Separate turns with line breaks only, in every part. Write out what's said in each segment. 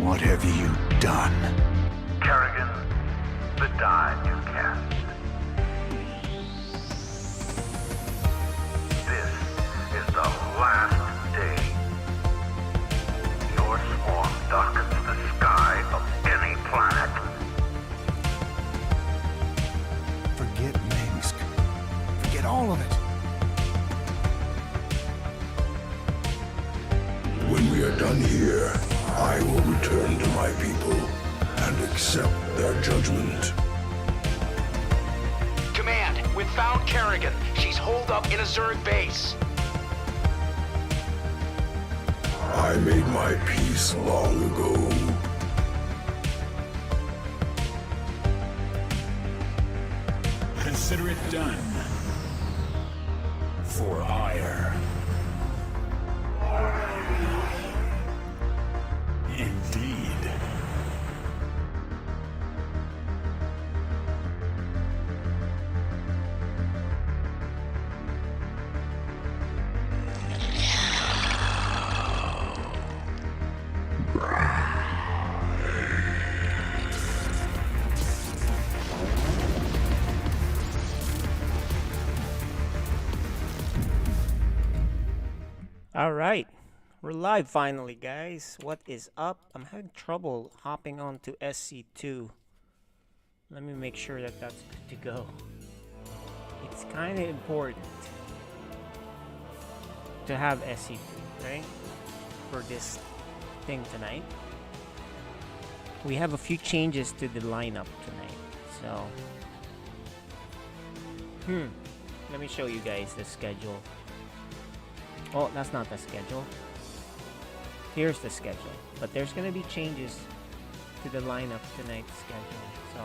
What have you done?
Kerrigan, the die you cast. This is the last day. Your swarm darkens the sky of any planet.
Forget Minsk. Forget all of it.
When we are done here, I will return to my people and accept their judgment.
Command, we've found Kerrigan. She's holed up in a Zerg base.
I made my peace long ago.
Consider it done. For hire. Indeed.
All right, we're live finally, guys. What is up? I'm having trouble hopping on to SC2. Let me make sure that that's good to go. It's kind of important to have SC2, right? For this thing tonight. We have a few changes to the lineup tonight, so let me show you guys the schedule. Oh, that's not the schedule. Here's the schedule. But there's going to be changes to the lineup tonight's schedule. So,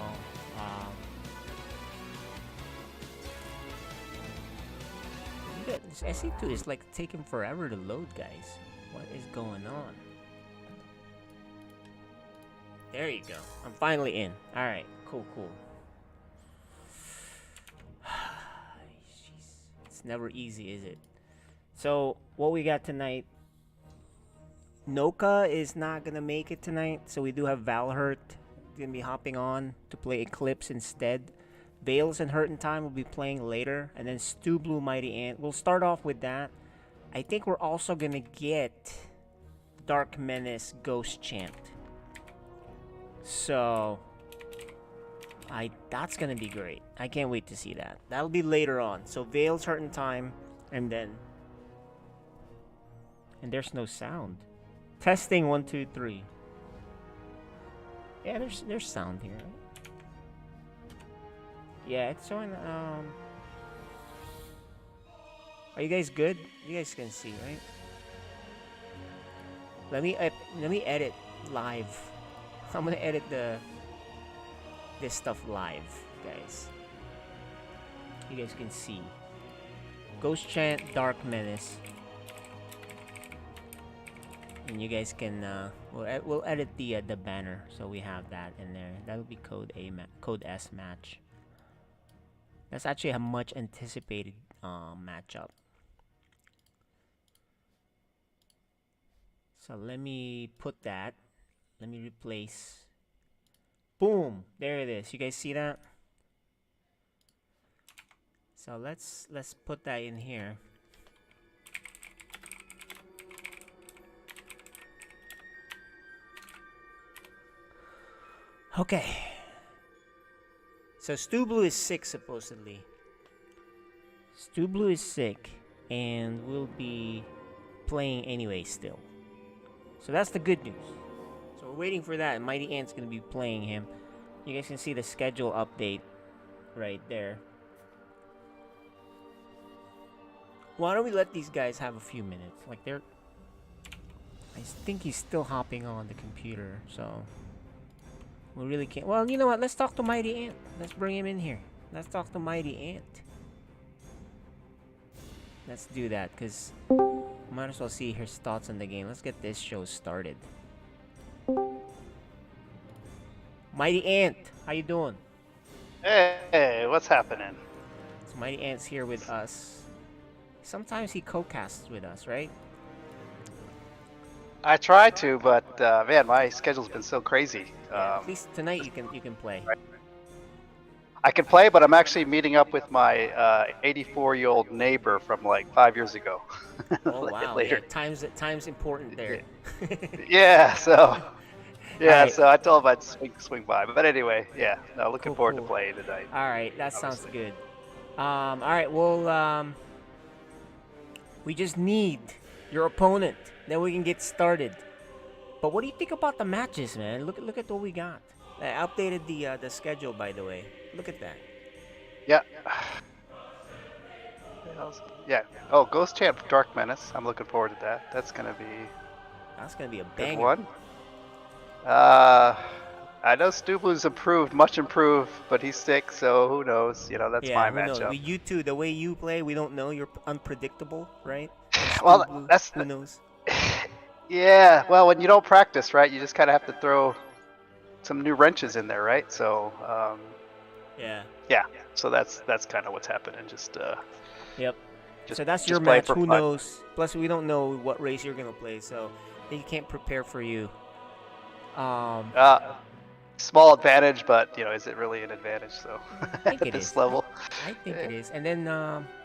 this SC2 is like taking forever to load, guys. What is going on? There you go. I'm finally in. Alright, cool. Jeez. It's never easy, is it? So, what we got tonight, Noka is not going to make it tonight, so we do have Valhurt going to be hopping on to play Eclipse instead. Veils and Hurt in Time will be playing later, and then Stu Blue Mighty Ant. We'll start off with that. I think we're also going to get Dark Menace Ghost Chant. So, that's going to be great. I can't wait to see that. That'll be later on. So, Veils, Hurt in Time, and then... And there's no sound. Testing 1 2 3. Yeah, there's sound here. Right? Yeah, it's showing. Are you guys good? You guys can see, right? Let me edit live. I'm gonna edit this stuff live, guys. You guys can see. Ghost Chant, Dark Menace. And you guys can we'll edit the banner, so we have that in there. That'll be code S match. That's actually a much anticipated matchup. So let me put that. Let me replace. Boom! There it is. You guys see that? So let's put that in here. Okay. So Stu Blue is sick, supposedly. Stu Blue is sick and will be playing anyway still. So that's the good news. So we're waiting for that, and Mighty Ant's going to be playing him. You guys can see the schedule update right there. Why don't we let these guys have a few minutes? Like, I think he's still hopping on the computer, so... We really can't. Well, you know what? Let's talk to Mighty Ant. Let's bring him in here. Let's talk to Mighty Ant. Let's do that, because might as well see his thoughts on the game. Let's get this show started. Mighty Ant, how you doing?
Hey, what's happening?
So Mighty Ant's here with us. Sometimes he co-casts with us, right?
I try to, but but man, my schedule's been so crazy.
Yeah, at least tonight you can play.
I can play, but I'm actually meeting up with my 84-year-old neighbor from like 5 years ago.
Oh wow,
Later.
yeah, time's important there.
Yeah, so yeah,
Alright.
so I told him I'd swing by. But anyway, yeah, no, looking
Cool,
forward to
cool.
playing tonight.
All right, that sounds
Obviously.
good. All right, well, we just need your opponent, then we can get started. But what do you think about the matches, man? Look at what we got. I updated the schedule, by the way. Look at that.
Yeah. Yeah. Oh, Ghost Champ Dark Menace. I'm looking forward to that. That's gonna be
That's gonna be a
a good
banger.
one. I know Stublu's improved, much improved, but he's sick, so who knows? You know, that's
Yeah,
my
who knows?
matchup.
You two, the way you play, we don't know. You're unpredictable, right? And
Well,
Stu Blue,
that's
who knows?
yeah. Well, when you don't practice, right, you just kind of have to throw some new wrenches in there, right? So,
Yeah.
yeah. So that's kind of what's happening. Just
Yep.
just
So that's
just
your
play
match.
for
Who
fun.
knows? Plus, we don't know what race you're gonna play, so they can't prepare for you.
Small advantage, but you know, is it really an advantage? So
I think
at
it
this
is.
level,
I think it is. And then,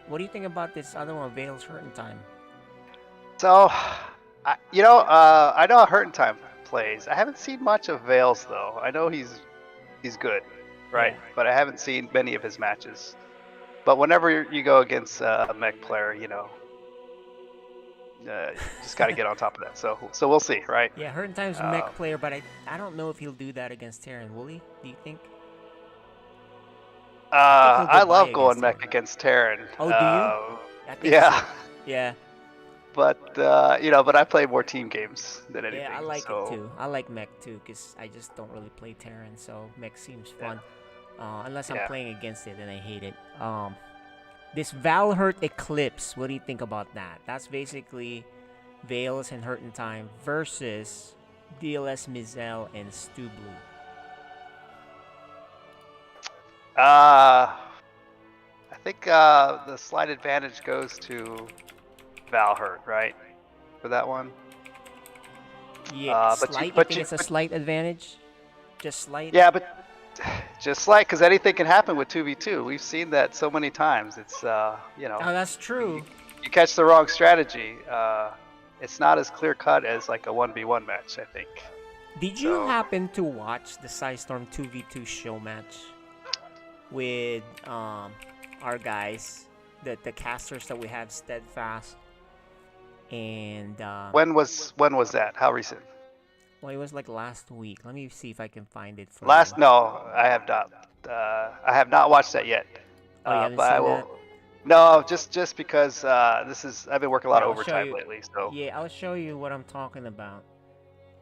what do you think about this other one, Vale's Hurting Time?
so I know how Hurting Time plays. I haven't seen much of Vales though. I know he's good, right?
Yeah.
But I haven't seen many of his matches. But whenever you go against a mech player, you know, you just got to get on top of that. So we'll see, right?
Yeah, Hurting Time's a mech player, but I don't know if he'll do that against Terran, will he? Do you think? I think he'll
I
go by
love going
against
mech
Terran.
against Terran.
Oh, do you? I think
Yeah.
so. Yeah.
But you know, but I play more team games than anything.
Yeah, I like
so.
it too. I like mech too, because I just don't really play Terran, so mech seems fun. Unless I'm
Yeah.
playing against it, then I hate it. This Valhurt Eclipse, what do you think about that? That's basically Vales and Hurtin' Time versus DLS Mizel and Stu Blue.
I think the slight advantage goes to Valhurt, right? For that one.
Yeah,
but
slight.
you-
You
but
think
you-
it's a
but-
slight advantage? Just slight?
Yeah, but just like, because anything can happen with 2v2. We've seen that so many times. It's you know,
Oh, that's true.
you catch the wrong strategy. It's not as clear cut as like a 1v1 match, I think.
Did you
So-
happen to watch the Psystorm 2v2 show match with our guys, the casters that we have, Steadfast, and
When was that? How recent?
well, it was like last week. Let me see if I can find it for
Last?
you.
No, I have not. I have not watched that yet.
Oh, you haven't
but I
seen
will.
that?
No, just because I've been working a lot
Yeah,
of
I'll show
overtime
you-
lately. So
Yeah, I'll show you what I'm talking about.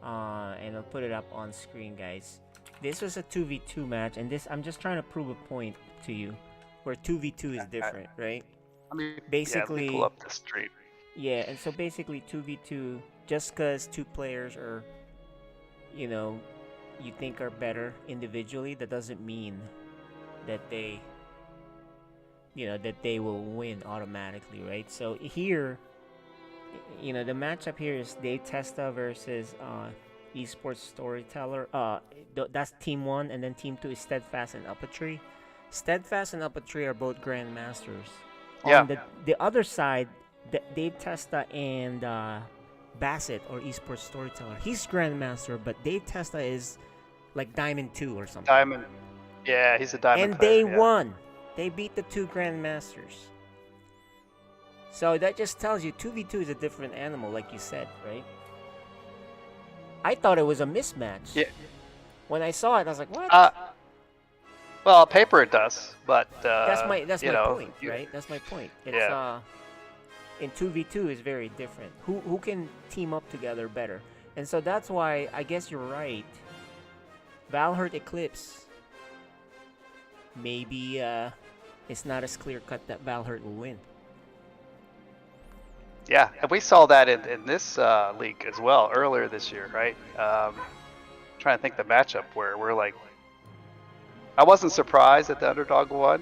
And I'll put it up on screen, guys. This was a 2v2 match, and this I'm just trying to prove a point to you, where 2v2 is different, right?
let me
Basically,
pull up the stream.
yeah, and so basically 2v2, just because two players are, you know, you think are better individually, that doesn't mean that they, you know, that they will win automatically, right? So here, you know, the matchup here is Dave Testa versus Esports Storyteller. That's team 1, and then team 2 is Steadfast and Uppertree. Steadfast and Uppertree are both grandmasters.
Yeah.
On the other side, Dave Testa and Bassett, or Esports Storyteller, he's grandmaster, but Dave Testa is like Diamond 2 or something.
Diamond. Yeah, he's a diamond.
And
player,
they
yeah.
won. They beat the two grandmasters. So that just tells you 2v2 is a different animal, like you said, right? I thought it was a mismatch.
Yeah.
When I saw it, I was like, what?
Well, on paper it does, but
that's my
you know,
point, right? That's my point. It's
Yeah.
In 2v2 is very different. Who can team up together better? And so that's why I guess you're right. Valhurt Eclipse, maybe it's not as clear cut that Valhurt will win.
Yeah, and we saw that in this league as well earlier this year, right? Trying to think the matchup where we're like, I wasn't surprised that the underdog won,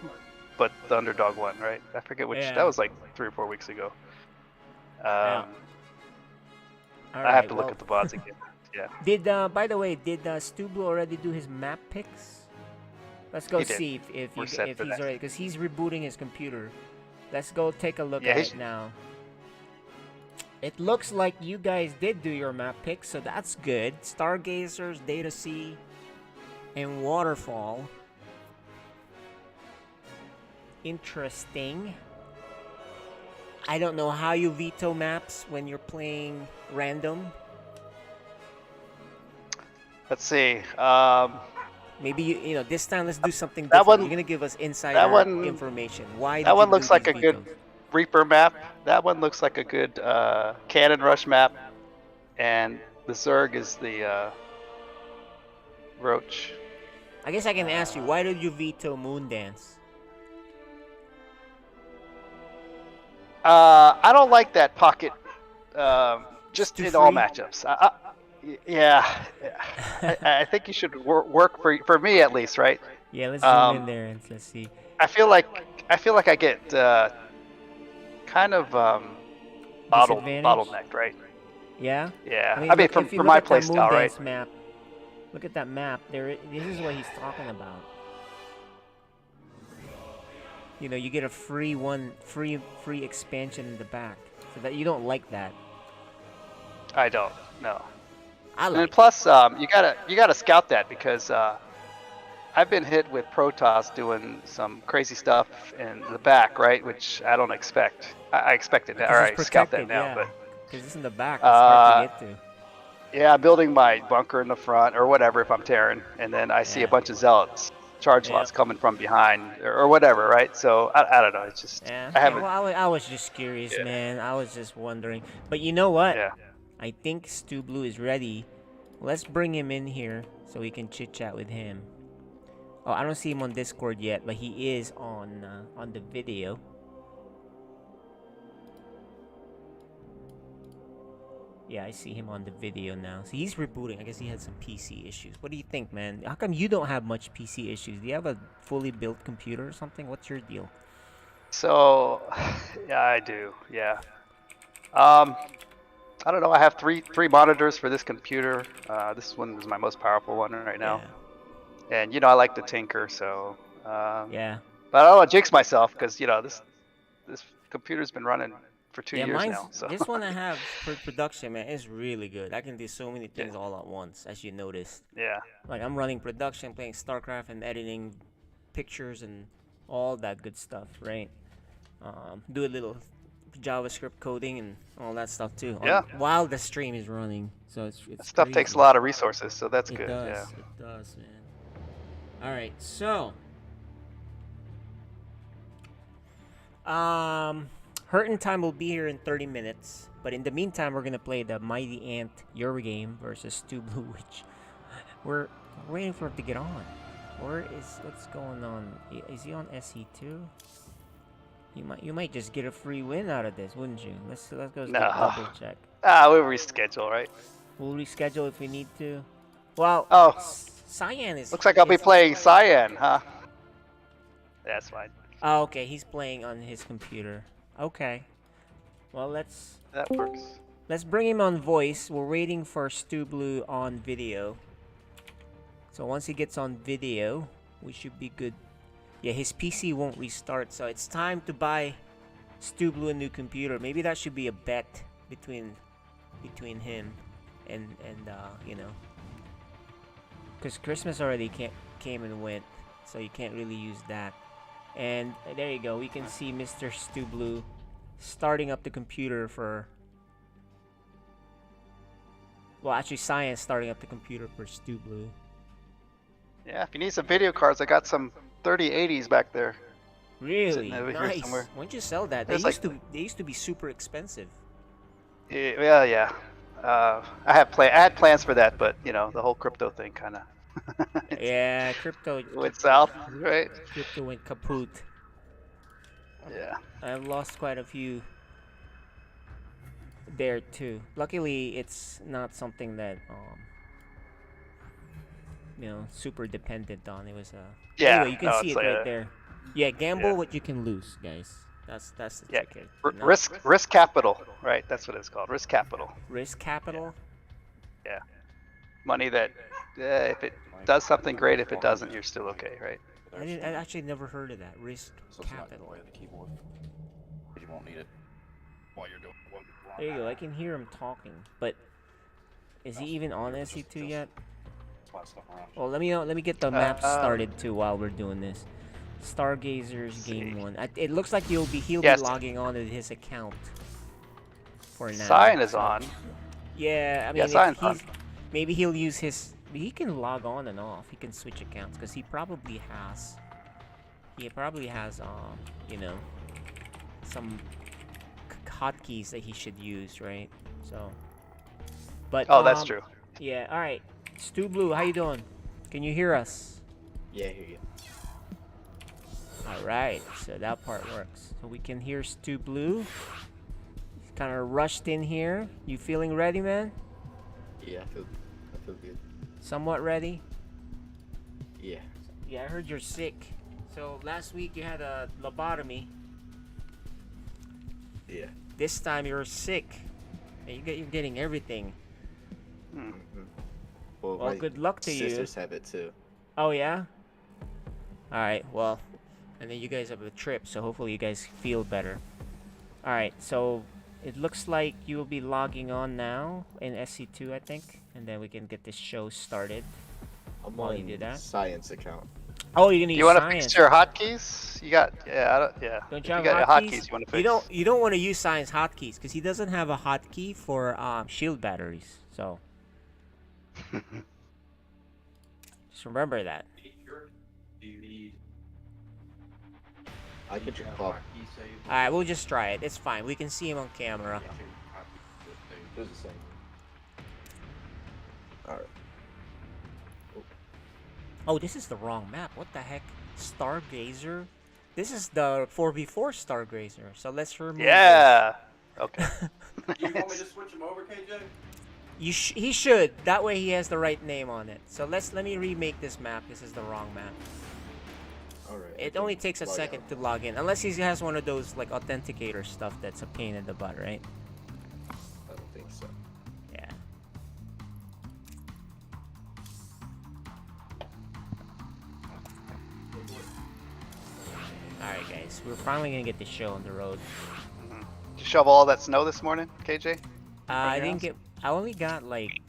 but the underdog won, right? I forget which.
Yeah.
That was like 3 or 4 weeks ago.
Yeah.
I have to look at the VODs again. Yeah.
Did by the way, did Stu Blue already do his map picks? Let's go
He did.
see if
We're
he's
set for that.
already, because he's rebooting his computer. Let's go take a look
Yeah,
at
he
it
should-
now. It looks like you guys did do your map picks, so that's good. Stargazers, Data Sea, and Waterfall. Interesting. I don't know how you veto maps when you're playing random.
Let's see.
Maybe you know this time let's do something
That
different.
one-
You're gonna give us insider
one-
information. Why?
That
did
one
you
looks
do
like a
these
good
vetoes?
Reaper map. That one looks like a good Cannon Rush map. And the Zerg is the Roach.
I guess I can ask you, why did you veto Moondance?
I don't like that pocket. Just
too
in all
free?
matchups. Yeah, I think you should work for me at least, right?
Yeah, let's zoom in there and let's see.
I feel like I get kind of
Disadvantage?
bottlenecked, right?
Yeah.
Yeah, I mean
look, if you
for
look
my
at that
playstyle, right?
Moondance map. Look at that map. This is what he's talking about. You know, you get a free expansion in the back, so that you don't like that.
I don't. No.
I
And
like.
plus, you gotta scout that because I've been hit with Protoss doing some crazy stuff in the back, right? Which I don't expect. I expect it now. All right, scout that now.
yeah.
But
Because it's in the back. It's hard to get to.
yeah, I'm building my bunker in the front or whatever if I'm Terran, and then I see
Yeah.
a bunch of zealots, charge
Yeah.
lots coming from behind or whatever, right? So I don't know. It's just
Yeah.
I haven't.
Well, I was just curious,
Yeah.
man. I was just wondering. But you know what?
Yeah.
I think Stu Blue is ready. Let's bring him in here so we can chit chat with him. Oh, I don't see him on Discord yet, but he is on the video. Yeah, I see him on the video now. So he's rebooting. I guess he had some PC issues. What do you think, man? How come you don't have much PC issues? Do you have a fully built computer or something? What's your deal?
So yeah, I do. Yeah. I don't know. I have three monitors for this computer. This one is my most powerful one right now. And you know I like to tinker, so.
Yeah.
But I don't want to jinx myself because you know this computer's been running for 2
Yeah,
years
mine's,
now. So.
this one I have for production, man, is really good. I can do so many things all at once, as you noticed.
Yeah.
Like, I'm running production, playing StarCraft, and editing pictures and all that good stuff, right? Do a little JavaScript coding and all that stuff, too.
Yeah.
While the stream is running. So it's
That stuff takes
crazy.
a lot of resources, so that's
It
good.
does.
Yeah.
It does, man. Alright, so... Hurtin' Time will be here in 30 minutes. But in the meantime, we're gonna play the Mighty Ant Your Game versus Stu Blue, which we're waiting for him to get on. What's going on? Is he on SE2? You might just get a free win out of this, wouldn't you? Let's go
No.
double check.
We'll reschedule, right?
We'll reschedule if we need to. Well,
Oh.
Cyan is.
Looks like I'll be playing Cyan, huh? That's fine.
Oh, okay. He's playing on his computer. Okay. Well,
That works.
let's bring him on voice. We're waiting for Stu Blue on video. So once he gets on video, we should be good. Yeah, his PC won't restart, so it's time to buy Stu Blue a new computer. Maybe that should be a bet between him and you know, because Christmas already came and went, so you can't really use that. And there you go. We can see Mr. Stu Blue starting up the computer for. Well, actually, Science starting up the computer for Stu Blue.
Yeah, if you need some video cards, I got some 3080s back there.
Really
Sitting over here
nice.
somewhere.
Why don't you sell that?
There's
They used to be super expensive.
Yeah. I had plans for that, but you know the whole crypto thing kind of.
Yeah, crypto
Went south, right?
Crypto went kaput.
Yeah.
I've lost quite a few there too. Luckily, it's not something that you know, super dependent on. It was
Yeah,
Anyway, you can
no,
see
it's
it
like
right
a-
there. Yeah, gamble
Yeah.
what you can lose, guys. That's the
Yeah.
trick.
Risk capital, right? That's what it's called. Risk capital.
Risk capital.
Yeah. money that if it does something great, if it doesn't, you're still okay, right?
I actually never heard of that. Risk capital.
The keyboard. But you won't need it while you're doing one.
There you go. I can hear him talking, but is he even on SE2 yet? Well, let me get the map started too while we're doing this. Stargazer's game 1. It looks like he'll be logging on to his account for now.
Sign is on.
Yeah, I mean,
Sign's on.
maybe he'll use his. He can log on and off. He can switch accounts because he probably has. You know, some hotkeys that he should use, right? So. But.
Oh, that's true.
Yeah. All right. Stu Blue, how you doing? Can you hear us?
Yeah, I hear you.
All right. So that part works. So we can hear Stu Blue. He's kind of rushed in here. You feeling ready, man?
Yeah, I feel good.
Somewhat ready?
Yeah.
Yeah, I heard you're sick. So last week you had a lobotomy.
Yeah.
This time you're sick. And you're getting everything. Well, good luck to you.
Sisters have it too.
Oh yeah? Alright, well. And then you guys have a trip, so hopefully you guys feel better. Alright, so it looks like you will be logging on now in SC2, I think. And then we can get this show started.
I'm
While
on
you do that.
science account.
Oh, you're gonna use
You want to
science.
fix your hotkeys? You got yeah.
Don't
If
you have
got your
hotkeys?
hotkeys, you want to fix?
You don't want to use science hotkeys because he doesn't have a hotkey for shield batteries. So just remember that.
I get your clock.
All right, we'll just try it. It's fine. We can see him on camera.
It's the same. Alright.
Oh, this is the wrong map. What the heck? Stargazer? This is the 4v4 Stargazer. So let's remove
Yeah. Okay.
You want me to switch him over, KJ?
this. He should. That way he has the right name on it. So let me remake this map. This is the wrong map.
Alright.
It only takes a second to log in. Unless he has one of those like authenticator stuff that's a pain in the butt, right?
I don't think so.
Yeah. Alright guys, we're finally gonna get the show on the road.
Did you shovel all that snow this morning, KJ?
I didn't get. I only got like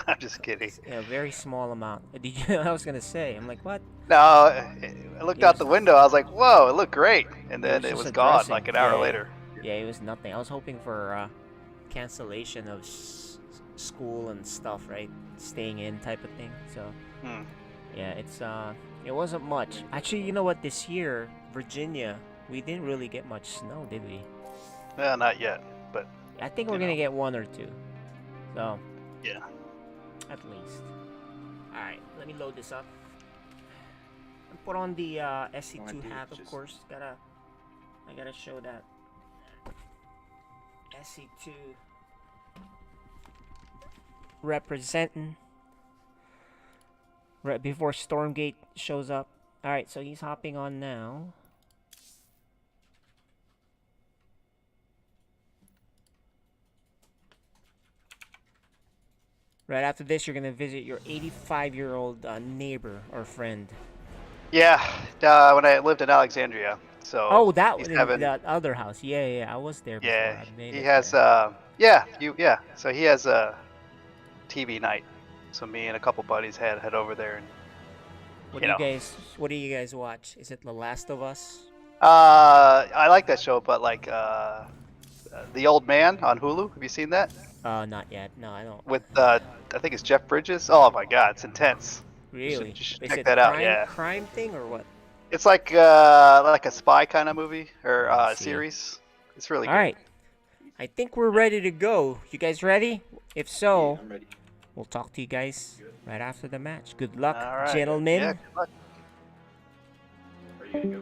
I'm just kidding.
a very small amount. Did you? I was gonna say. I'm like, what?
No, I looked out the window. I was like, "Whoa, it looked great," and then it
just
was
a
gone
dressing.
like an hour
Yeah.
later.
Yeah, it was nothing. I was hoping for cancellation of school and stuff, right? Staying in type of thing. So
Hmm.
yeah, it wasn't much. Actually, you know what? This year, Virginia, we didn't really get much snow, did we?
No, not yet, but
I think we're
You
gonna
know.
get one or two. So
yeah.
at least. All right, let me load this up. And put on the SC2 hat, of course. I gotta show that. SC2 representing right before Stormgate shows up. All right, so he's hopping on now. Right after this, you're gonna visit your 85-year-old neighbor or friend.
Yeah, when I lived in Alexandria. So
Oh, that
he's
was
having-
that other house. Yeah, I was there before.
Yeah,
I made
he
it
has
there.
So he has a TV night. So me and a couple buddies head over there and
What
you
do
know.
What do you guys watch? Is it The Last of Us?
I like that show, but like The Old Man on Hulu. Have you seen that?
Not yet. No, I don't.
With I think it's Jeff Bridges. Oh my God, it's intense.
Really?
you should
Is
check
it
that out,
crime,
yeah.
crime thing or what?
It's like a spy kind of movie or
I see.
series. It's really
All
good.
right. I think we're ready to go. You guys ready? If so,
I'm ready.
we'll talk to you guys right after the match. Good luck,
All right.
gentlemen.
Yeah, good luck.
Are you gonna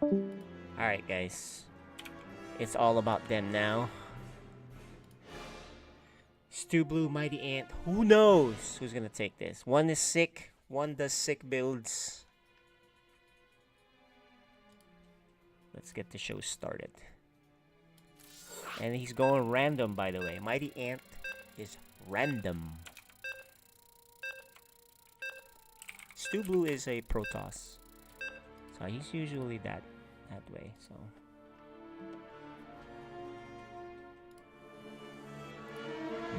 go?
All right, guys. It's all about them now. Stu Blue, Mighty Ant. Who knows who's gonna take this? One is sick. One does sick builds. Let's get the show started. And he's going random, by the way. Mighty Ant is random. Stu Blue is a Protoss, so he's usually that way. So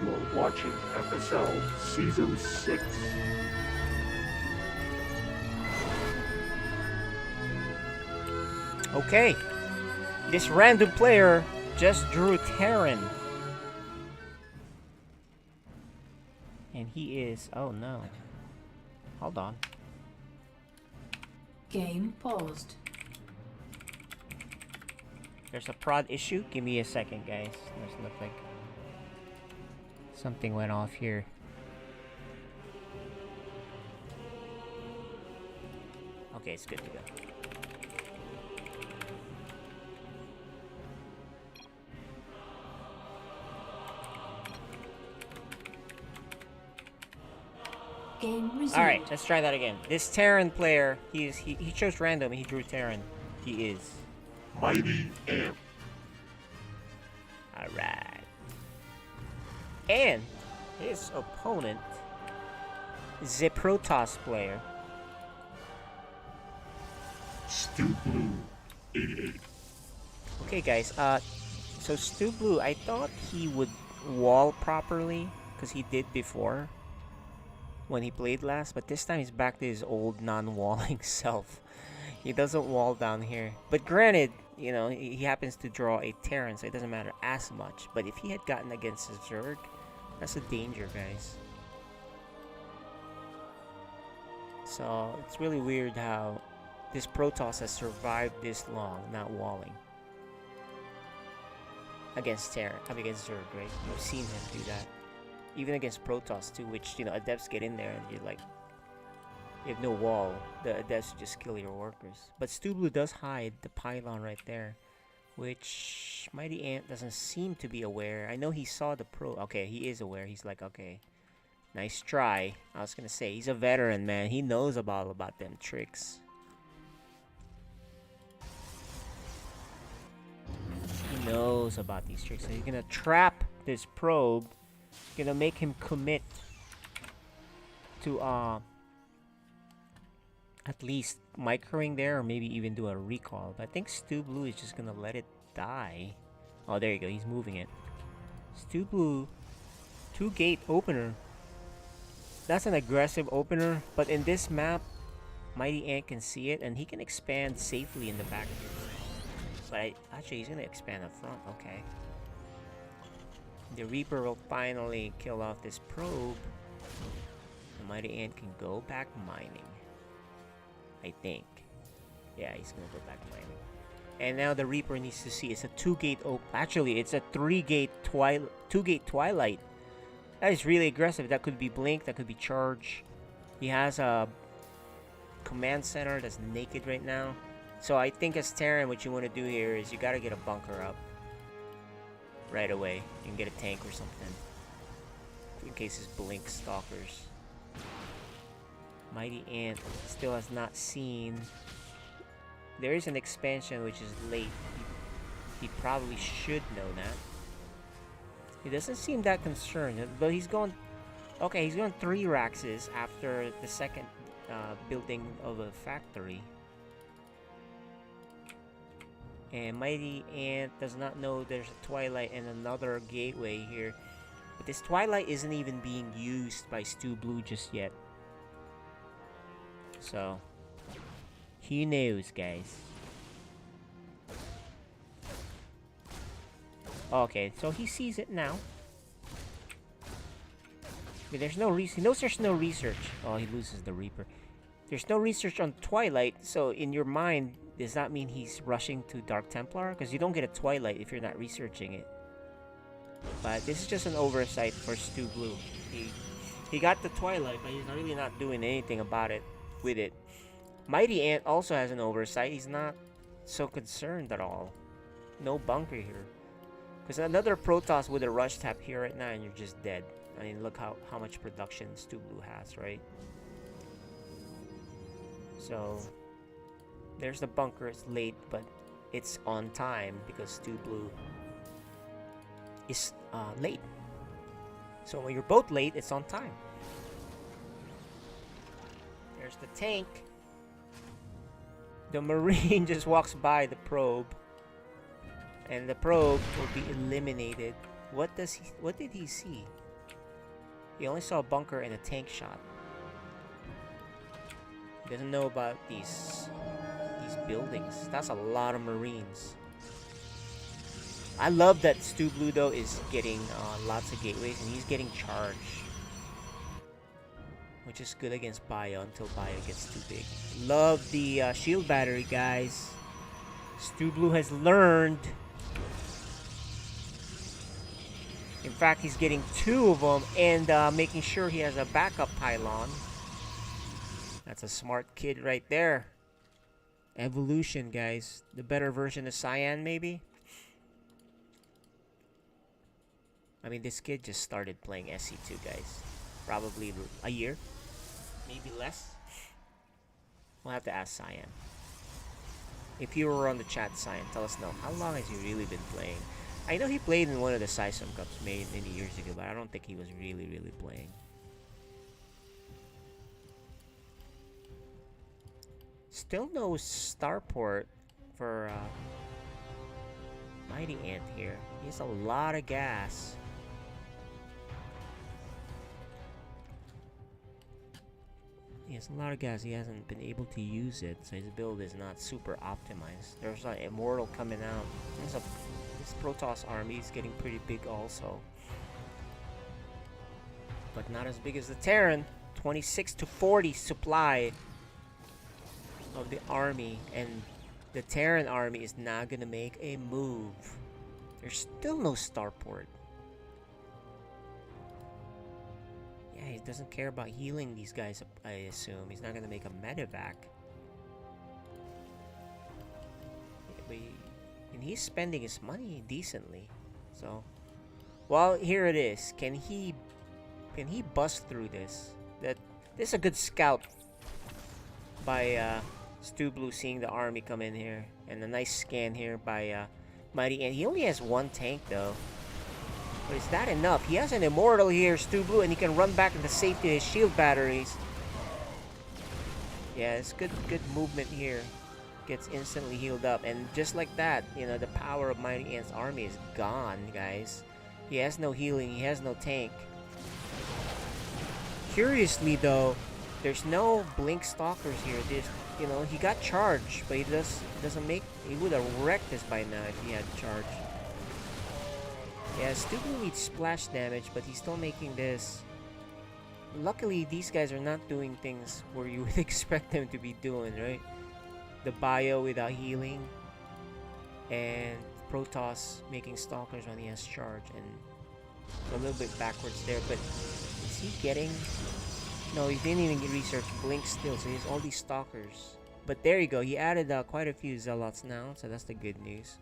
You're watching FSL Season 6.
okay, this random player just drew Terran, and he is. Oh no! Hold on.
Game paused.
There's a prod issue. Give me a second, guys. There's look like something went off here. Okay, it's good to go.
Game resumed.
All right, let's try that again. This Terran player, he chose random. He drew Terran. He is.
Mighty Amp.
All right. And his opponent is a Protoss player.
Stu Blue 88.
Okay, guys. So Stu Blue, I thought he would wall properly because he did before when he played last, but this time he's back to his old non-walling self. He doesn't wall down here. But granted, you know, he happens to draw a Terran, so it doesn't matter as much. But if he had gotten against a Zerg, that's a danger, guys. So it's really weird how this Protoss has survived this long, not walling. Against Terran, against Zerg, right? I've seen him do that. Even against Protoss too, which, you know, Adepts get in there and you're like, you have no wall. The Adepts just kill your workers. But Stu Blue does hide the pylon right there, which Mighty Ant doesn't seem to be aware. I know he saw the pro. Okay, he is aware. He's like, okay, nice try. I was gonna say, he's a veteran, man. He knows about them tricks. He knows about these tricks. So he's gonna trap this probe. Gonna make him commit to at least microing there, or maybe even do a recall. But I think Stu Blue is just gonna let it die. Oh, there you go. He's moving it. Stu Blue, 2-gate opener. That's an aggressive opener, but in this map, Mighty Ant can see it, and he can expand safely in the back. But actually, he's gonna expand up front. Okay. The Reaper will finally kill off this probe. The Mighty Ant can go back mining. I think. Yeah, he's gonna go back mining. And now the Reaper needs to see it's a 2-gate open. Actually, it's a 3-gate 2-gate Twilight. That is really aggressive. That could be Blink, that could be Charge. He has a command center that's naked right now. So I think as Terran, what you want to do here is you gotta get a bunker up right away. You can get a tank or something in case his Blink stalkers. Mighty Ant still has not seen. There is an expansion which is late. He probably should know that. He doesn't seem that concerned, but he's going. Okay, he's going 3 Raxes after the second building of a factory. And Mighty Ant does not know there's a Twilight and another gateway here. But this Twilight isn't even being used by Stu Blue just yet. So, he knows, guys. Okay, so he sees it now. But there's no reason. He knows there's no research. Oh, he loses the Reaper. There's no research on Twilight, so in your mind, does that mean he's rushing to Dark Templar? Because you don't get a Twilight if you're not researching it. But this is just an oversight for Stu Blue. He got the Twilight, but he's really not doing anything about it with it. Mighty Ant also has an oversight. He's not so concerned at all. No bunker here. Because another Protoss with a rush tap here right now and you're just dead. I mean, look how much production Stu Blue has, right? So, there's the bunker. It's late, but it's on time because Stu Blue is late. So when you're both late, it's on time. There's the tank. The Marine just walks by the probe. And the probe will be eliminated. What did he see? He only saw a bunker and a tank shot. He doesn't know about these buildings. That's a lot of Marines. I love that Stu Blue though is getting lots of gateways and he's getting charged, which is good against Bio until Bio gets too big. Love the shield battery, guys. Stu Blue has learned. In fact, he's getting 2 of them and making sure he has a backup pylon. That's a smart kid right there. Evolution, guys. The better version of Cyan, maybe? I mean, this kid just started playing SC2, guys. Probably a year. Maybe less. We'll have to ask Cyan. If you were on the chat, Cyan, tell us how long has he really been playing? I know he played in one of the Sysum Cups made many years ago, but I don't think he was really playing. Still no starport for Mighty Ant here. He has a lot of gas. He has a lot of gas. He hasn't been able to use it, so his build is not super optimized. There's an Immortal coming out. This Protoss army is getting pretty big also. But not as big as the Terran. 26 to 40 supply of the army, and the Terran army is not gonna make a move. There's still no starport. Yeah, he doesn't care about healing these guys, I assume. He's not gonna make a medevac. And he's spending his money decently. So, well, here it is. Can he bust through this? This is a good scout by Stu Blue, seeing the army come in here, and a nice scan here by Mighty Ant. He only has 1 tank though, but is that enough? He has an Immortal here, Stu Blue, and he can run back into safety his shield batteries. Yeah, it's good movement here. Gets instantly healed up, and just like that, you know, the power of Mighty Ant's army is gone, guys. He has no healing, he has no tank. Curiously though, there's no Blink Stalkers here. You know, he got charged, but he doesn't make. He would have wrecked this by now if he had charged. Yeah, Stu Blue needs splash damage, but he's still making this. Luckily, these guys are not doing things where you would expect them to be doing, right? The Bio without healing, and Protoss making Stalkers when he has charge, and a little bit backwards there. But is he getting? No, he didn't even get research Blink still, so he has all these Stalkers. But there you go, he added quite a few Zealots now, so that's the good news.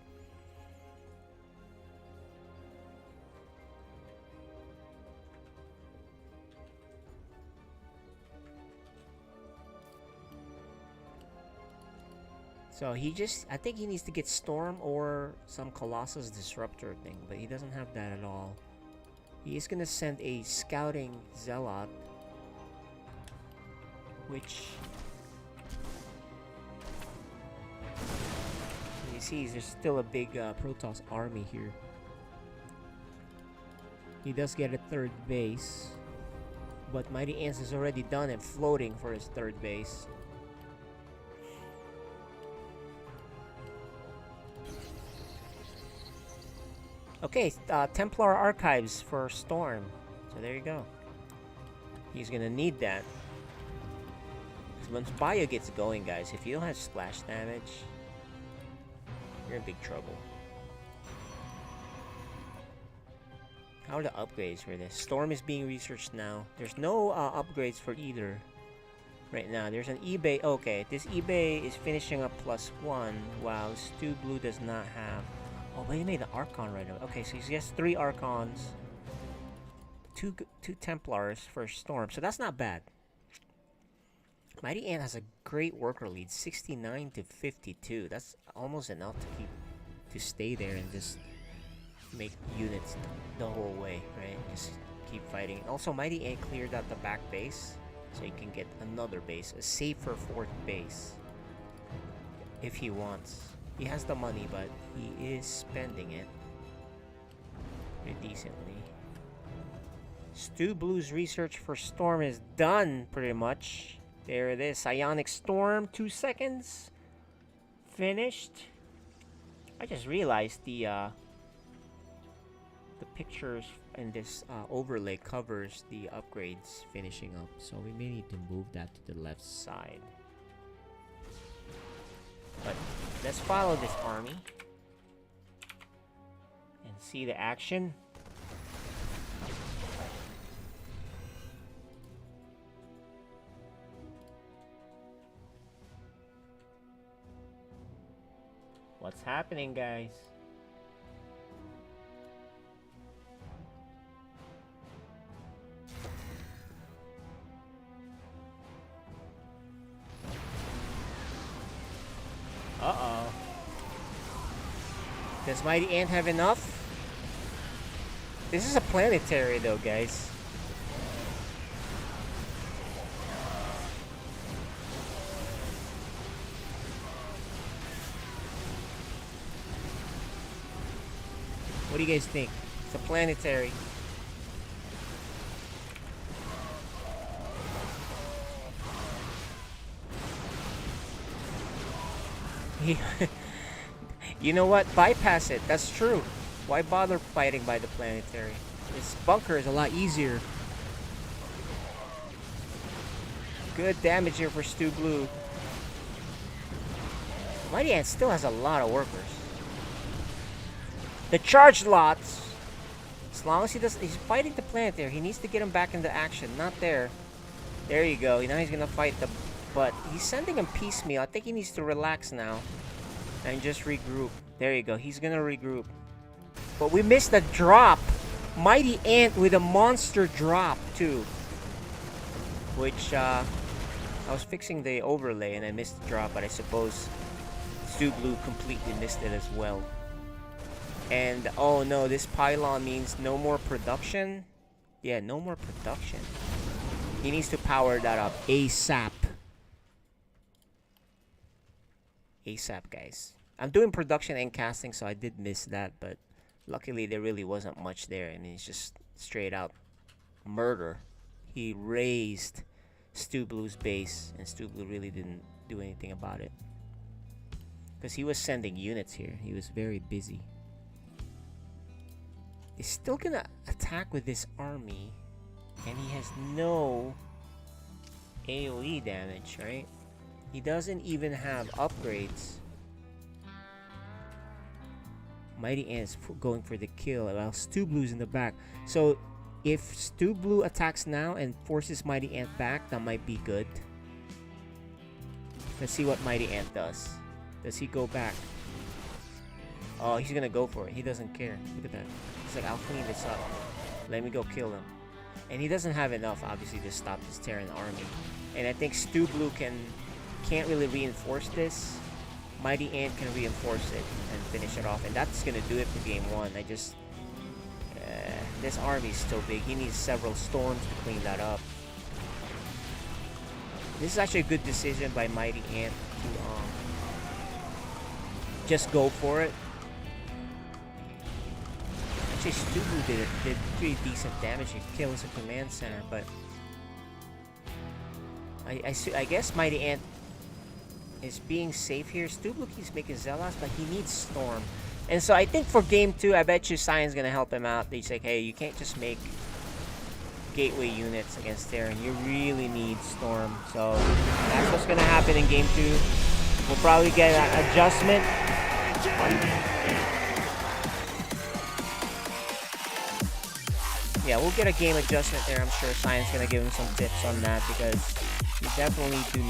So I think he needs to get Storm or some Colossus Disruptor thing, but he doesn't have that at all. He is gonna send a Scouting Zealot, which you see there's still a big Protoss army here. He does get a 3rd base, but Mighty Ants is already done and floating for his 3rd base. Okay, Templar Archives for Storm. So there you go. He's gonna need that. Because once Bio gets going, guys, if you don't have splash damage, you're in big trouble. How are the upgrades for this? Storm is being researched now. There's no upgrades for either right now. There's an eBay. Okay, this eBay is finishing up +1, while Stu Blue does not have. Oh, but he made an Archon right now. Okay, so he has 3 Archons, two Templars for Storm, so that's not bad. Mighty Ant has a great worker lead, 69 to 52. That's almost enough to stay there and just make units the whole way, right? Just keep fighting. Also, Mighty Ant cleared out the back base. So he can get another base, a safer fourth base, if he wants. He has the money, but he is spending it pretty decently. Stu Blue's research for Storm is done, pretty much. There it is, Psionic Storm, 2 seconds. Finished. I just realized the pictures in this overlay covers the upgrades finishing up, so we may need to move that to the left side. But let's follow this army and see the action. What's happening, guys? Uh-oh. Does Mighty Ant have enough? This is a planetary though, guys. What do you guys think? It's a planetary. You know what? Bypass it. That's true. Why bother fighting by the planetary? This bunker is a lot easier. Good damage here for Stu Blue. Mighty Ant still has a lot of workers. The charged lots. As long as he's fighting the planetary, he needs to get him back into action. Not there. There you go. Now he's gonna fight the. But he's sending him piecemeal. I think he needs to relax now and just regroup. There you go. He's gonna regroup. But we missed the drop. Mighty Ant with a monster drop too. Which I was fixing the overlay and I missed the drop, but I suppose Stu Blue completely missed it as well. And oh no, this pylon means no more production. Yeah, no more production. He needs to power that up ASAP. ASAP, guys. I'm doing production and casting, so I did miss that, but luckily there really wasn't much there. I mean, it's just straight out murder. He raised Stu Blue's base, and Stu Blue really didn't do anything about it. Because he was sending units here. He was very busy. He's still gonna attack with this army, and he has no AoE damage, right? He doesn't even have upgrades. Mighty Ant's going for the kill, while Stu Blue's in the back. So if Stu Blue attacks now and forces Mighty Ant back, that might be good. Let's see what Mighty Ant does. Does he go back? Oh, he's gonna go for it. He doesn't care. Look at that. He's like, I'll clean this up. Let me go kill him. And he doesn't have enough, obviously, to stop this Terran army. And I think Stu Blue can't really reinforce this. Mighty Ant can reinforce it and finish it off. And that's gonna do it for game 1. This army's still big. He needs several storms to clean that up. This is actually a good decision by Mighty Ant to just go for it. Actually, Stu Blue did pretty decent damage. He kills a command center, but I guess Mighty Ant is being safe here. Stu Blue keeps making Zealots, but he needs Storm. And so I think for game 2, I bet you Cyan's gonna help him out. He's like, hey, you can't just make gateway units against Terran. You really need Storm. So that's what's gonna happen in game 2. We'll probably get an adjustment. Yeah, we'll get a game adjustment there. I'm sure Cyan's gonna give him some tips on that, because you definitely do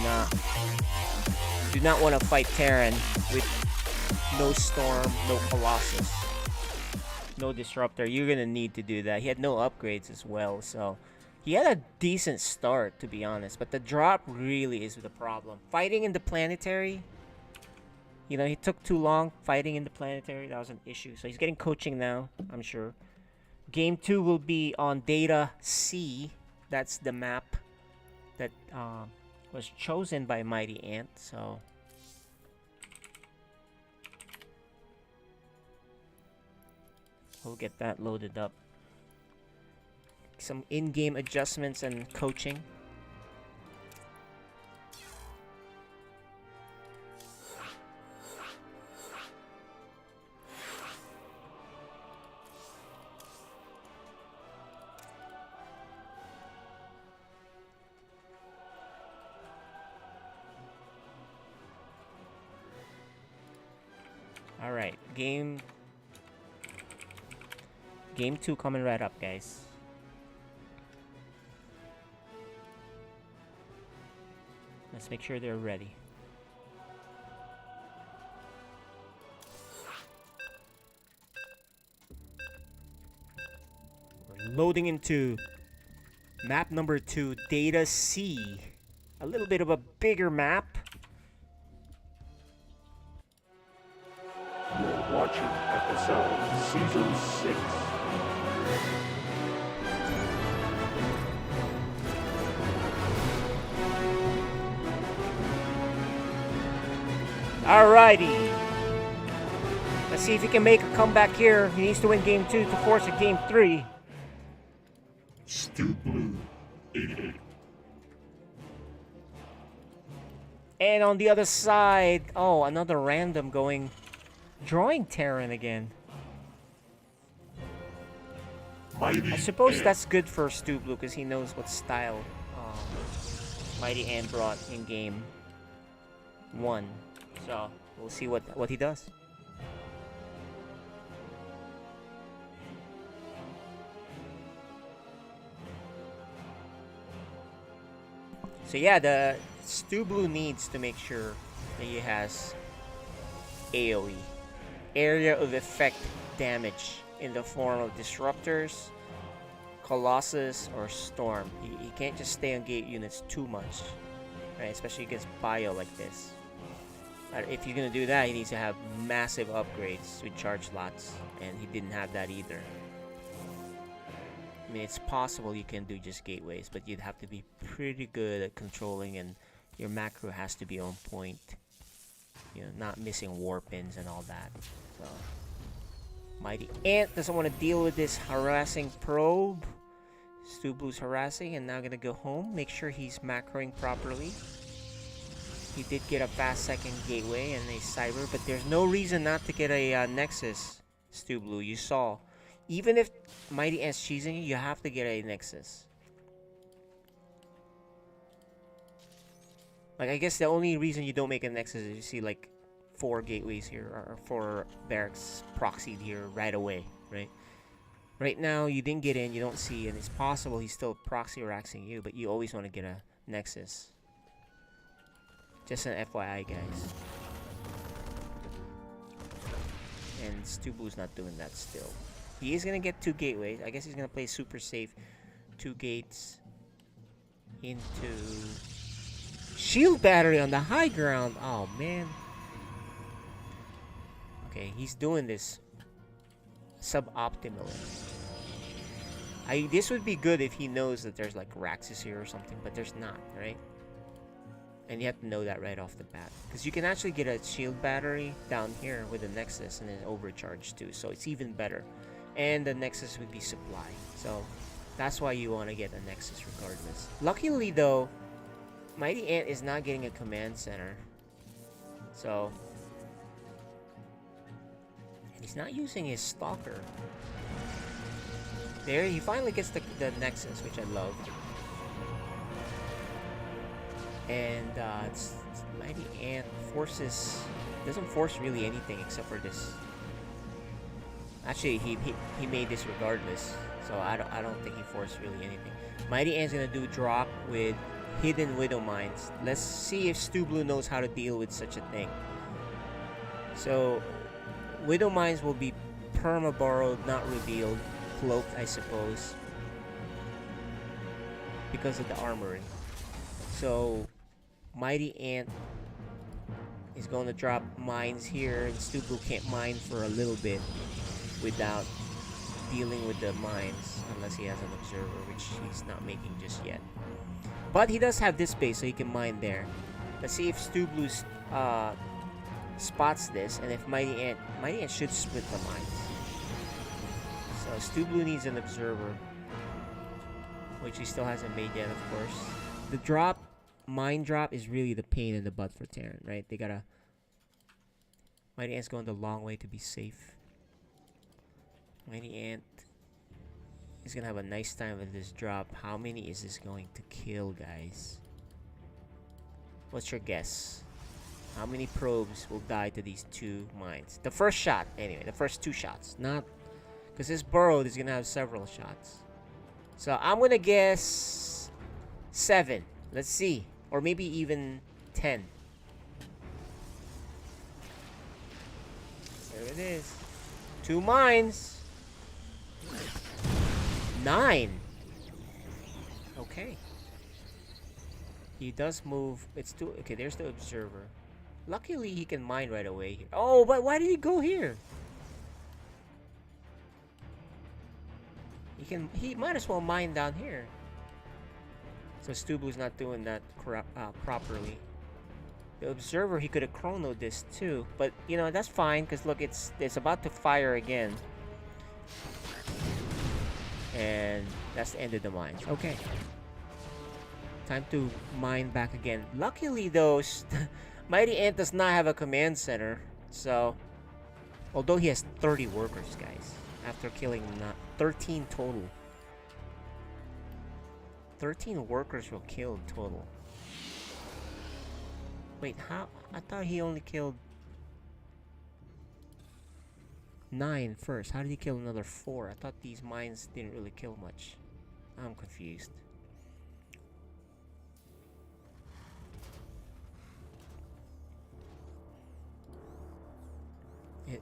not want to fight Terran with no Storm, no Colossus, no Disruptor. You're gonna need to do that. He had no upgrades as well, so he had a decent start, to be honest, but the drop really is the problem. Fighting in the planetary, you know, he took too long fighting in the planetary. That was an issue. So he's getting coaching now, I'm sure. Game 2 will be on Data C. That's the map that was chosen by Mighty Ant, so we'll get that loaded up. Some in-game adjustments and coaching. All right, game 2 coming right up, guys. Let's make sure they're ready. We're loading into map number 2, Data C. A little bit of a bigger map.
You're watching FSL Season 6.
Alrighty. Let's see if he can make a comeback here. He needs to win game 2 to force a game 3.
Stu Blue 88.
And on the other side, oh, another random going, drawing Terran again. I suppose that's good for Stu Blue because he knows what style Mighty Ant brought in game 1. So we'll see what he does. So yeah, the Stu Blue needs to make sure that he has AoE, area of effect damage, in the form of disruptors, Colossus, or Storm. He can't just stay on gate units too much, right? Especially against bio like this. If you're gonna do that, he needs to have massive upgrades with charge lots, and he didn't have that either. I mean, it's possible you can do just gateways, but you'd have to be pretty good at controlling, and your macro has to be on point. You know, not missing war pins and all that. So, Mighty Ant doesn't want to deal with this harassing probe. Stu Blue's harassing, and now gonna go home. Make sure he's macroing properly. He did get a fast second gateway and a cyber, but there's no reason not to get a Nexus, Stu Blue. You saw. Even if Mighty Ant's cheesing you, you have to get a Nexus. Like, I guess the only reason you don't make a Nexus is you see, like, 4 gateways here, or 4 barracks proxied here right away, right? Right now, you didn't get in, you don't see, and it's possible he's still proxy raxing you, but you always want to get a Nexus. Just an FYI, guys. And Stu Blue's not doing that still. He is going to get 2 gateways. I guess he's going to play super safe. 2 gates into shield battery on the high ground. Oh, man. Okay, he's doing this suboptimally. This would be good if he knows that there's like Raxus here or something, but there's not, right? And you have to know that right off the bat. Because you can actually get a shield battery down here with a Nexus and then overcharge too. So it's even better. And the Nexus would be supply. So that's why you want to get a Nexus regardless. Luckily though, Mighty Ant is not getting a command center. So... and he's not using his Stalker. There, he finally gets the Nexus, which I love. And it's Mighty Ant doesn't force really anything except for this. Actually, he made this regardless, so I don't think he forced really anything. Mighty Ant's gonna do drop with hidden Widow Mines. Let's see if Stu Blue knows how to deal with such a thing. So Widow Mines will be perma borrowed, not revealed, cloaked, I suppose, because of the armory. So Mighty Ant is going to drop mines here, and Stu Blue can't mine for a little bit without dealing with the mines unless he has an observer, which he's not making just yet. But he does have this base, so he can mine there. Let's see if Stu Blue spots this, and if Mighty Ant should split the mines. So Stu Blue needs an observer, which he still hasn't made yet, of course. The mine drop is really the pain in the butt for Terran, right? They gotta... Mighty Ant's going the long way to be safe. Mighty Ant is gonna have a nice time with this drop. How many is this going to kill, guys? What's your guess? How many probes will die to these two mines? The first shot, anyway. The first two shots. Not... Because this burrow is gonna have several shots. So I'm gonna guess 7. Let's see. Or maybe even 10. There it is. 2 mines. 9. Okay. He does move. It's too... Okay, there's the observer. Luckily, he can mine right away here. Oh, but why did he go here? He might as well mine down here. So Stublu's not doing that properly. The observer, he could have chronoed this too, but you know that's fine because look, it's about to fire again, and that's the end of the mine. Okay, time to mine back again. Luckily, though, Mighty Ant does not have a command center, so although he has 30 workers, guys, after killing 13 total. 13 workers were killed total. Wait, how? I thought he only killed 9 first. How did he kill another 4? I thought these mines didn't really kill much. I'm confused.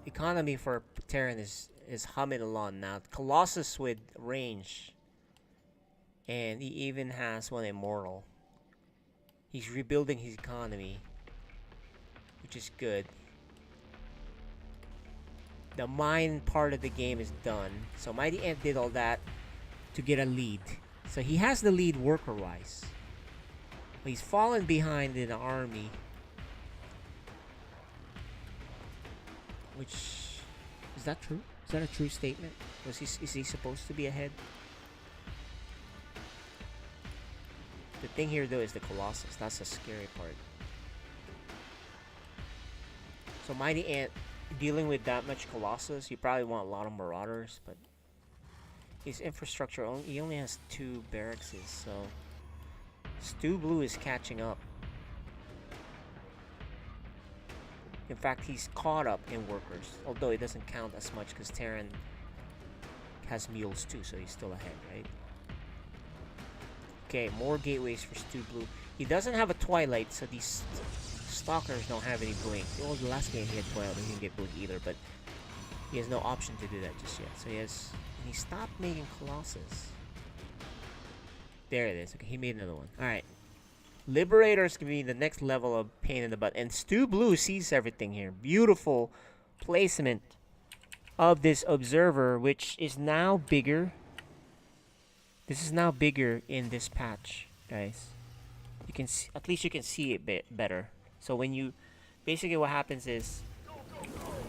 Economy for Terran is humming along now. Colossus with range. And he even has one immortal. He's rebuilding his economy, which is good. The mine part of the game is done. So Mighty Ant did all that to get a lead. So he has the lead worker-wise. But he's fallen behind in the army. Which... Is that true? Is that a true statement? Is he supposed to be ahead? The thing here, though, is the Colossus. That's the scary part. So Mighty Ant, dealing with that much Colossus, you probably want a lot of Marauders, but his infrastructure, he only has 2 barracks, so Stu Blue is catching up. In fact, he's caught up in workers, although it doesn't count as much because Terran has mules too, so he's still ahead, right? Okay, more gateways for Stu Blue. He doesn't have a Twilight, so these Stalkers don't have any blink. Well, the last game he had Twilight, he didn't get blink either, but he has no option to do that just yet. So he stopped making Colossus. There it is. Okay, he made another one. Alright. Liberators can be the next level of pain in the butt. And Stu Blue sees everything here. Beautiful placement of this Observer, which is now bigger. This is now bigger in this patch, guys. You can see, at least you can see it better. So when you, basically what happens is,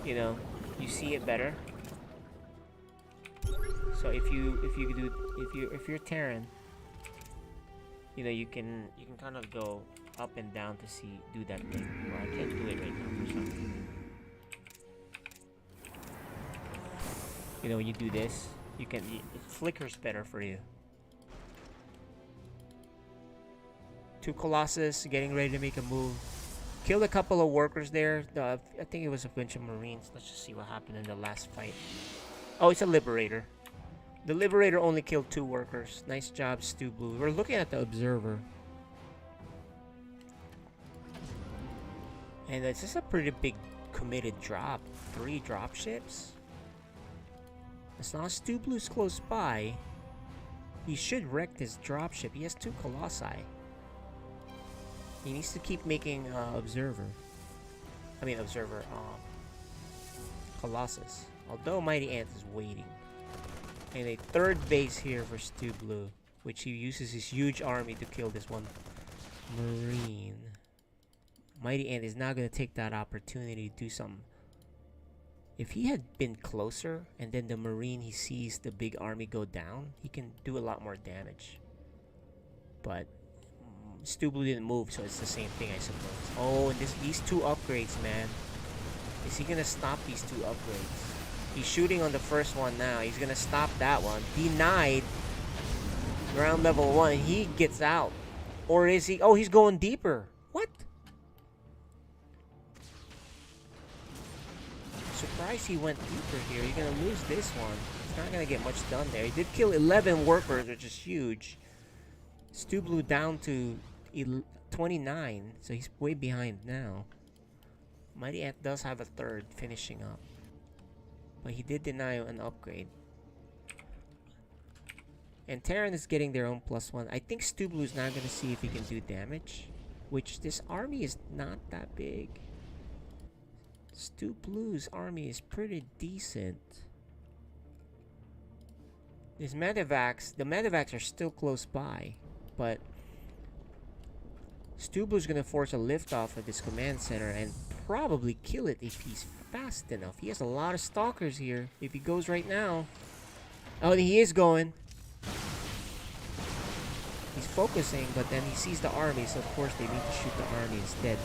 you know, you see it better. So if you're Terran, you know, you can kind of go up and down to do that thing. Well, I can't do it right now for some reason. You know, when you do this, it flickers better for you. 2 Colossus getting ready to make a move. Killed a couple of workers there. I think it was a bunch of Marines. Let's just see what happened in the last fight. Oh, it's a Liberator. The Liberator only killed 2 workers. Nice job, Stu Blue. We're looking at the Observer. And this is a pretty big committed drop. 3 dropships? As long as Stu Blue's close by, he should wreck this dropship. He has 2 Colossi. He needs to keep making Colossus. Although Mighty Ant is waiting. And a third base here for Stu Blue, which he uses his huge army to kill this one Marine. Mighty Ant is not going to take that opportunity to do something. If he had been closer and then the Marine, he sees the big army go down, he can do a lot more damage. But Stu Blue didn't move, so it's the same thing, I suppose. Oh, and these two upgrades, man. Is he going to stop these two upgrades? He's shooting on the first one now. He's going to stop that one. Denied. Ground level 1. He gets out. Or is he? Oh, he's going deeper. What? Surprised he went deeper here. You're going to lose this one. He's not going to get much done there. He did kill 11 workers, which is huge. Stu Blue down to 29. So he's way behind now. Mighty Ant does have a third finishing up. But he did deny an upgrade. And Terran is getting their own +1. I think Stu Blue is not going to see if he can do damage. Which this army is not that big. Stu Blue's army is pretty decent. These medevacs, the medevacs are still close by. But Stu Blue's going to force a liftoff of this command center and probably kill it if he's fast enough. He has a lot of stalkers here. If he goes right now. Oh, he is going. He's focusing, but then he sees the army, so of course they need to shoot the army instead.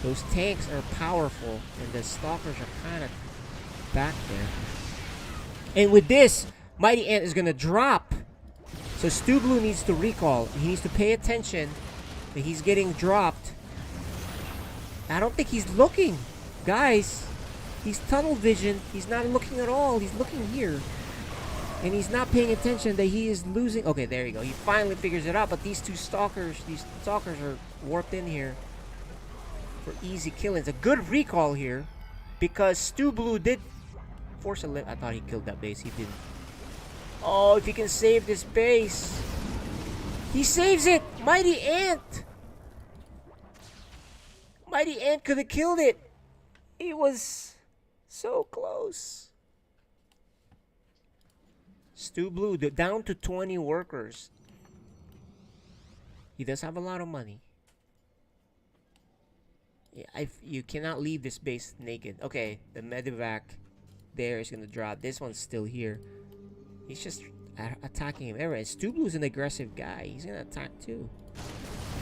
Those tanks are powerful, and the stalkers are kind of back there. And with this, Mighty Ant is going to drop. So Stu Blue needs to recall. He needs to pay attention that he's getting dropped. I don't think he's looking. Guys, he's tunnel vision. He's not looking at all. He's looking here. And he's not paying attention that he is losing. Okay, there you go. He finally figures it out. But these stalkers are warped in here for easy killings. A good recall here because Stu Blue did force a lift. I thought he killed that base. He didn't. Oh, if he can save this base. He saves it. Mighty Ant. Mighty Ant could have killed it. He was so close. Stu Blue, down to 20 workers. He does have a lot of money. Yeah, you cannot leave this base naked. Okay, the medevac there is going to drop. This one's still here. He's just attacking him everywhere. And Stu Blue's an aggressive guy. He's going to attack too.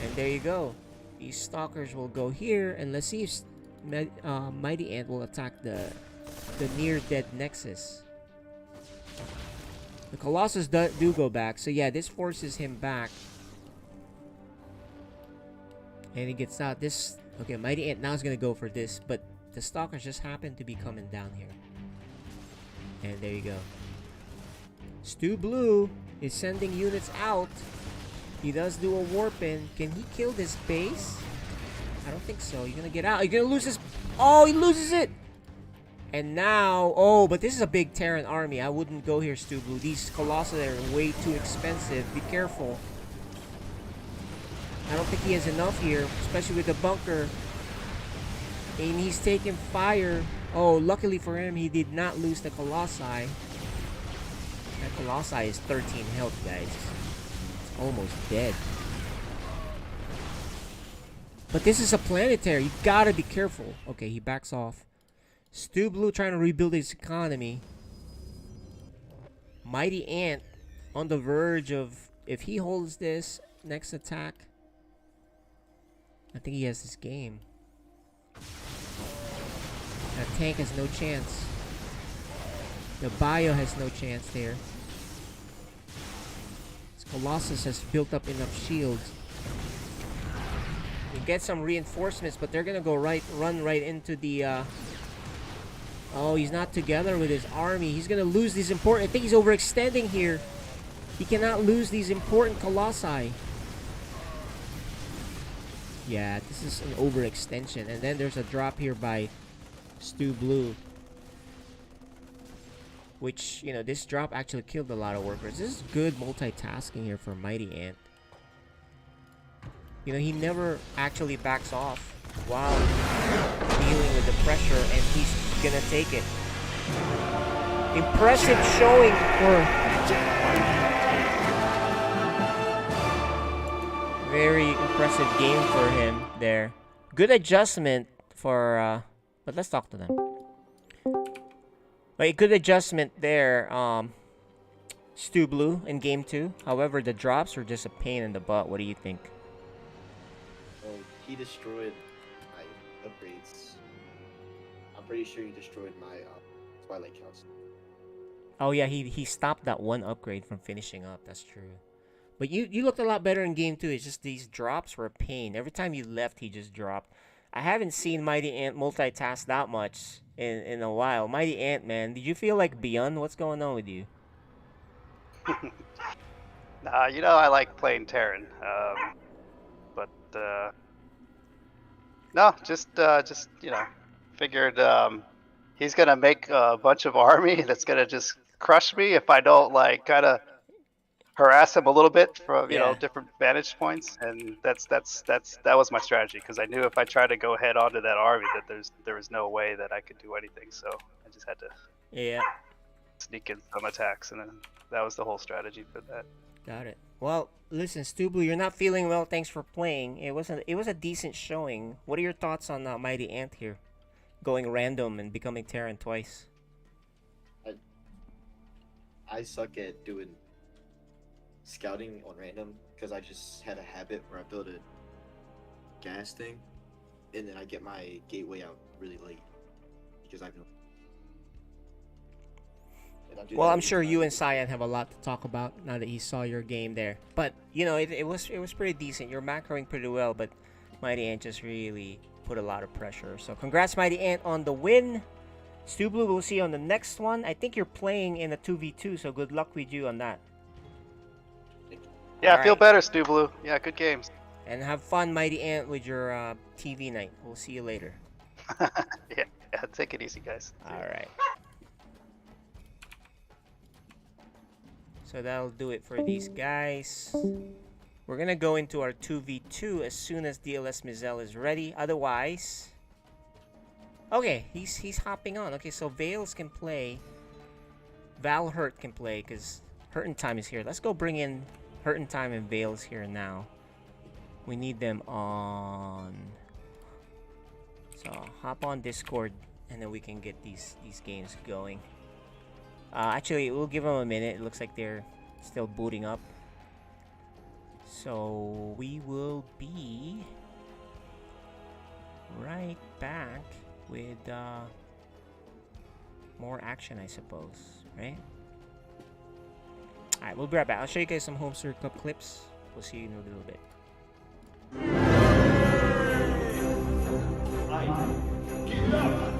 And there you go. These stalkers will go here. And let's see if Mighty Ant will attack the near-dead Nexus. The Colossus do go back. So yeah, this forces him back. And he gets out. This... Okay, Mighty Ant now is going to go for this. But the stalkers just happen to be coming down here. And there you go. Stu Blue is sending units out. He does do a warp in. Can he kill this base? I don't think so. He's going to get out. He's going to lose his... Oh, he loses it! And now... Oh, but this is a big Terran army. I wouldn't go here, Stu Blue. These Colossi are way too expensive. Be careful. I don't think he has enough here, especially with the bunker. And he's taking fire. Oh, luckily for him, he did not lose the Colossi. That Colossi is 13 health, guys. It's almost dead. But this is a planetary. You gotta be careful. Okay, he backs off. Stu Blue trying to rebuild his economy. Mighty Ant on the verge of... If he holds this next attack, I think he has this game. That tank has no chance. The bio has no chance there. This Colossus has built up enough shields. You get some reinforcements, but they're gonna go run right into the oh, he's not together with his army. He's gonna lose these important... I think he's overextending here. He cannot lose these important Colossi. Yeah, this is an overextension. And then there's a drop here by Stu Blue. Which, you know, this drop actually killed a lot of workers. This is good multitasking here for Mighty Ant. You know, he never actually backs off while dealing with the pressure, and he's gonna take it. Impressive showing for... Very impressive game for him there. Good adjustment for... But let's talk to them. Like, good adjustment there, Stu Blue in game 2. However, the drops are just a pain in the butt. What do you think?
Well, he destroyed my upgrades. I'm pretty sure he destroyed my Twilight Council.
Oh yeah, he stopped that one upgrade from finishing up. That's true. But you looked a lot better in game 2. It's just these drops were a pain. Every time you left, he just dropped. I haven't seen Mighty Ant multitask that much in a while. Mighty Ant, man, did you feel like Beyond? What's going on with you?
Nah, you know I like playing Terran, but no, just you know, figured he's gonna make a bunch of army that's gonna just crush me if I don't like kind of harass him a little bit from you know different vantage points, and that was my strategy because I knew if I tried to go head onto that army that there was no way that I could do anything, so I just had to sneak in some attacks, and then that was the whole strategy for that.
Got it. Well, listen, Stu Blue, you're not feeling well. Thanks for playing. It was a decent showing. What are your thoughts on Mighty Ant here, going random and becoming Terran twice?
I suck at doing scouting on random because I just had a habit where I build a gas thing and then I get my gateway out really late because I've no.
Well, I'm sure you and Cyan have a lot to talk about now that he saw your game there. But you know, it was pretty decent. You're macroing pretty well, but Mighty Ant just really put a lot of pressure. So congrats, Mighty Ant, on the win. Stu Blue, we'll see you on the next one. I think you're playing in a 2v2, so good luck with you on that.
Yeah, I feel better, Stu Blue. Yeah, good games.
And have fun, Mighty Ant, with your TV night. We'll see you later.
yeah, take it easy, guys.
All right. So that'll do it for these guys. We're gonna go into our 2v2 as soon as DLS Mizel is ready. Otherwise, okay, he's hopping on. Okay, so Vales can play. Val Hurt can play because Hurt and Time is here. Let's go bring in Hurt and Time and Vales here now. We need them on. So hop on Discord and then we can get these games going. Actually, we'll give them a minute. It looks like they're still booting up. So we will be right back with more action, I suppose, right? Alright, we'll be right back. I'll show you guys some Home Circuit Cup clips. We'll see you in a little bit.
Get up!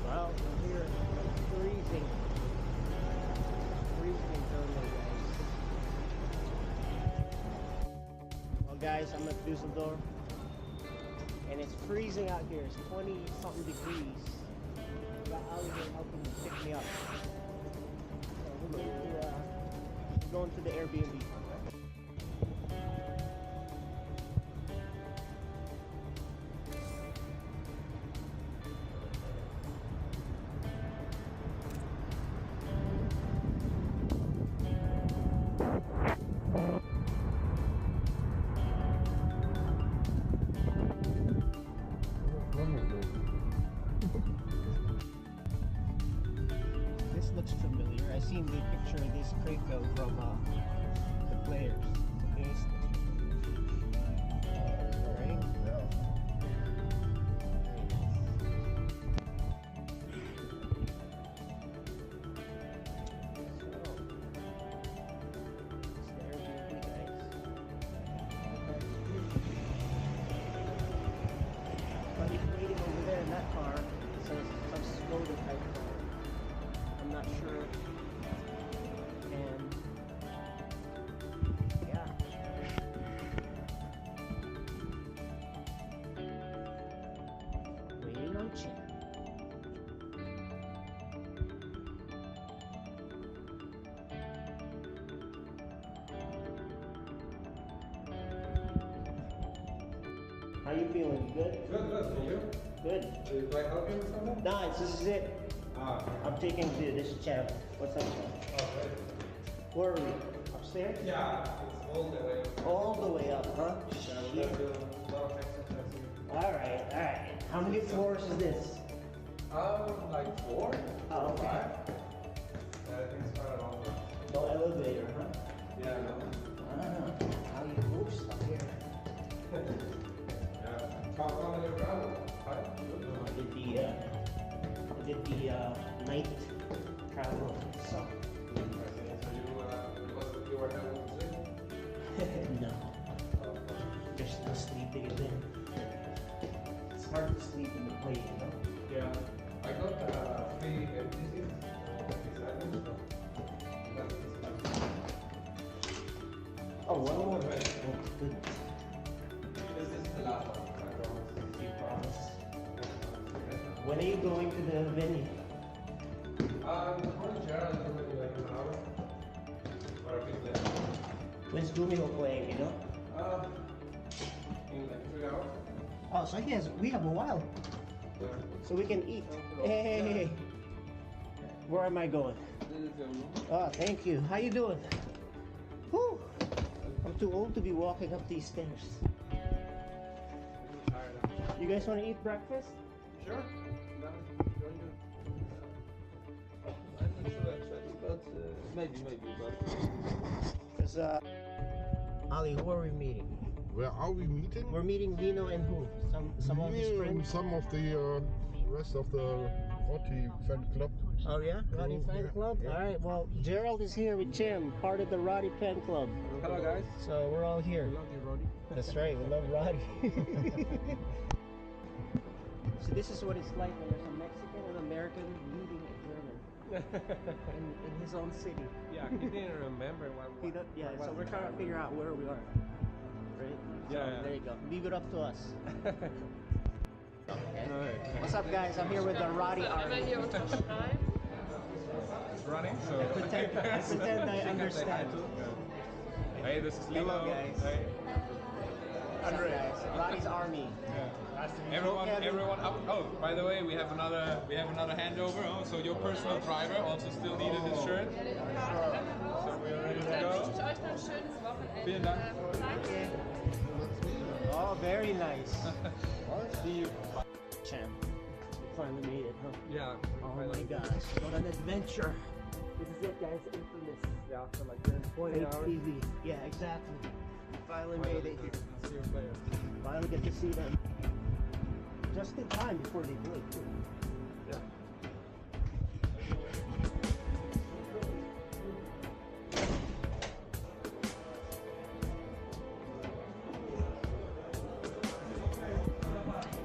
Well, here freezing. Freezing early, guys. Well, guys, I'm at Dusseldorf, and it's freezing out here. It's 20-something degrees. I got Ali here helping pick me up. So we're going to the Airbnb. This looks familiar. I seen the picture of this crate though from the players. This alright. How you feeling? Good?
Good, good. And you?
Good.
Do I help you with something?
Nice, this is it.
Ah.
I'm taking this champ. What's up, champ?
Oh, great.
Where are we? Upstairs?
Yeah, it's all the way.
All the way up, huh?
Yeah, we
Shit.
gotta do a lot of exercises.
Alright, alright. How many floors is this?
Like 4?
Oh, okay.
5? Yeah, I think it's quite a long one.
No elevator, huh?
Yeah, no.
How you move stuff here?
Yeah. How many travel? 5?
I did the night travel. So
You were able to sleep?
no, just the sleeping is in. It's hard to sleep in the plane, you know.
Yeah. I got 3 empty seats. Beside me, so that's easy.
Oh, one more. Oh, good.
This is the last one, I promise.
You promise. When are you going to the venue?
According to Gerald, it's going to be like an hour. Or a bit less.
When's Dumio playing, you know?
In like 3 hours.
Oh, so we have a while.
Yeah.
So we can eat. Hey. Where am I going?
This is your room.
Oh, thank you. How you doing? Whew. I'm too old to be walking up these stairs. You guys want to eat breakfast?
Sure. No, join you. I'm not sure actually, but maybe, but.
Because, Ali, who are we meeting?
Where are we meeting?
We're meeting Lino and who? Some of his friends?
Some of the rest of the Rotti fan club.
Oh yeah? Roddy Fan
Yeah,
Club?
yeah.
Alright, well, Gerald is here with Jim, part of the Roddy Fan Club.
Hello guys.
So we're all here.
We love you, Roddy.
That's right, we love Roddy. So this is what it's like when there's a Mexican and American meeting a German in his own city.
Yeah, he didn't remember what.
Yeah, so we're trying to figure out where we are. Right? So
Yeah, yeah.
there you go. Leave it up to us. What's up, guys? I'm here with the Roddy Army.
It's running, so.
I pretend I understand.
Hey, this is Lilo.
Hello, guys.
Hey.
What's up, guys? Roddy's Army.
Everyone up. Oh, by the way, we have another handover. Oh, so your personal driver also still needed his shirt. So we are ready to go. Vielen Dank.
Oh, very nice. See you. Champ. You finally made it, huh?
Yeah.
Oh my gosh, what an adventure. This is it, guys. Infamous.
Yeah, after like 20
Fake
hours.
TV. Yeah, exactly. You finally made it here.
See your players.
Finally get to see them. Just in time before they break, too.
Yeah.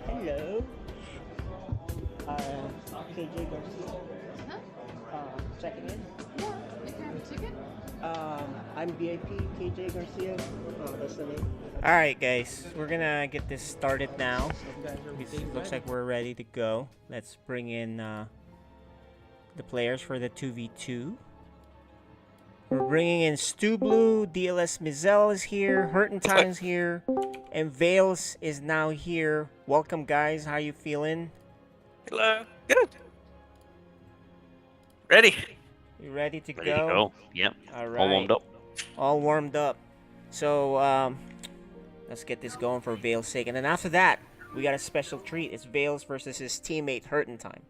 Hello. KJ Garcia. Checking in.
Yeah, you can have a ticket.
I'm VIP KJ Garcia. Oh, that's the name. Alright guys, we're gonna get this started now. It looks like we're ready to go. Let's bring in the players for the 2v2. We're bringing in Stu Blue, DLS Mizell is here, Hurtin Time's here, and Vales is now here. Welcome guys, how you feeling?
Hello. Good. Ready.
You ready to
Ready
go?
to go. Yep.
Alright.
All warmed up.
All warmed up. So, let's get this going for Vale's sake. And then after that, we got a special treat. It's Vales versus his teammate Hurtin Time.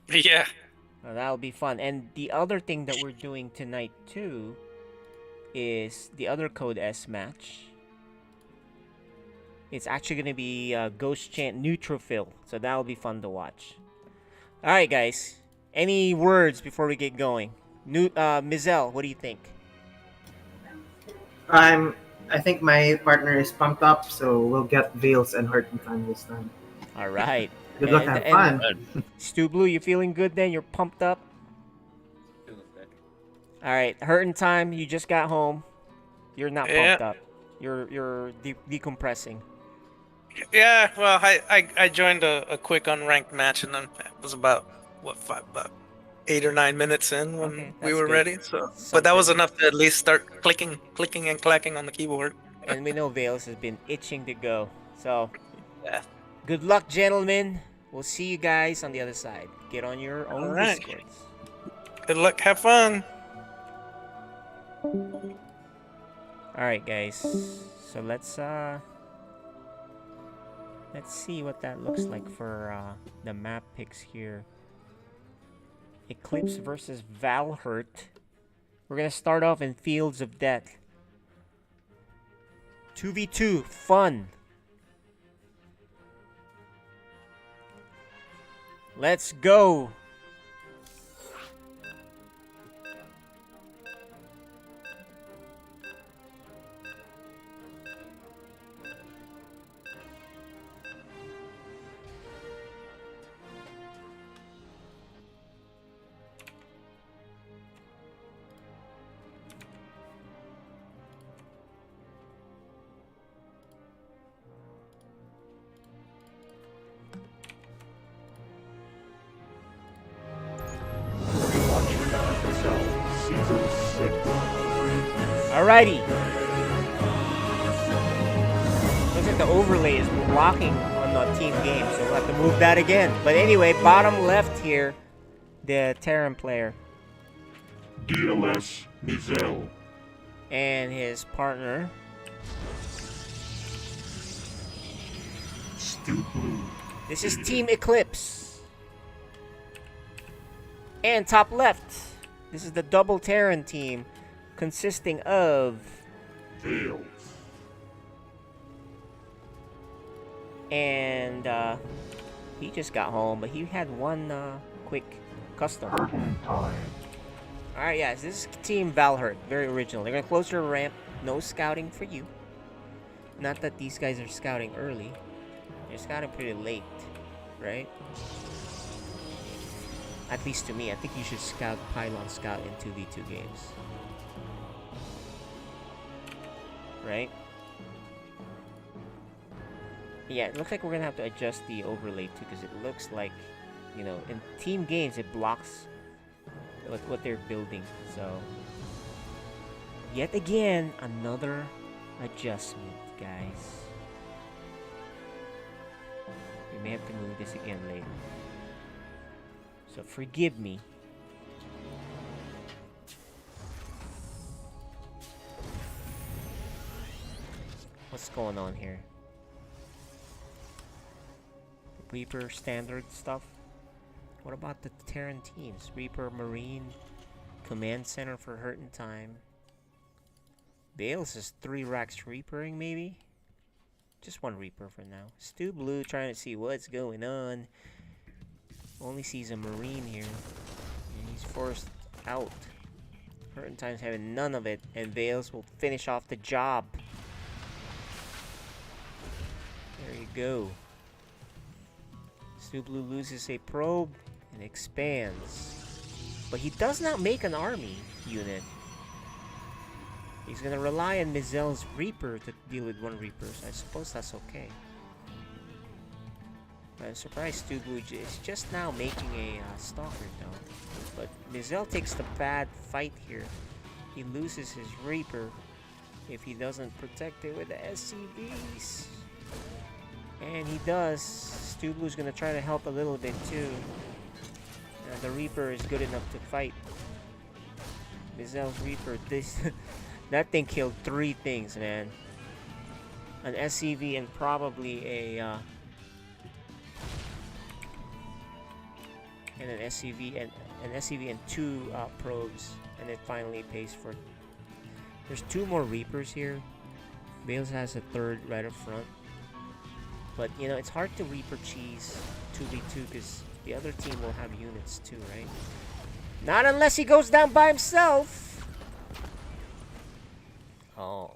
Yeah.
Now, that'll be fun. And the other thing that we're doing tonight, too, is the other Code S match. It's actually going to be Ghost Chant Neutrophil. So that'll be fun to watch. Alright, guys. Any words before we get going? Mizell, what do you think?
I think my partner is pumped up, so we'll get Vales and Hurtin Time this time.
All right.
Good luck, have fun.
Stu Blue, you feeling good then? You're pumped up? All right. Hurtin Time, you just got home. You're not pumped up. You're decompressing.
Yeah. Well, I joined a quick unranked match, and then it was about 8 or 9 minutes in when we were ready. So, but that was enough to at least start clicking and clacking on the keyboard.
And we know Vales has been itching to go. So
death.
Good luck, gentlemen. We'll see you guys on the other side. Get on your own
Alright.
Discords.
Good luck. Have fun.
Alright, guys. So let's see what that looks like for the map picks here. Eclipse versus Valhurt. We're gonna start off in Fields of Death. 2v2, fun. Let's go. Alrighty. Looks like the overlay is blocking on the team game, so we'll have to move that again. But anyway, bottom left here, the Terran player.
DLS Mizel.
And his partner. This is Team Eclipse. And top left, this is the double Terran team, consisting of
Veils.
And he just got home, but he had one quick custom. Alright, yes, this is Team Valhurt, very original. They're gonna close their ramp, no scouting for you. Not that these guys are scouting early. They're scouting pretty late, right? At least to me, I think you should scout Pylon Scout in 2v2 games. Right? Yeah, it looks like we're gonna have to adjust the overlay too, because it looks like, you know, in team games it blocks what they're building. So, yet again, another adjustment, guys. We may have to move this again later. So forgive me. What's going on here? Reaper standard stuff? What about the Terran teams? Reaper, Marine, Command Center for Hurt in Time. Bales is 3 racks Reapering, maybe? Just 1 Reaper for now. Stu Blue trying to see what's going on. Only sees a Marine here. And he's forced out. Hurt in Time's having none of it. And Vales will finish off the job. There you go. Stu Blue loses a probe and expands. But he does not make an army unit. He's gonna rely on Mizel's Reaper to deal with 1 Reaper, so I suppose that's okay. I'm surprised Stu Blue is just now making a Stalker though. But Mizel takes the bad fight here. He loses his Reaper if he doesn't protect it with the SCVs. And he does. Stu Blue's gonna try to help a little bit too. The Reaper is good enough to fight. Mizel's Reaper, that thing killed 3 things, man. An SCV and probably a and an SCV and 2 probes, and it finally pays for. There's 2 more Reapers here. Bales has a 3rd right up front. But, you know, it's hard to Reaper cheese 2v2 because the other team will have units too, right? Not unless he goes down by himself! Oh.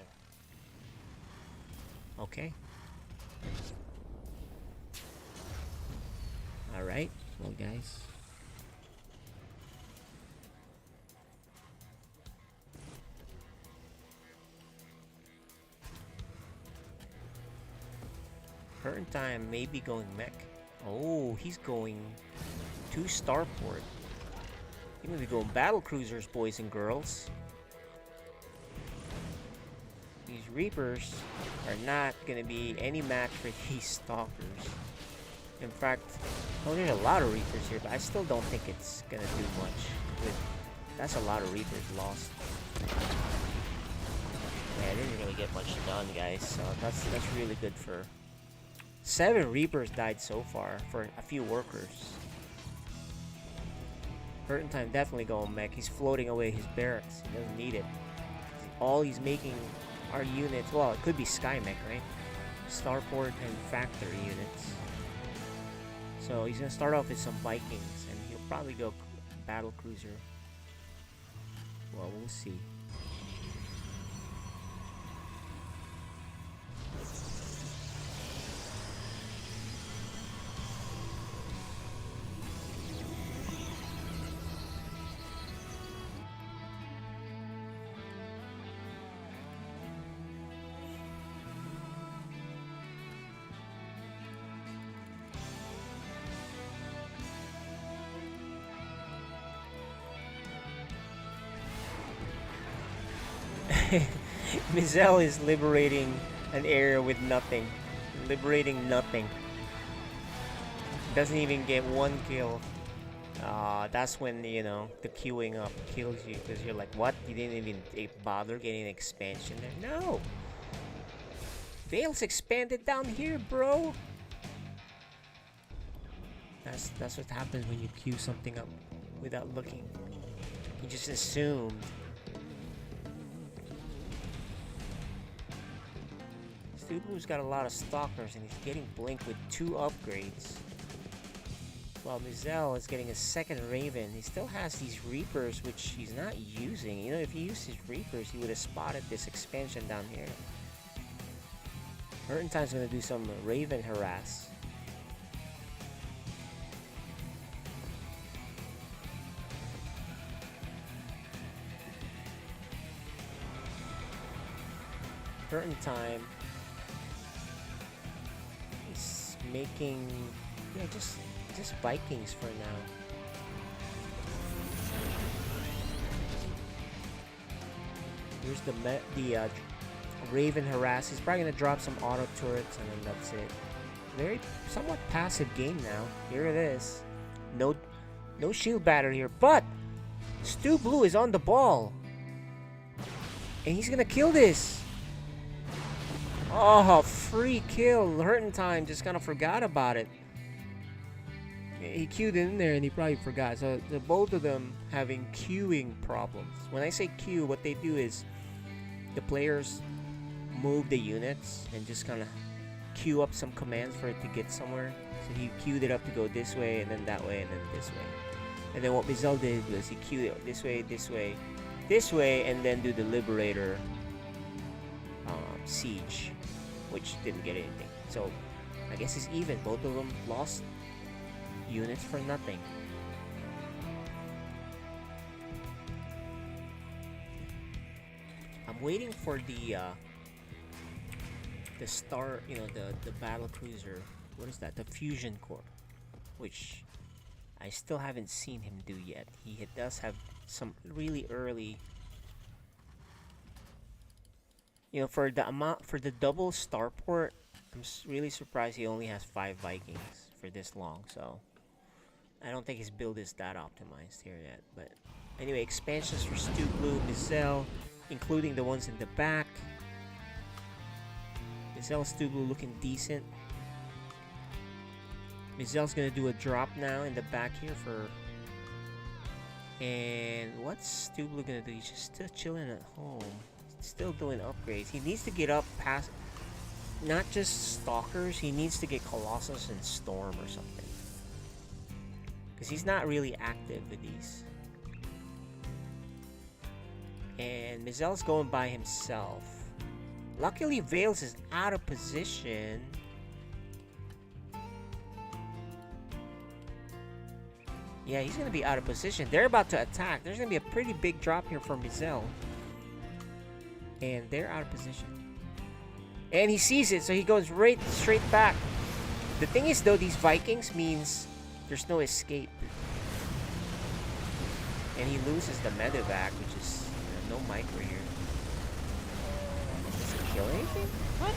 Okay. Alright, well guys. Current time may be going mech. Oh, he's going to Starport. He may be going battle cruisers, boys and girls. These Reapers are not gonna be any match for these stalkers. In fact, well, there's a lot of Reapers here, but I still don't think it's gonna do much. That's a lot of Reapers lost. Yeah, I didn't really get much done, guys. So that's really good for 7 Reapers died so far for a few workers. Hurting Time definitely going mech. He's floating away his barracks. He doesn't need it. All he's making are units. Well, it could be Sky Mech, right? Starport and Factory units. So he's gonna start off with some Vikings, and he'll probably go Battle Cruiser. Well, we'll see. Mizel is liberating an area with nothing. Liberating nothing. Doesn't even get 1 kill. That's when, you know, the queuing up kills you, because you're like, what? You didn't even bother getting an expansion there? No! Veil's expanded down here, bro! That's what happens when you queue something up without looking. You just assumed. Dude's got a lot of stalkers and he's getting blinked with 2 upgrades. While Mizel is getting a 2nd Raven. He still has these Reapers which he's not using. You know, if he used his Reapers, he would have spotted this expansion down here. Hurting Time's gonna do some Raven harass. Hurting Time making, yeah, just Vikings for now. Here's the Raven harass. He's probably gonna drop some auto turrets and then that's it. Very somewhat passive game now. Here it is. No shield batter here, but Stu Blue is on the ball, and he's gonna kill this. Oh, free kill. Hurting Time just kind of forgot about it. He queued in there and he probably forgot. So both of them having queuing problems. When I say queue, what they do is the players move the units and just kind of queue up some commands for it to get somewhere. So he queued it up to go this way and then that way and then this way. And then what Mizel did was he queued it this way, this way, this way, and then do the Liberator siege, which didn't get anything. So I guess it's even. Both of them lost units for nothing. I'm waiting for the star, you know, the battle cruiser. What is that? The fusion core, which I still haven't seen him do yet. He does have some really early. You know, for the double starport, I'm really surprised he only has 5 Vikings for this long. So I don't think his build is that optimized here yet. But anyway, expansions for Stu Blue, Mizel, including the ones in the back. Mizel, Stu Blue looking decent. Mizel's gonna do a drop now in the back here for. And what's Stu Blue gonna do? He's just still chilling at home. Still doing upgrades. He needs to get up past not just Stalkers, he needs to get Colossus and Storm or something, because he's not really active with these. And Mizel's going by himself. Luckily Veils is out of position. Yeah, he's gonna be out of position. They're about to attack. There's gonna be a pretty big drop here for Mizel. And they're out of position. And he sees it, so he goes straight back. The thing is, though, these Vikings means there's no escape. And he loses the medevac, which is no micro here. That's a kill. kill anything? What?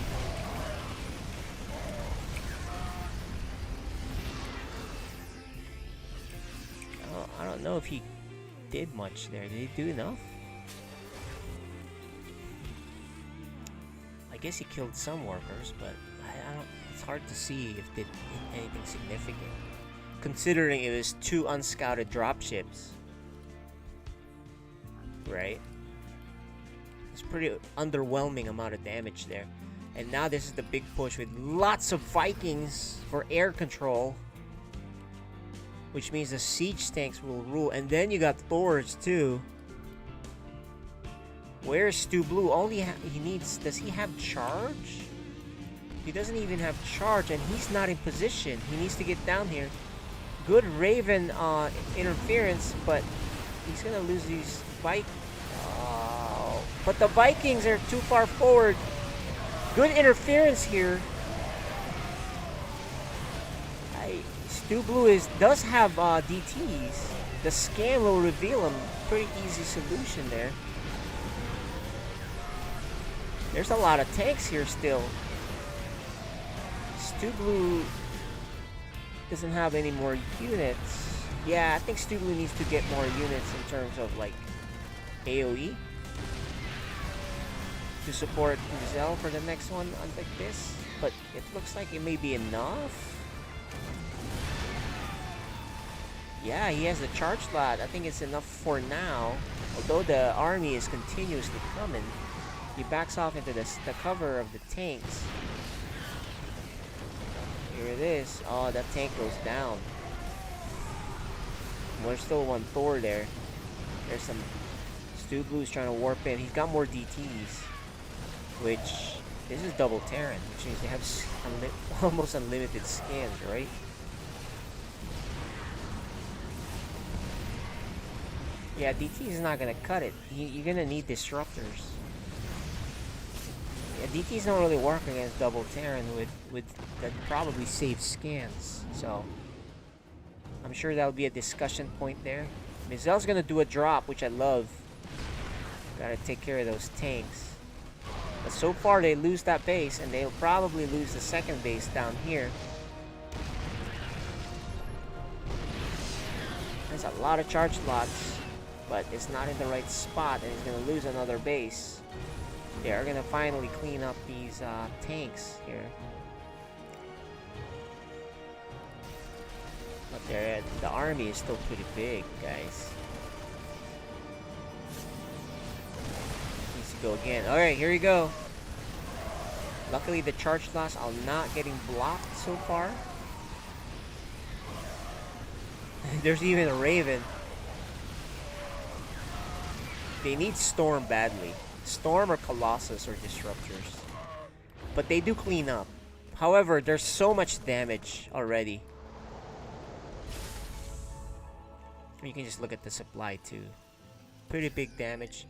I don't know if he did much there. Did he do enough? I guess he killed some workers, but I don't. It's hard to see if did anything significant, considering it was 2 unscouted dropships. Right? It's pretty underwhelming amount of damage there. And now this is the big push with lots of Vikings for air control, which means the siege tanks will rule. And then you got Thors too. Where's Stu Blue? Only he needs. Does he have charge? He doesn't even have charge, and he's not in position. He needs to get down here. Good Raven interference, but he's gonna lose these Vikings. But the Vikings are too far forward. Good interference here. Stu Blue does have DTs. The scan will reveal him. Pretty easy solution there. There's a lot of tanks here still. Stu Blue doesn't have any more units. Yeah, I think Stu Blue needs to get more units in terms of like AoE to support Zell for the next one like this. But it looks like it may be enough. Yeah, he has the charge slot. I think it's enough for now. Although the army is continuously coming, he backs off into the cover of the tanks. Here it is. Oh, that tank goes down. There's still one Thor there. There's some Stu Blue's trying to warp in. He's got more DTs, which this is double Terran, which means they have almost unlimited scans, right? Yeah, DT is not gonna cut it. You're gonna need disruptors. Yeah, DTs don't really work against double Terran with that probably save scans. So I'm sure that'll be a discussion point there. Mizel's gonna do a drop, which I love. Gotta take care of those tanks. But so far they lose that base, and they'll probably lose the second base down here. There's a lot of charge slots, but it's not in the right spot, and he's gonna lose another base. They are gonna finally clean up these tanks here. But the army is still pretty big, guys. Needs to go again. Alright, here we go. Luckily the charge slots are not getting blocked so far. There's even a Raven. They need Storm badly. Storm or Colossus or Disruptors. But they do clean up. However, there's so much damage already. You can just look at the supply too. Pretty big damage.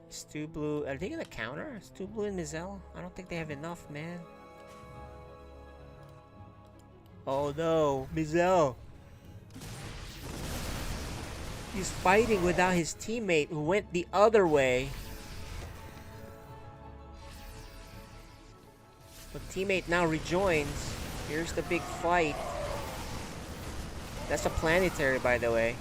Stu Blue, are they gonna counter? Stu Blue and Mizel? I don't think they have enough, man. Oh no, Mizel. He's fighting without his teammate who went the other way. The teammate now rejoins. Here's the big fight. That's a planetary, by the way.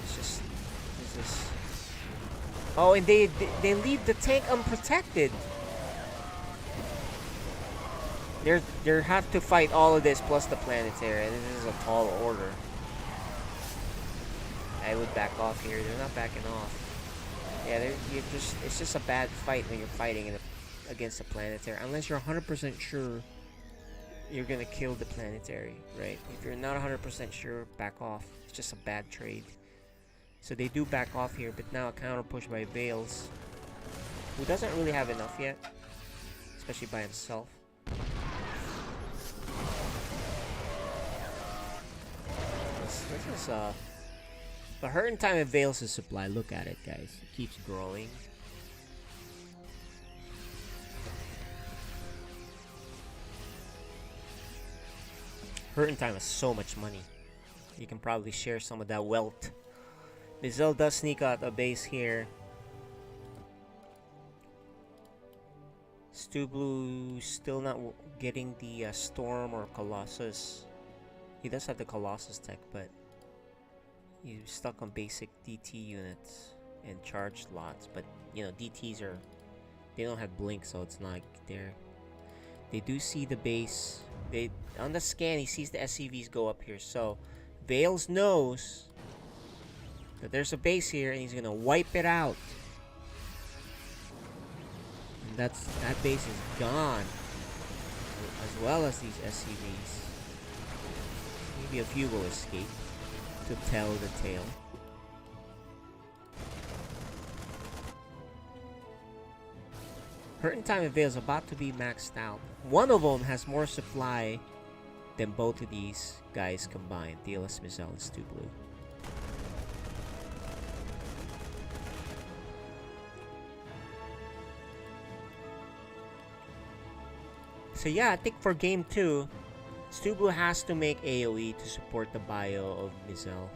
It's just. Oh, and they leave the tank unprotected. They have to fight all of this plus the planetary, and this is a tall order. I would back off here. They're not backing off. Yeah, it's just a bad fight when you're fighting against a planetary, unless you're 100% sure you're gonna kill the planetary, right? If you're not 100% sure, back off. It's just a bad trade. So they do back off here, but now a counter push by Vales, who doesn't really have enough yet, especially by himself. This is the hurting time of Vales' supply. Look at it, guys. It keeps growing. Hurting time is so much money. You can probably share some of that wealth. Mizel does sneak out a base here. Stu Blue still not getting the Storm or Colossus. He does have the Colossus tech, but he's stuck on basic DT units and charge slots. But you know, DTs are, they don't have blink, so it's not there. They do see the base. They on the scan, he sees the SCVs go up here. So Vales knows that there's a base here, and he's gonna wipe it out. And that base is gone, as well as these SCVs. Maybe a few will escape to tell the tale. Hurting Time and Veil is about to be maxed out. One of them has more supply than both of these guys combined. DLS Mizel and Stu Blue. So yeah, I think for game 2, Stu Blue has to make AoE to support the bio of Mizel.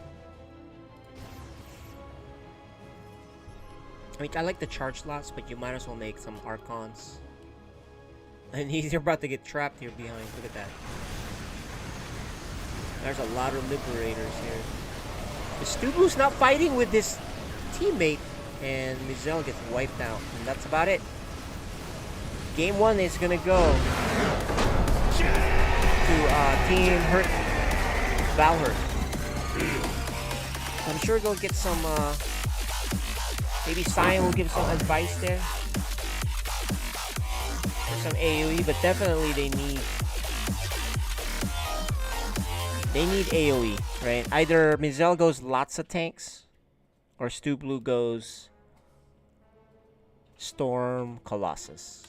I mean, I like the charge slots, but you might as well make some Archons. And you're about to get trapped here behind. Look at that. There's a lot of Liberators here. The Stu Blue's not fighting with this teammate, and Mizel gets wiped out. And that's about it. Game 1 is gonna go to Team Valhurt. I'm sure they'll get some, maybe Cyan will give some advice there. For some AoE, but definitely they need AoE, right? Either Mizel goes lots of tanks, or Stu Blue goes Storm Colossus.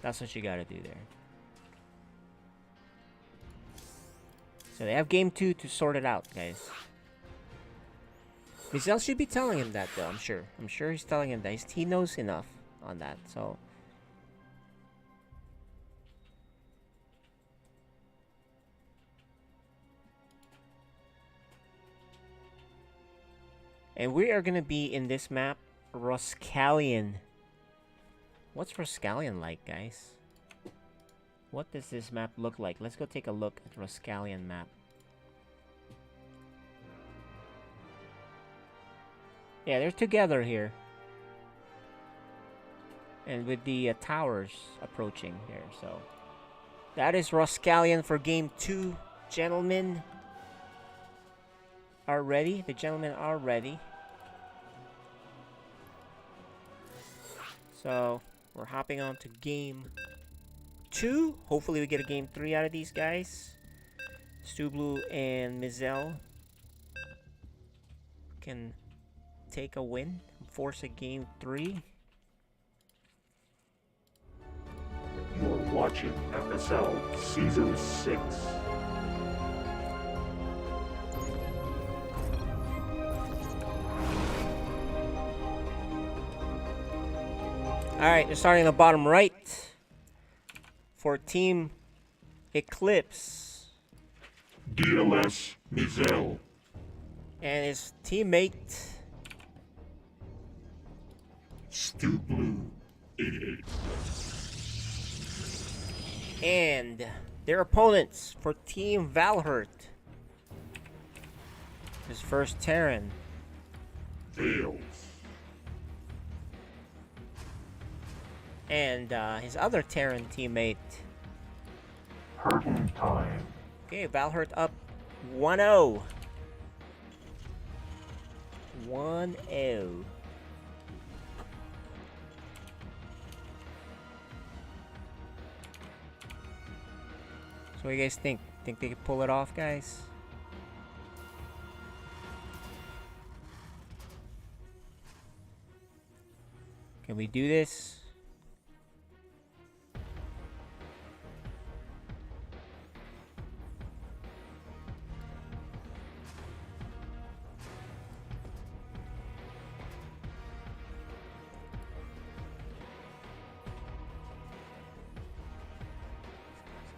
That's what you gotta do there. So they have game 2 to sort it out, guys. Mizel should be telling him that, though, I'm sure. I'm sure he's telling him that. He knows enough on that, so. And we are gonna be in this map, Roscallion. What's Roscallion like, guys? What does this map look like? Let's go take a look at Roscallion map. Yeah, they're together here. And with the towers approaching here, so. That is Roscallion for game 2, gentlemen. Are ready? The gentlemen are ready. So, we're hopping on to game 2. Hopefully we get a game 3 out of these guys. Stu Blue and Mizel can take a win, force a game 3.
You're watching FSL Season 6.
Alright, they're starting in the bottom right for Team Eclipse.
DLS Mizel.
And his teammate
Stu Blue 88.
and their opponents for Team Valhurt. His first Terran.
Vales.
And his other Terran teammate.
Hurting Time.
Okay, Valhurt up 1-0. 1-0. So what do you guys think? Think they can pull it off, guys? Can we do this?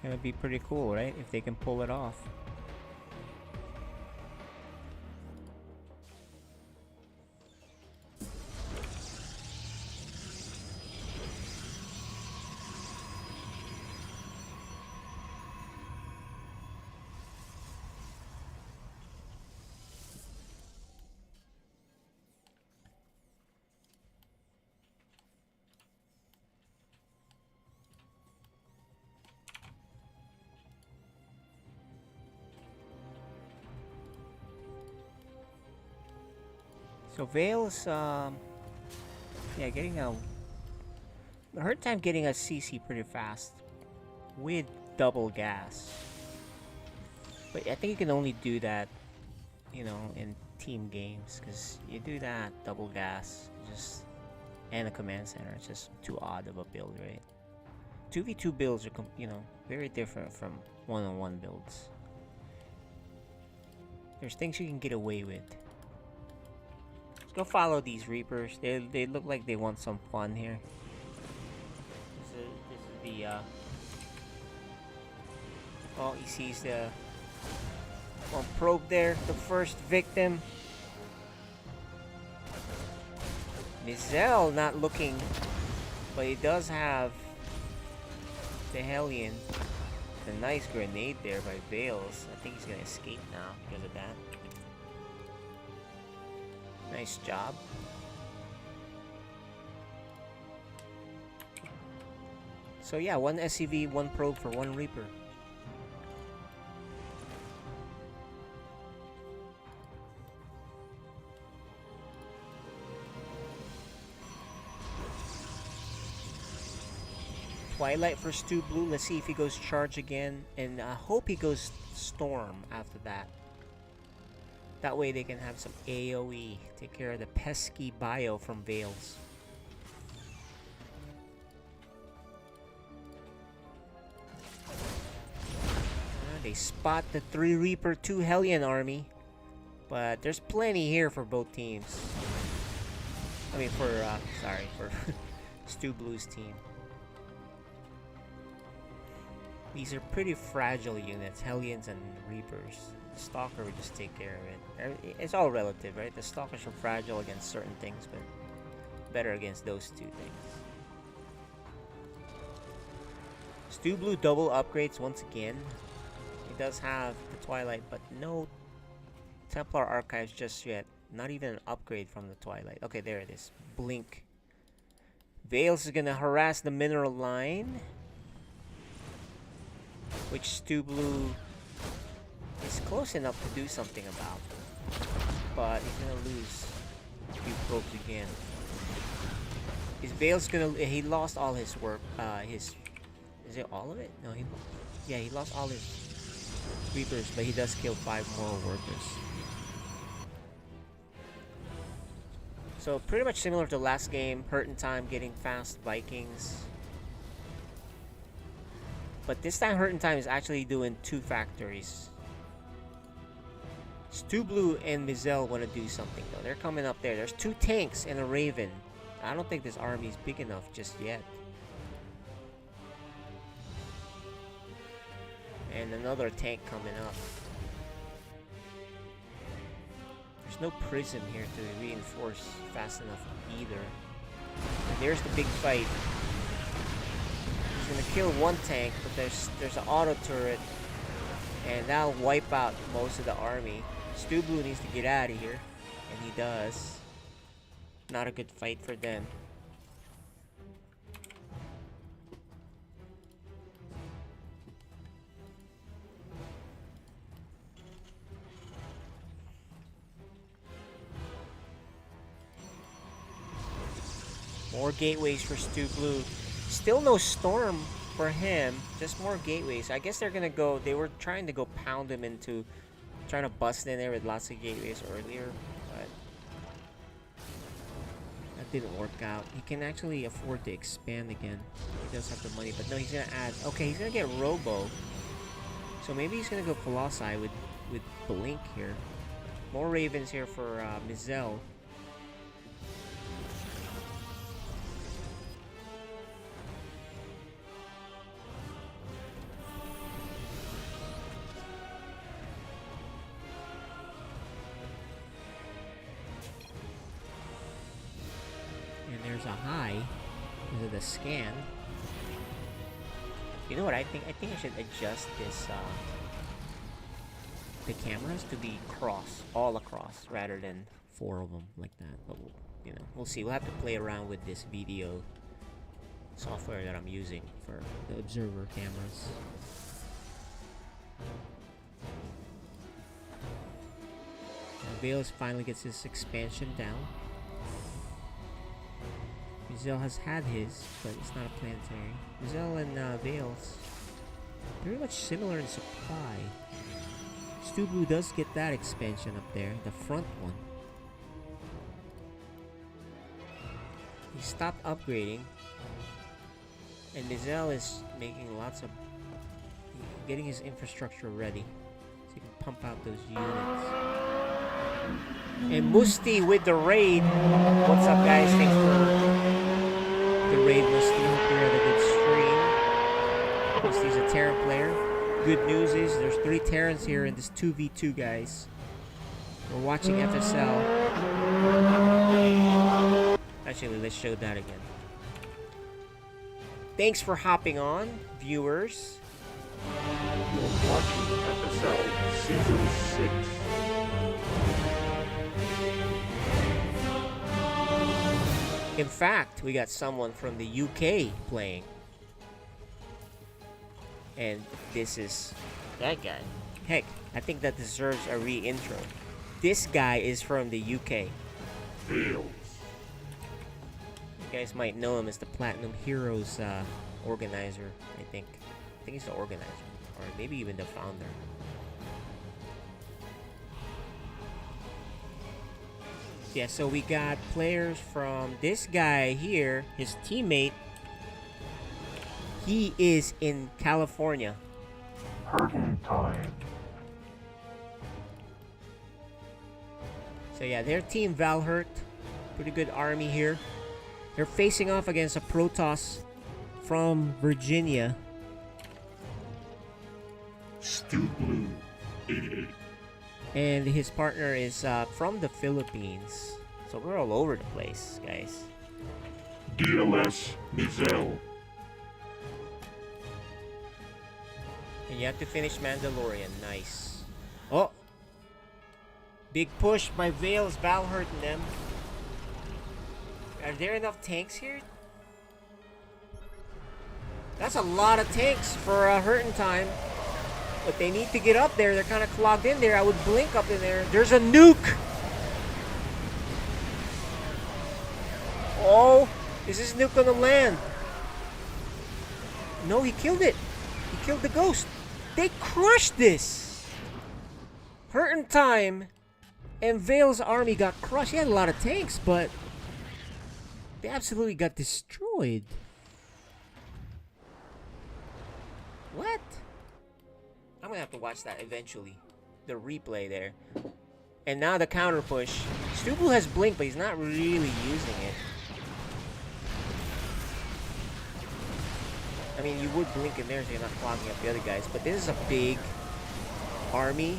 Gonna be pretty cool, right? If they can pull it off. So Vale's, yeah, getting a hard time getting a CC pretty fast with double gas. But I think you can only do that, you know, in team games, because you do that double gas just and a command center. It's just too odd of a build, right? 2v2 builds are, you know, very different from one-on-one builds. There's things you can get away with. Let's go follow these Reapers. They look like they want some fun here. This is the oh, he sees the one probe there, the first victim. Mizel not looking, but he does have the Hellion. A nice grenade there by Vales. I think he's gonna escape now because of that. Nice job. So yeah, one SCV, one probe for one Reaper. Twilight for Stu Blue. Let's see if he goes charge again. And I hope he goes Storm after that. That way they can have some AoE. Take care of the pesky bio from Vales. They spot the 3 Reaper, 2 Hellion army. But there's plenty here for both teams. I mean for, sorry, for Stu Blue's team. These are pretty fragile units, Hellions and Reapers. The Stalker would just take care of it. It's all relative, right? The Stalkers are fragile against certain things, but better against those 2 things. Stu Blue double upgrades once again. He does have the Twilight, but no Templar Archives just yet. Not even an upgrade from the Twilight. Okay, there it is. Blink. Vales is gonna harass the mineral line, which Stu Blue is close enough to do something about. But he's gonna lose a few probes again. Is Vales gonna... He lost all his work. Is it all of it? No, he lost all his Reapers, but he does kill 5 more workers. So pretty much similar to last game. Hurt in time, getting fast Vikings. But this time Hurt in Time is actually doing 2 factories. Stu Blue and Mizel want to do something though. They're coming up there. There's 2 tanks and a Raven. I don't think this army is big enough just yet. And another tank coming up. There's no prism here to reinforce fast enough either. And there's the big fight. He's gonna kill 1 tank, but there's an auto turret, and that'll wipe out most of the army. Stu Blue needs to get out of here, and he does. Not a good fight for them. More gateways for Stu Blue. Still no Storm for him. Just more gateways. I guess they're gonna go... They were trying to go pound him into... Trying to bust in there with lots of gateways earlier. But... that didn't work out. He can actually afford to expand again. He does have the money. But no, he's gonna add... Okay, he's gonna get Robo. So maybe he's gonna go Colossi with Blink here. More Ravens here for Mizel. there's a high because of the scan. You know what I think? I think I should adjust this, the cameras to be all across, rather than 4 of them like that. But you know, we'll see. We'll have to play around with this video software that I'm using for the observer cameras. Now Vales finally gets his expansion down. Rizal has had his, but it's not a planetary. Rizal and Vales, very much similar in supply. Stu Blue does get that expansion up there, the front one. He stopped upgrading, and Rizal is making lots of, getting his infrastructure ready so he can pump out those units. And Musti with the raid. What's up, guys? Thanks for the raid, Musti. Hope you had a good stream. Musti's a Terran player. Good news is there's 3 Terrans here in this 2v2, guys. We're watching FSL. Actually, let's show that again. Thanks for hopping on, viewers.
You're watching FSL Season 6.
In fact, we got someone from the UK playing. And this is that guy. Heck, I think that deserves a re-intro. This guy is from the UK. You guys might know him as the Platinum Heroes organizer, I think. I think he's the organizer. Or maybe even the founder. Yeah, so we got players from this guy here, his teammate. He is in California.
Hurting time.
So yeah, their team Valhurt. Pretty good army here. They're facing off against a Protoss from Virginia.
Stu Blue 88.
And his partner is from the Philippines. So we're all over the place, guys.
DLS Mizel.
And you have to finish Mandalorian. Nice. Oh! Big push by Vales, Valhurt and them. Are there enough tanks here? That's a lot of tanks for hurting time. But they need to get up there. They're kind of clogged in there. I would blink up in there. There's a nuke! Oh! Is this nuke gonna land? No, he killed it. He killed the ghost. They crushed this! Hurting time and Vale's army got crushed. He had a lot of tanks, but they absolutely got destroyed. What? I'm gonna have to watch that eventually. The replay there. And now the counter push. Stu Blue has blink, but he's not really using it. I mean, you would blink in there so you're not clogging up the other guys. But this is a big army.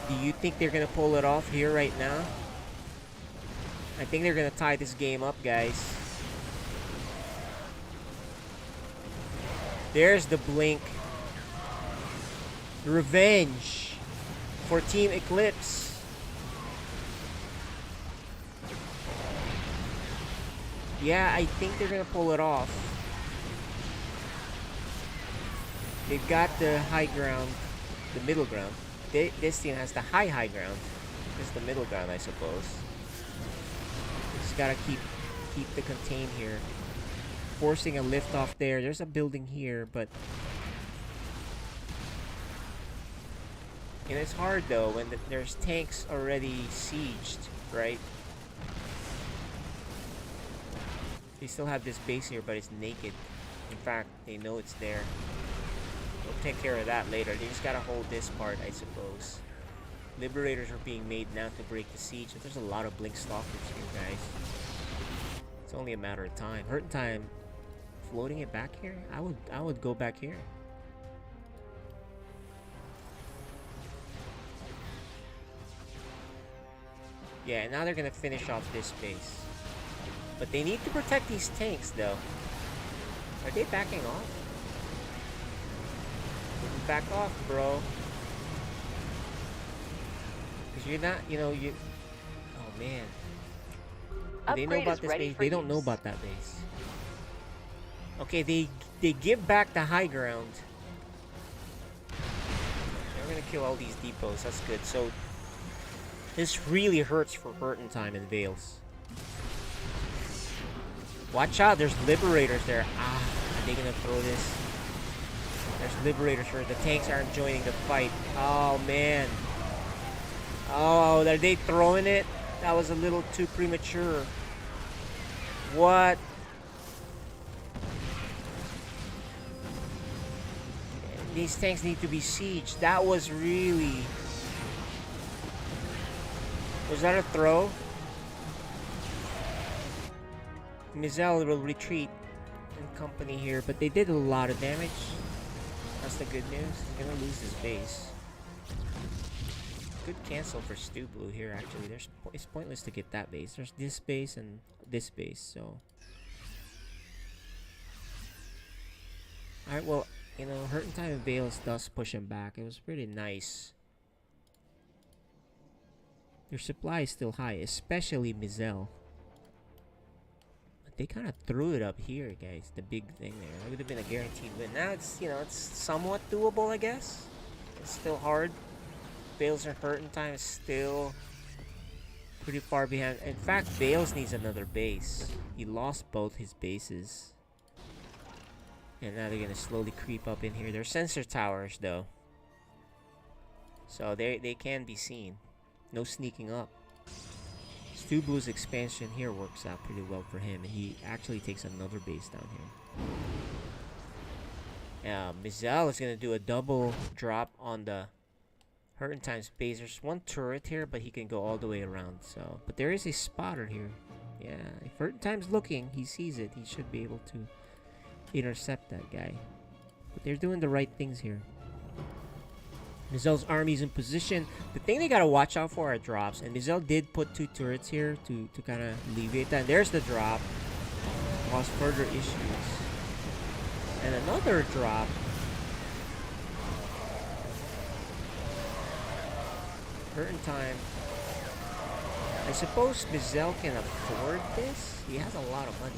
Do you think they're gonna pull it off here right now? I think they're gonna tie this game up, guys. There's the blink. Revenge for Team Eclipse. Yeah, I think they're gonna pull it off. They've got the high ground, the middle ground. This team has the high ground. This is the middle ground, I suppose. Just gotta keep the contain here. Forcing a lift off there. There's a building here, but and it's hard though when there's tanks already sieged, right? They still have this base here, but it's naked. In fact, they know it's there. They'll take care of that later. They just gotta hold this part, I suppose. Liberators are being made now to break the siege, but there's a lot of blink stalkers here, guys. It's only a matter of time. Hurting time, floating it back here. I would go back here. Yeah, and now they're gonna finish off this base. But they need to protect these tanks, though. Are they backing off? Back off, bro. Because you're not, you know, you... Oh, man. Do they know about this base? They don't know about that base. Okay, they give back the high ground. They're gonna kill all these depots. That's good. So this really hurts for Hurting Time and Vales. Watch out! There's liberators there. Ah, are they gonna throw this? There's liberators here. The tanks aren't joining the fight. Oh man. Oh, are they throwing it? That was a little too premature. What? These tanks need to be sieged. That was really... Was that a throw? Mizell will retreat in company here, but they did a lot of damage. That's the good news. He's gonna lose his base. Good cancel for Stu Blue here, actually. It's pointless to get that base. There's this base and this base, so... Alright, well, you know, Hurting Time and Vales does push him back. It was pretty nice. Their supply is still high, especially Mizell. But they kind of threw it up here, guys. The big thing there. It would have been a guaranteed win. Now it's, you know, it's somewhat doable, I guess. It's still hard. Vales and Hurting Time is still pretty far behind. In fact, Vales needs another base. He lost both his bases. And now they're gonna slowly creep up in here. They're sensor towers though. So they can be seen. No sneaking up. Stu Blue's expansion here works out pretty well for him. And he actually takes another base down here. Mizell is gonna do a double drop on the Hurting Time's base. There's one turret here, but he can go all the way around. So, but there is a spotter here. Yeah, if Hurting Time's looking, he sees it. He should be able to intercept that guy. But they're doing the right things here. Mizell's army's in position. The thing they gotta watch out for are drops, and Mizell did put 2 turrets here to kind of alleviate that. And there's the drop. Cause further issues. And another drop. Hurting Time. I suppose Mizell can afford this. He has a lot of money.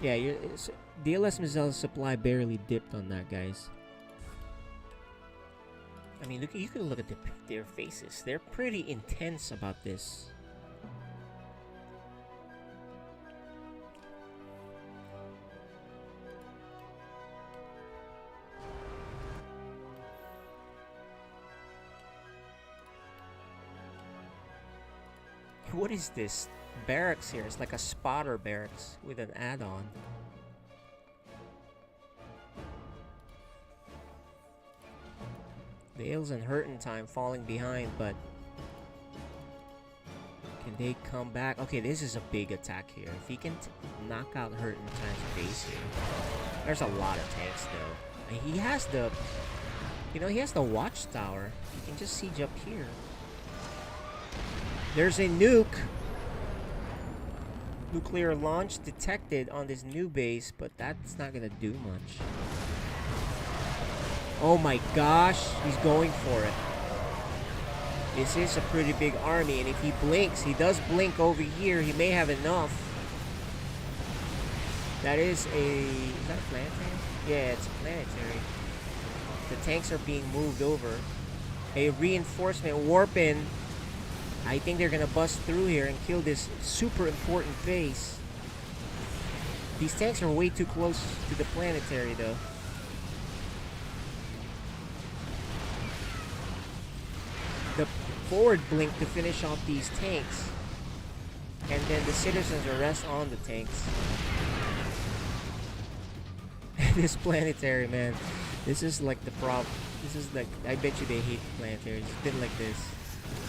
Yeah, DLS Mizell's supply barely dipped on that, guys. I mean, look, you can look at their faces. They're pretty intense about this. What is this? Barracks here. It's like a spotter barracks with an add-on. Vales and Hurting Time falling behind, but can they come back? Okay, this is a big attack here. If he can knock out Hurting Time's base here, there's a lot of tanks though. And he has the, you know, he has the watchtower. He can just siege up here. There's a nuke. Nuclear launch detected on this new base, but that's not gonna do much. Oh my gosh, he's going for it. This is a pretty big army, and if he blinks, he does blink over here, he may have enough. That is that a planetary? Yeah, it's a planetary. The tanks are being moved over. A reinforcement warp in. I think they're gonna bust through here and kill this super important base. These tanks are way too close to the planetary though. The forward blink to finish off these tanks. And then the citizens arrest on the tanks. This planetary, man. This is like the problem. This is like, I bet you they hate planetaries. It's been like this.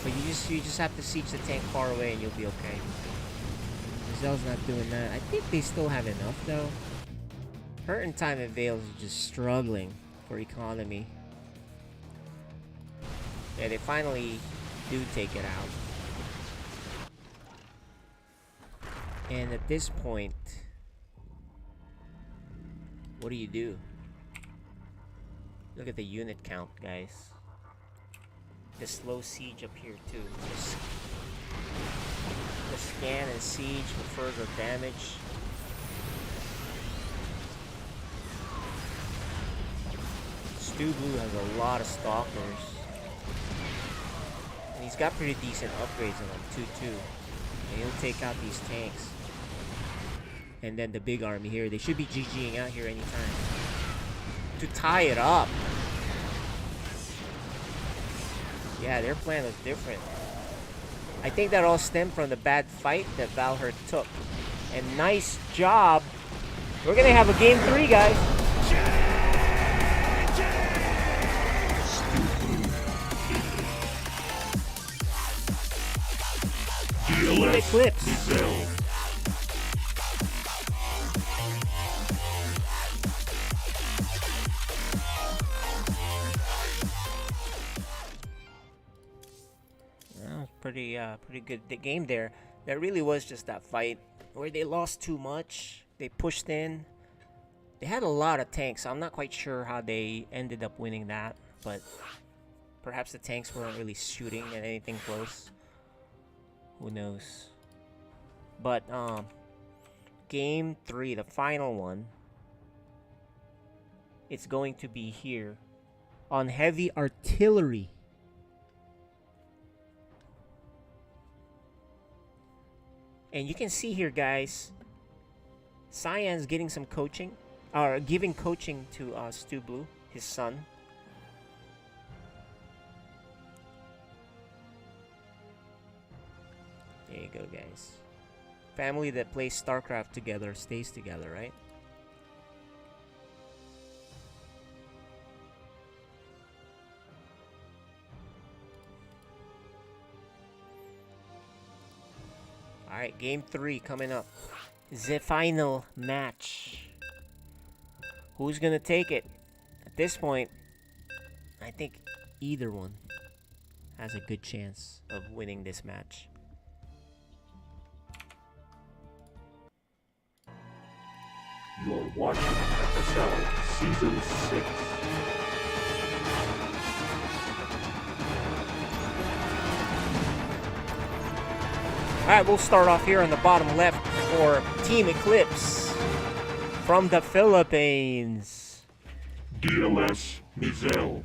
But you just have to siege the tank far away and you'll be okay. Mizell's not doing that. I think they still have enough though. Hurting Time and Vales are just struggling for economy. Yeah, they finally do take it out. And at this point, what do you do? Look at the unit count, guys. The slow siege up here too. The scan and siege for further damage. Stu Blue has a lot of stalkers. And he's got pretty decent upgrades on them too. And he'll take out these tanks. And then the big army here. They should be GGing out here anytime. To tie it up. Yeah, their plan was different. I think that all stemmed from the bad fight that Valhart took. And nice job. We're gonna have a game 3, guys. Team Eclipse. Pretty good game there. That really was just that fight where they lost too much. They pushed in. They had a lot of tanks. I'm not quite sure how they ended up winning that, but perhaps the tanks weren't really shooting at anything close. Who knows? But game 3, the final one, it's going to be here on heavy artillery. And you can see here, guys, Cyan's getting some coaching, or giving coaching to Stu Blue, his son. There you go, guys. Family that plays StarCraft together stays together, right? Alright, game 3 coming up. The final match. Who's gonna take it? At this point, I think either one has a good chance of winning this match.
You're watching FSL Season 6.
Alright, we'll start off here on the bottom left for Team Eclipse from the Philippines.
DLS Mizel.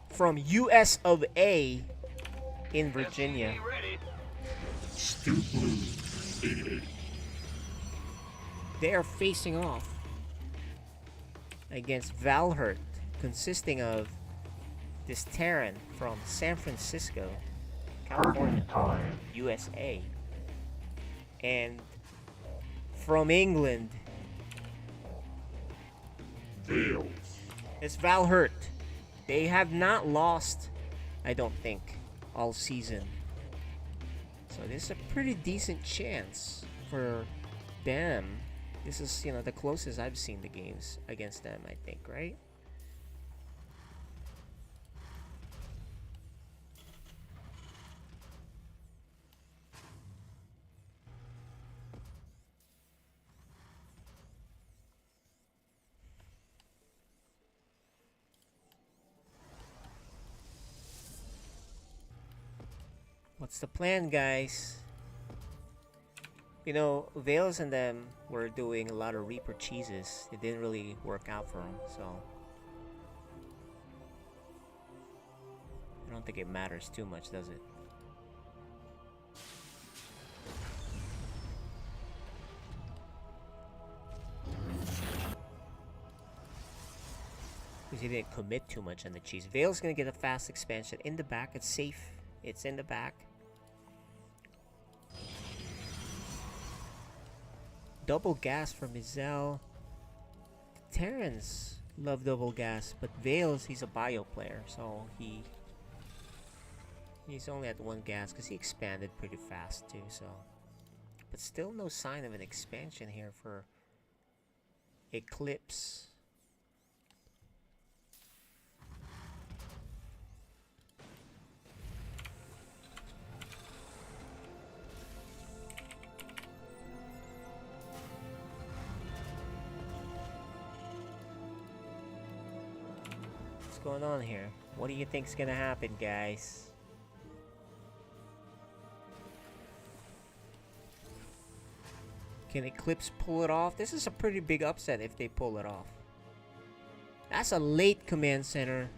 From US of A in Virginia.
Stu Blue.
They are facing off against Valhart, consisting of this Terran from San Francisco, California, USA, and from England,
Vales.
it's Valhart. They have not lost, I don't think, all season. So this is a pretty decent chance for them. This is, the closest I've seen the games against them, I think, right? What's the plan, guys? Vales and them were doing a lot of Reaper cheeses. It didn't really work out for them, so I don't think it matters too much, does it? Because he didn't commit too much on the cheese. Vale's gonna get a fast expansion in the back. It's safe. It's in the back. Double gas for Mizel. Terrans love double gas, but Vales, he's a bio player, so he's only at 1 gas because he expanded pretty fast too. So, but still no sign of an expansion here for Eclipse. going on here? What do you think's gonna happen, guys? Can Eclipse pull it off? This is a pretty big upset if they pull it off. That's a late command center.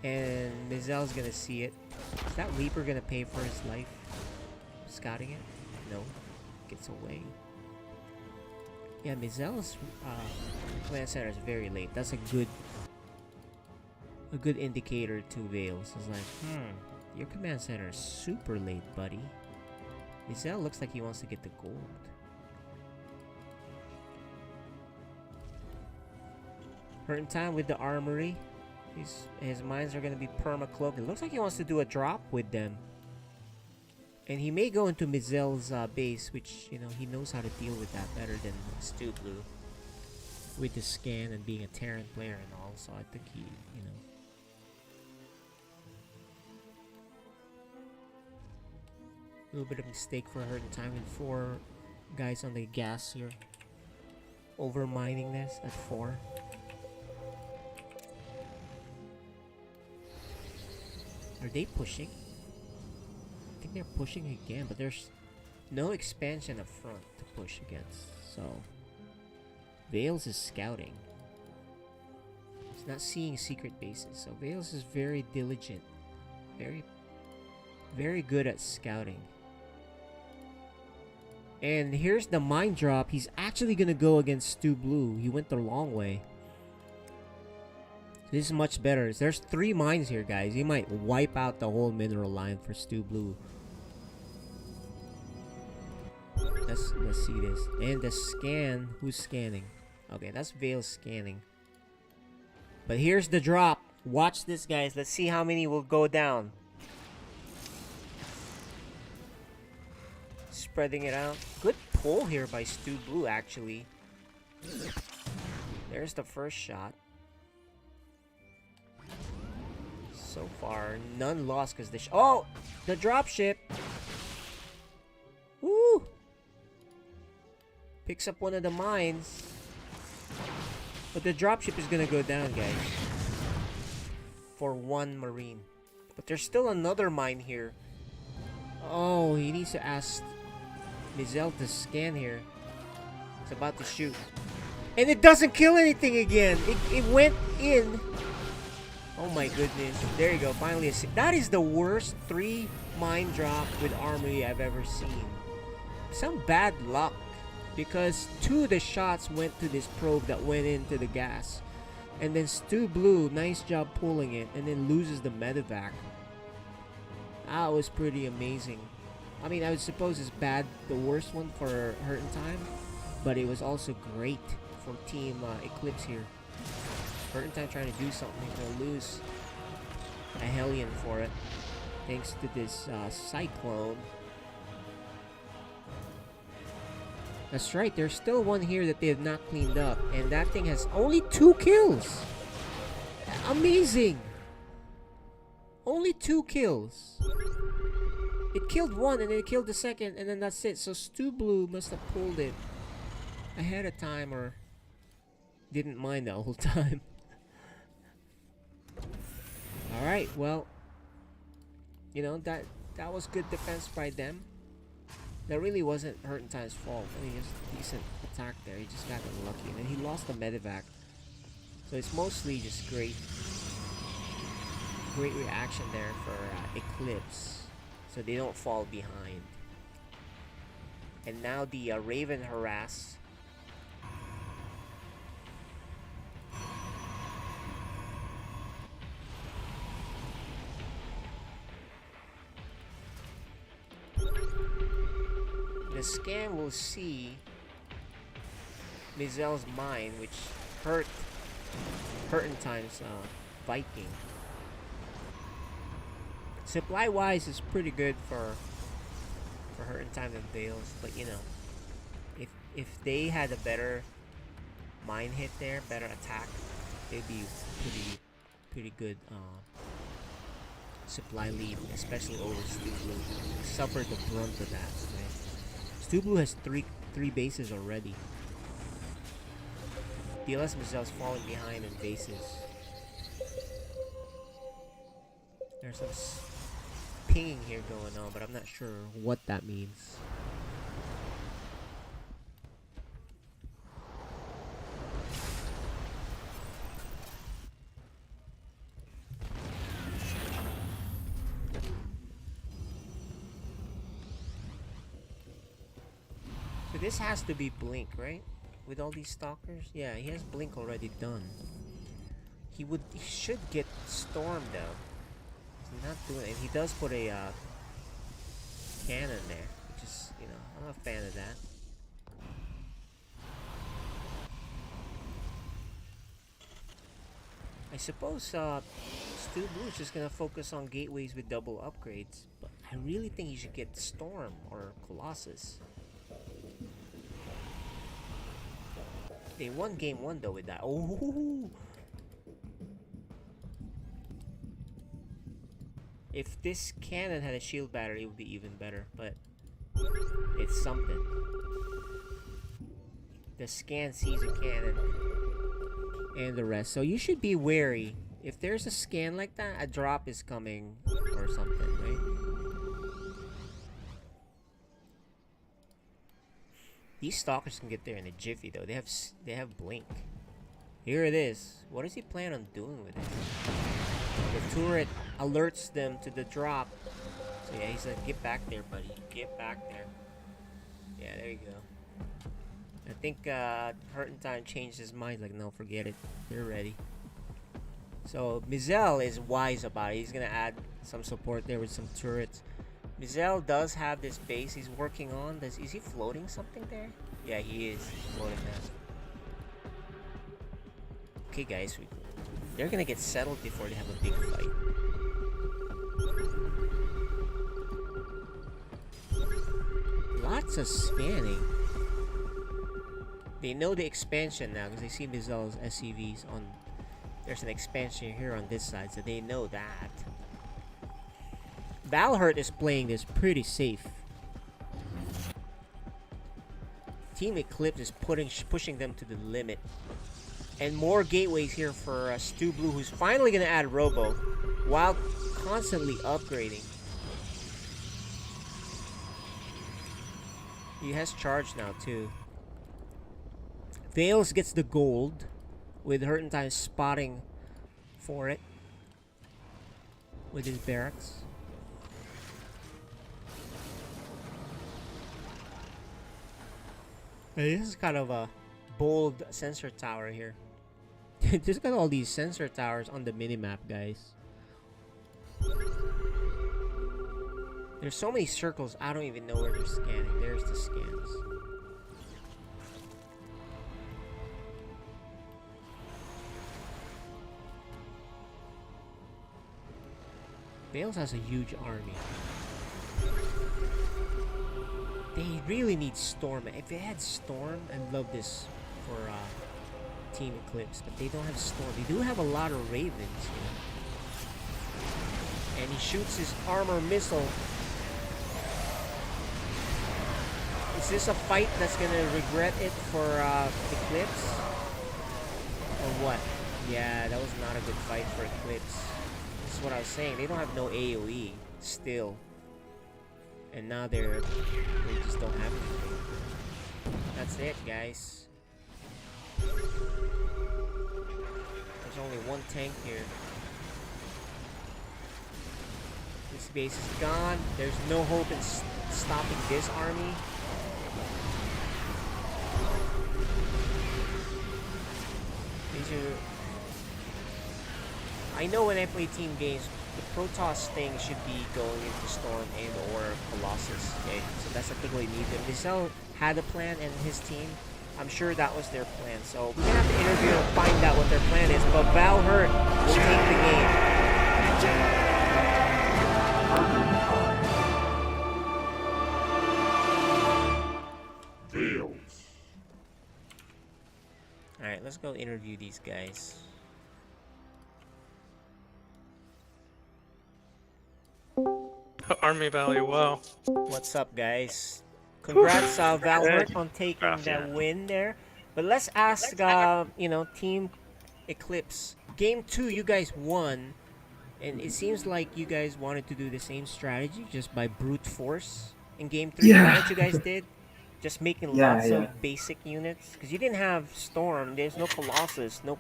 And Mizel's gonna see it. Is that Reaper gonna pay for his life? Scouting it? No. Gets away. Yeah, Mizel's command center is very late. That's a good indicator to Vales. It's like, your command center is super late, buddy. Mizel looks like he wants to get the gold. Hurting time with the armory. His mines are going to be perma-cloaked. It looks like he wants to do a drop with them. And he may go into Mizel's base, which, you know, he knows how to deal with that better than Stu Blue. With the scan and being a Terran player and all. So I think he, you know. A little bit of mistake for hurting time with 4 guys on the gas here. Over mining this at 4. Are they pushing? I think they're pushing again, but there's no expansion up front to push against. So Vales is scouting. He's not seeing secret bases. So Vales is very diligent. Very good at scouting. And here's the mine drop. He's actually gonna go against Stu Blue. He went the long way. This is much better. There's 3 mines here, guys. He might wipe out the whole mineral line for Stu Blue. Let's see this. And the scan. Who's scanning? Okay, that's Vale scanning. But here's the drop. Watch this, guys. Let's see how many will go down. Spreading it out. Good pull here by Stu Blue, actually. There's the first shot. So far, none lost because the oh, the dropship. Woo! Picks up one of the mines, but the dropship is gonna go down, guys. For 1 marine, but there's still another mine here. Oh, he needs to ask Mizel to scan here. It's about to shoot, and it doesn't kill anything again. It went in. Oh my goodness. There you go. Finally a that is the worst 3 mine drop with armory I've ever seen. Some bad luck. Because 2 of the shots went to this probe that went into the gas. And then Stu Blue, nice job pulling it. And then loses the medevac. That was pretty amazing. I mean, I would suppose it's bad. The worst one for Hurting Time. But it was also great for Team Eclipse here. Hurting Time trying to do something. He's going to lose a Hellion for it. Thanks to this Cyclone. That's right. There's still one here that they have not cleaned up. And that thing has only 2 kills. Amazing. Only 2 kills. It killed one and then it killed the second. And then that's it. So Stu Blue must have pulled it ahead of time or didn't mind the whole time. Alright, well, you know, that was good defense by them. That really wasn't Hurting Time's fault. I mean, just a decent attack there. He just got unlucky. And then he lost the medevac. So it's mostly just great reaction there for Eclipse. So they don't fall behind. And now the Raven harass. The scan will see Mizel's mine, which Hurting Time's Viking. Supply wise is pretty good for Hurting Time and Vales, but you know, if they had a better mine hit there, better attack, they'd be pretty good supply lead, especially over Stu Blue. Suffered the brunt of that. Right? Stu Blue has three bases already. DLS Mizel's falling behind in bases. There's some pinging here going on, but I'm not sure what that means. So this has to be Blink, right? With all these stalkers? Yeah, he has Blink already done. He should get Storm though. He's not doing it. He does put a cannon there, which is, you know, I'm not a fan of that. I suppose Stu Blue is just gonna focus on gateways with double upgrades, but I really think he should get Storm or Colossus. They won game 1 though with that. Oh, if this cannon had a shield battery, it would be even better, but it's something. The scan sees a cannon and the rest, so you should be wary. If there's a scan like that, a drop is coming or something, right? These stalkers can get there in a jiffy though. They have Blink. Here it is. What does he plan on doing with it? The turret alerts them to the drop. So yeah, he's like, get back there, buddy. Get back there. Yeah, there you go. I think Hurtentime changed his mind. Like, no, forget it. They're ready. So Mizel is wise about it. He's gonna add some support there with some turrets. Mizel does have this base he's working on. Is he floating something there? Yeah, he is. He's floating that. Okay, guys, they're gonna get settled before they have a big fight. Lots of scanning. They know the expansion now because they see Mizel's SCVs on. There's an expansion here on this side, so they know that. Valhurt is playing this pretty safe. Team Eclipse is pushing them to the limit. And more gateways here for Stu Blue, who's finally going to add Robo while constantly upgrading. He has charge now too. Vales gets the gold with Hurtentime spotting for it with his barracks. Hey, this is kind of a bold sensor tower here. Just got all these sensor towers on the minimap, guys. There's so many circles, I don't even know where they're scanning. There's the scans. Vales has a huge army. They really need Storm. If they had Storm, I'd love this for Team Eclipse, but they don't have Storm. They do have a lot of Ravens here. And he shoots his armor missile. Is this a fight that's gonna regret it for Eclipse? Or what? Yeah, that was not a good fight for Eclipse. This is what I was saying. They don't have no AoE still. And now they just don't have anything. That's it, guys. There's only one tank here. This base is gone. There's no hope in stopping this army. These are... I know when I play team games, the Protoss thing should be going into Storm and or Colossus, okay? So that's typically needed. Mizel had a plan and his team, I'm sure that was their plan. So we're gonna have to interview and find out what their plan is, but Valhurt will take the game. Alright, let's go interview these guys.
Army value, wow.
What's up, guys? Congrats, Valhurt, on taking that win there. But let's ask, you know, Team Eclipse. Game 2, you guys won. And it seems like you guys wanted to do the same strategy just by brute force in game 3.
Yeah.
Is that what you guys did? Just making
Yeah,
lots
yeah.
of basic units? Because you didn't have Storm, there's no Colossus, no...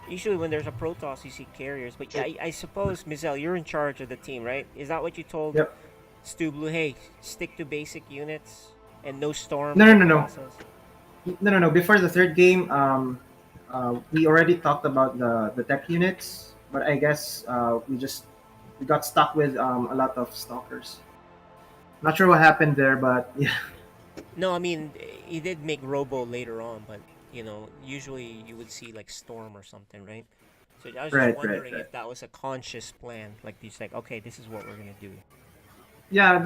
Usually when there's a Protoss, you see carriers. But I suppose, Mizel, you're in charge of the team, right? Is that what you told
Yep.
Stu Blue? Hey, stick to basic units and no Storm?
No.
Colossus?
No. Before the third game, we already talked about the tech units, but I guess we got stuck with a lot of stalkers. Not sure what happened there, but yeah.
No, I mean, he did make Robo later on, but, you know, usually you would see, like, Storm or something, right? So I was just
Right,
wondering
right.
if that was a conscious plan. Like, he's like, okay, this is what we're going to do.
Yeah,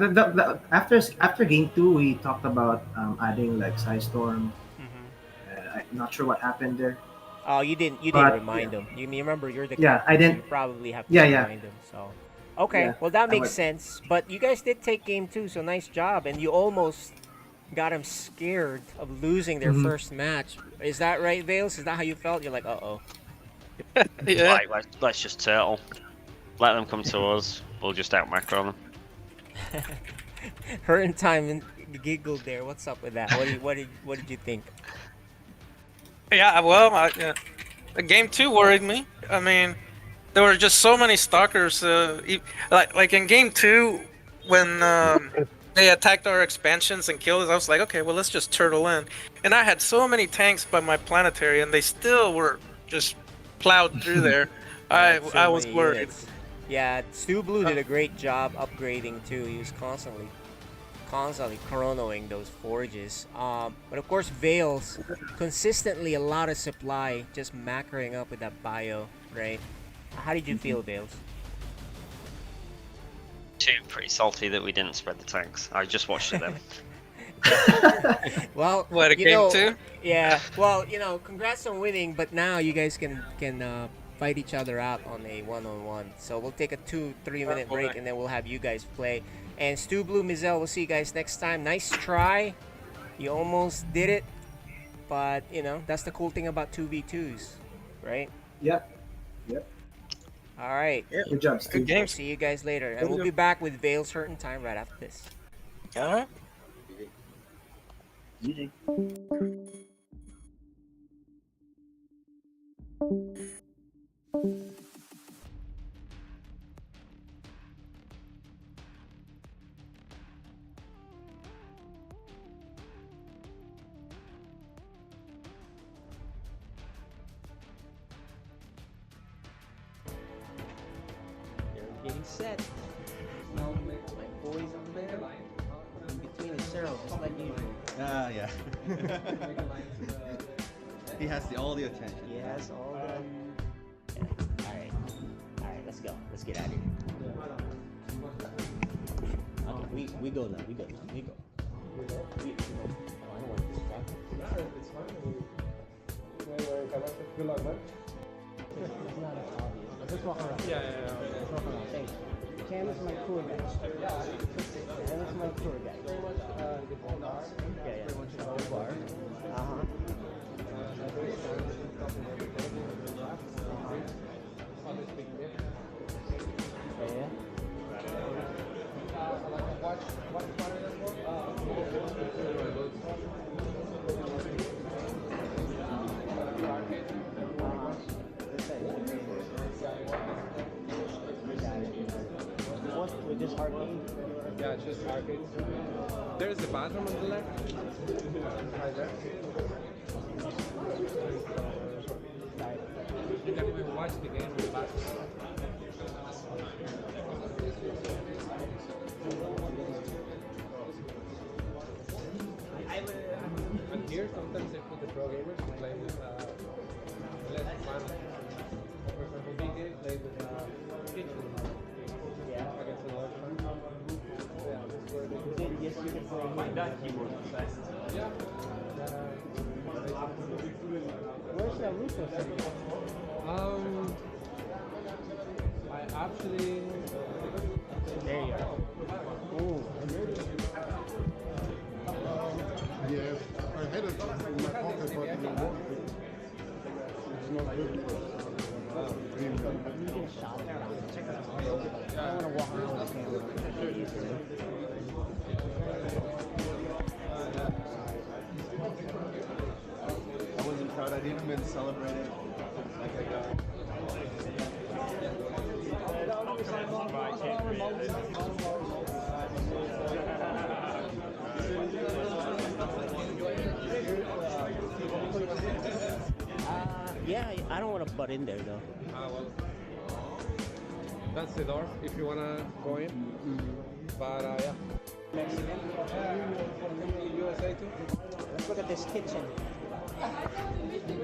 after game 2, we talked about adding like Storm. I'm not sure what happened there.
Oh, you didn't
But,
remind him. You remember you're the
Yeah,
captain,
I
so
didn't-
you probably have to
Yeah, yeah.
remind him. So, okay,
Yeah,
well that
I
makes
would-
sense. But you guys did take game 2, so nice job, and you almost got him scared of losing their
Mhm.
first match. Is that right, Vales? Is that how you felt? You're like, uh-oh.
Yeah.
Like, let's just turtle. Let them come to us. We'll just out macro them.
Her and Time giggled there. What's up with that? What did you think?
Yeah, well, game 2 worried me. I mean, there were just so many stalkers. Like in game 2, when they attacked our expansions and killed us, I was like, okay, well, let's just turtle in. And I had so many tanks by my planetary, and they still were just plowed through there. I was
many
worried.
units. Yeah, Stu Blue did a great job upgrading too. He was constantly chronoing those forges. But of course, Vales consistently a lot of supply, just macroing up with that bio, right? How did you feel, Vales?
Pretty salty that we didn't spread the tanks. I just watched it then.
Well,
What, a
you
game
know,
2?
Yeah. Well, you know, congrats on winning, but now you guys can fight each other out on a one-on-one. So we'll take a 2-3 minute break, and then we'll have you guys play. And Stu Blue, Mizel, we'll see you guys next time. Nice try. You almost did it, but you know that's the cool thing about 2v2s, right?
Yep.
All right.
Good job, Steve.
game.
See you guys later, and we'll be back with Vale's Hurt and Time right after this.
Alright.
GG.
They're getting set. My boys up there. In between the Cyril, just like usual.
Ah, yeah. He has all the attention.
Yes, all the... Yeah. Alright, let's go. Let's get out of here. Okay, we go now. We go. We go. Oh, I don't want to distract you. It's not as obvious. Let's just walk around.
Yeah.
Let's walk around. Thanks. Cam is my tour guide. Cam is my tour guide. Yeah. Bar. Uh-huh. Yeah. With this arcade?
Yeah, it's just arcade. There's the bathroom on the left. Right there. You can even watch the game in the bathroom. And here sometimes they put the pro gamers to play with less fun. For example, BK play with kitchen.
Yeah.
Against the large fun. Yeah, that's where they
Yes, you can play here.
that keyboard. Yeah.
Where's the Russo sitting?
I actually.
There you go. Ooh.
Yes, I had it in my pocket, but it didn't work. It's not good.
You get shot. walk around with the camera.
I wasn't proud. I didn't even celebrate it. Like I got.
Yeah, I don't want to butt in there though.
Well, that's the door if you wanna go in. But yeah. Mexican. USA too.
Let's look at this kitchen.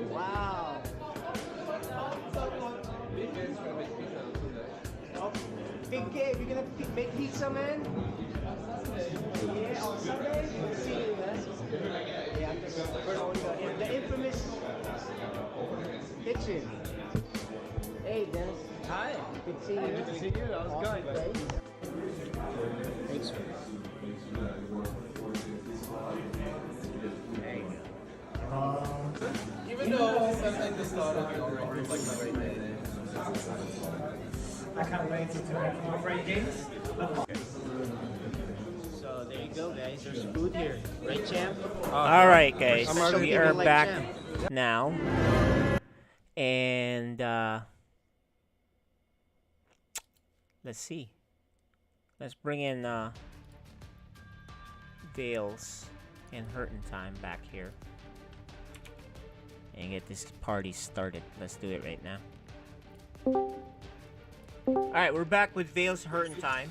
Wow. Big game. You're gonna make pizza, man? Yeah, on Sunday? See you, man. Yeah, I'm just showing the infamous kitchen. Hey, Dennis. Hi. Good to see you.
Good to see you. That was
Awesome
good.
place. Thanks, sir. There you go.
Even though sometimes the start of your already like the right day.
I can't wait to make more great games.
So there you go, guys. There's food here, right, champ?
All
right, guys.
I'm
We are back now, and let's see. Let's bring in Vales and Hurtin' Time back here and get this party started. Let's do it right now. Alright, we're back with Vales Hurtin' Time.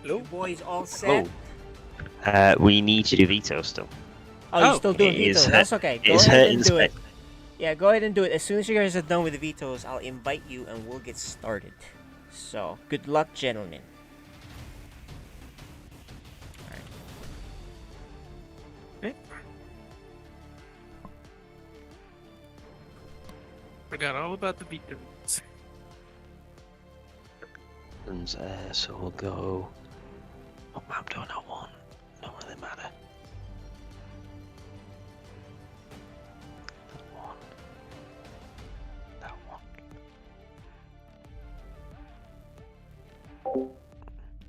Hello?
You boys all set?
We need to do veto still.
Oh, you're still doing
It is
vetoes.
Hurt-
That's okay. Go
it's
ahead and
Hurtin's
do it.
pick.
Yeah, go ahead and do it. As soon as you guys are done with the vetoes, I'll invite you and we'll get started. So, good luck, gentlemen.
Forgot all about the vetoes.
And so we'll go. What map do I not want? Don't really matter. That one. That one.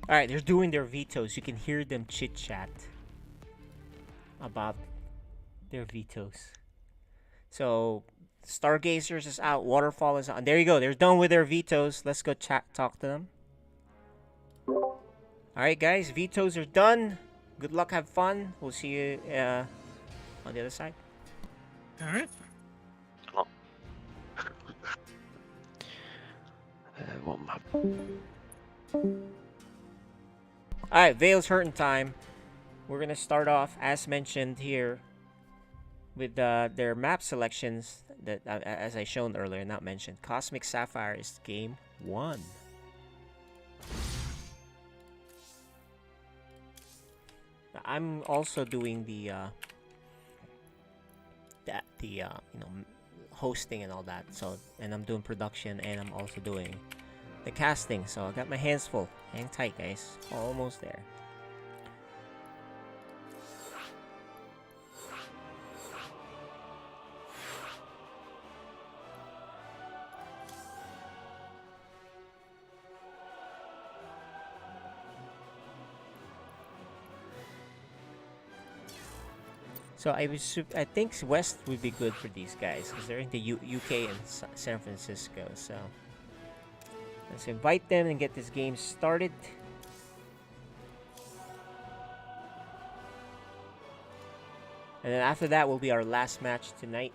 Alright, they're doing their vetoes. You can hear them chit chat about their vetoes. So, Stargazers is out. Waterfall is on. There you go. They're done with their vetoes. Let's go talk to them. Alright, guys. Vetoes are done. Good luck. Have fun. We'll see you on the other side.
Alright.
What map?
Alright, Vales Hurtin' Time. We're going to start off, as mentioned here, with their map selections that, as I shown earlier, not mentioned. Cosmic Sapphire is game 1. I'm also doing the hosting and all that. So, and I'm doing production, and I'm also doing the casting. So I got my hands full. Hang tight, guys. Almost there. So I think West would be good for these guys because they're in the UK and San Francisco. So let's invite them and get this game started. And then after that will be our last match tonight.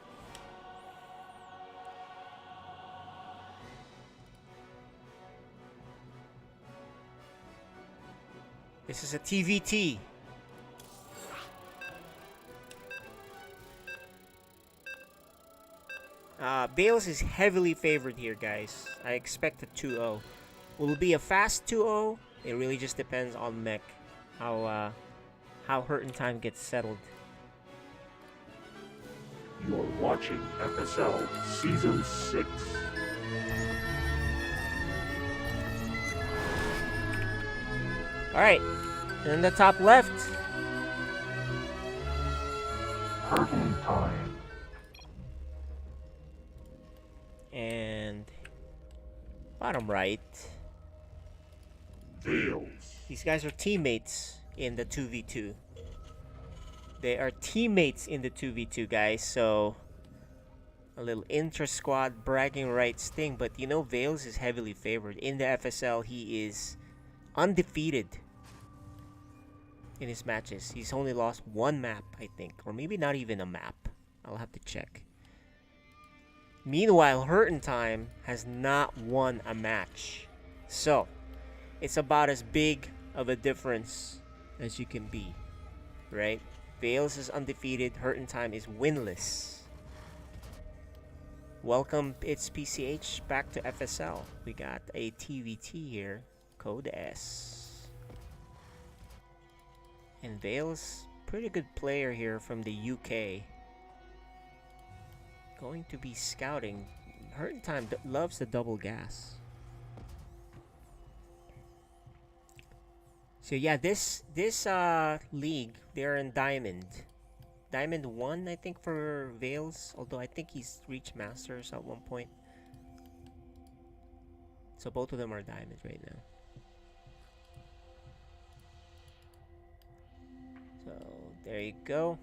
This is a TVT. Bales is heavily favored here, guys. I expect a 2-0. Will it be a fast 2-0? It really just depends on mech. How Hurtin' Time gets settled.
You're watching FSL Season 6.
Alright. In the top left.
Hurtin' Time.
And bottom right. These guys are teammates in the 2v2. They are teammates in the 2v2, guys, so a little intra-squad bragging rights thing, but you know Vales is heavily favored. In the FSL, he is undefeated in his matches. He's only lost one map, I think, or maybe not even a map. I'll have to check. Meanwhile, Hurt in Time has not won a match. So, it's about as big of a difference as you can be, right? Vales is undefeated, Hurt in Time is winless. Welcome, it's PCH back to FSL. We got a TVT here, code S. And Vales, pretty good player here from the UK. Going to be scouting. Hurt in Time loves the double gas. So yeah, this league, they're in Diamond. Diamond 1, I think, for Vales, although I think he's reached Masters at one point. So both of them are Diamond right now. So there you go.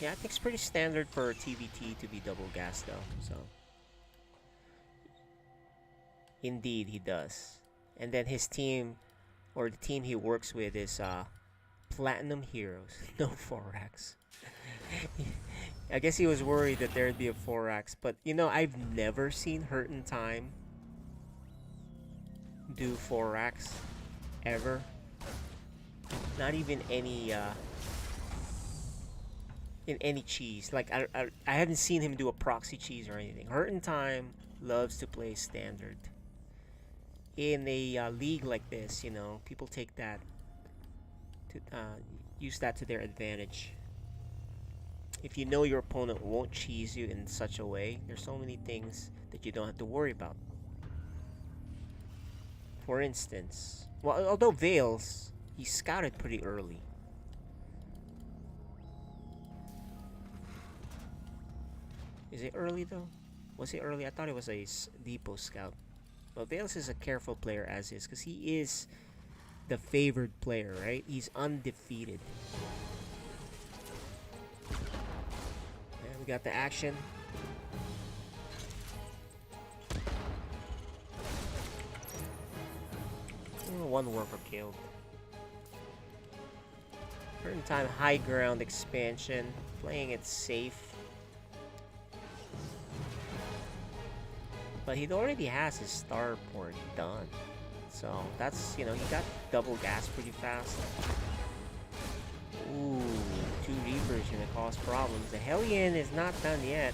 Yeah, I think it's pretty standard for TVT to be double gas though, so. Indeed, he does. And then his team, or the team he works with, is Platinum Heroes. No Forax. I guess he was worried that there'd be a Forax, but you know, I've never seen Hurt in Time do Forax ever. Not even any in any cheese. Like I haven't seen him do a proxy cheese or anything. Hurt in Time loves to play standard. In a league like this, you know, people take that to use that to their advantage. If you know your opponent won't cheese you in such a way, there's so many things that you don't have to worry about. For instance, well, although Vales, he scouted pretty early. Is it early though? Was it early? I thought it was a depot scout. But Vales is a careful player as is, because he is the favored player, right? He's undefeated. And we got the action. One worker killed. Certain time, high ground expansion, playing it safe. But he already has his starport done. So that's, you know, he got double gas pretty fast. Ooh, 2 Reapers gonna cause problems. The Hellion is not done yet.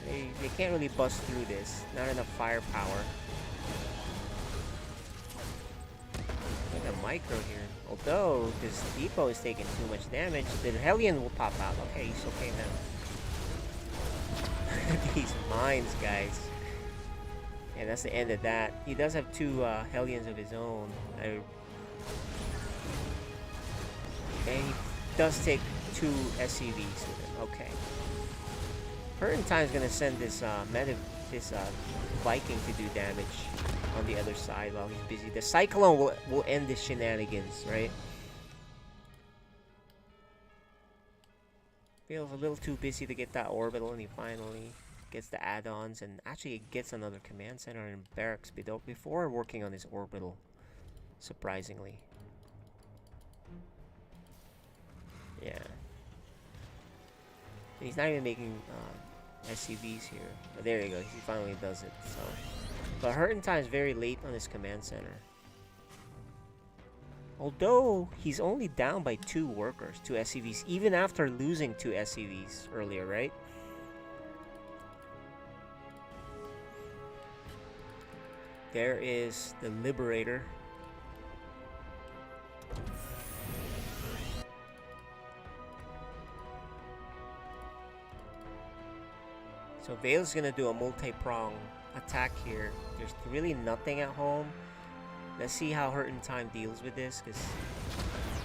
They can't really bust through this. Not enough firepower. Look at the micro here. Although this depot is taking too much damage, the Hellion will pop out. Okay, he's okay now. These mines, guys. And that's the end of that. He does have 2 Hellions of his own. And he does take 2 SCVs with him. Okay. Hurt in Time is gonna send this Viking to do damage on the other side while he's busy. The Cyclone will end the shenanigans, right? Feels a little too busy to get that orbital, and he finally gets the add-ons and actually gets another command center and barracks before working on his orbital, surprisingly. Yeah. And he's not even making SCVs here. But there you go, he finally does it. So, but Hurt in Time is very late on his command center. Although he's only down by 2 workers, 2 SCVs, even after losing 2 SCVs earlier, right? There is the Liberator. So Vale's gonna do a multi-prong attack here. There's really nothing at home. Let's see how Hurt in Time deals with this, because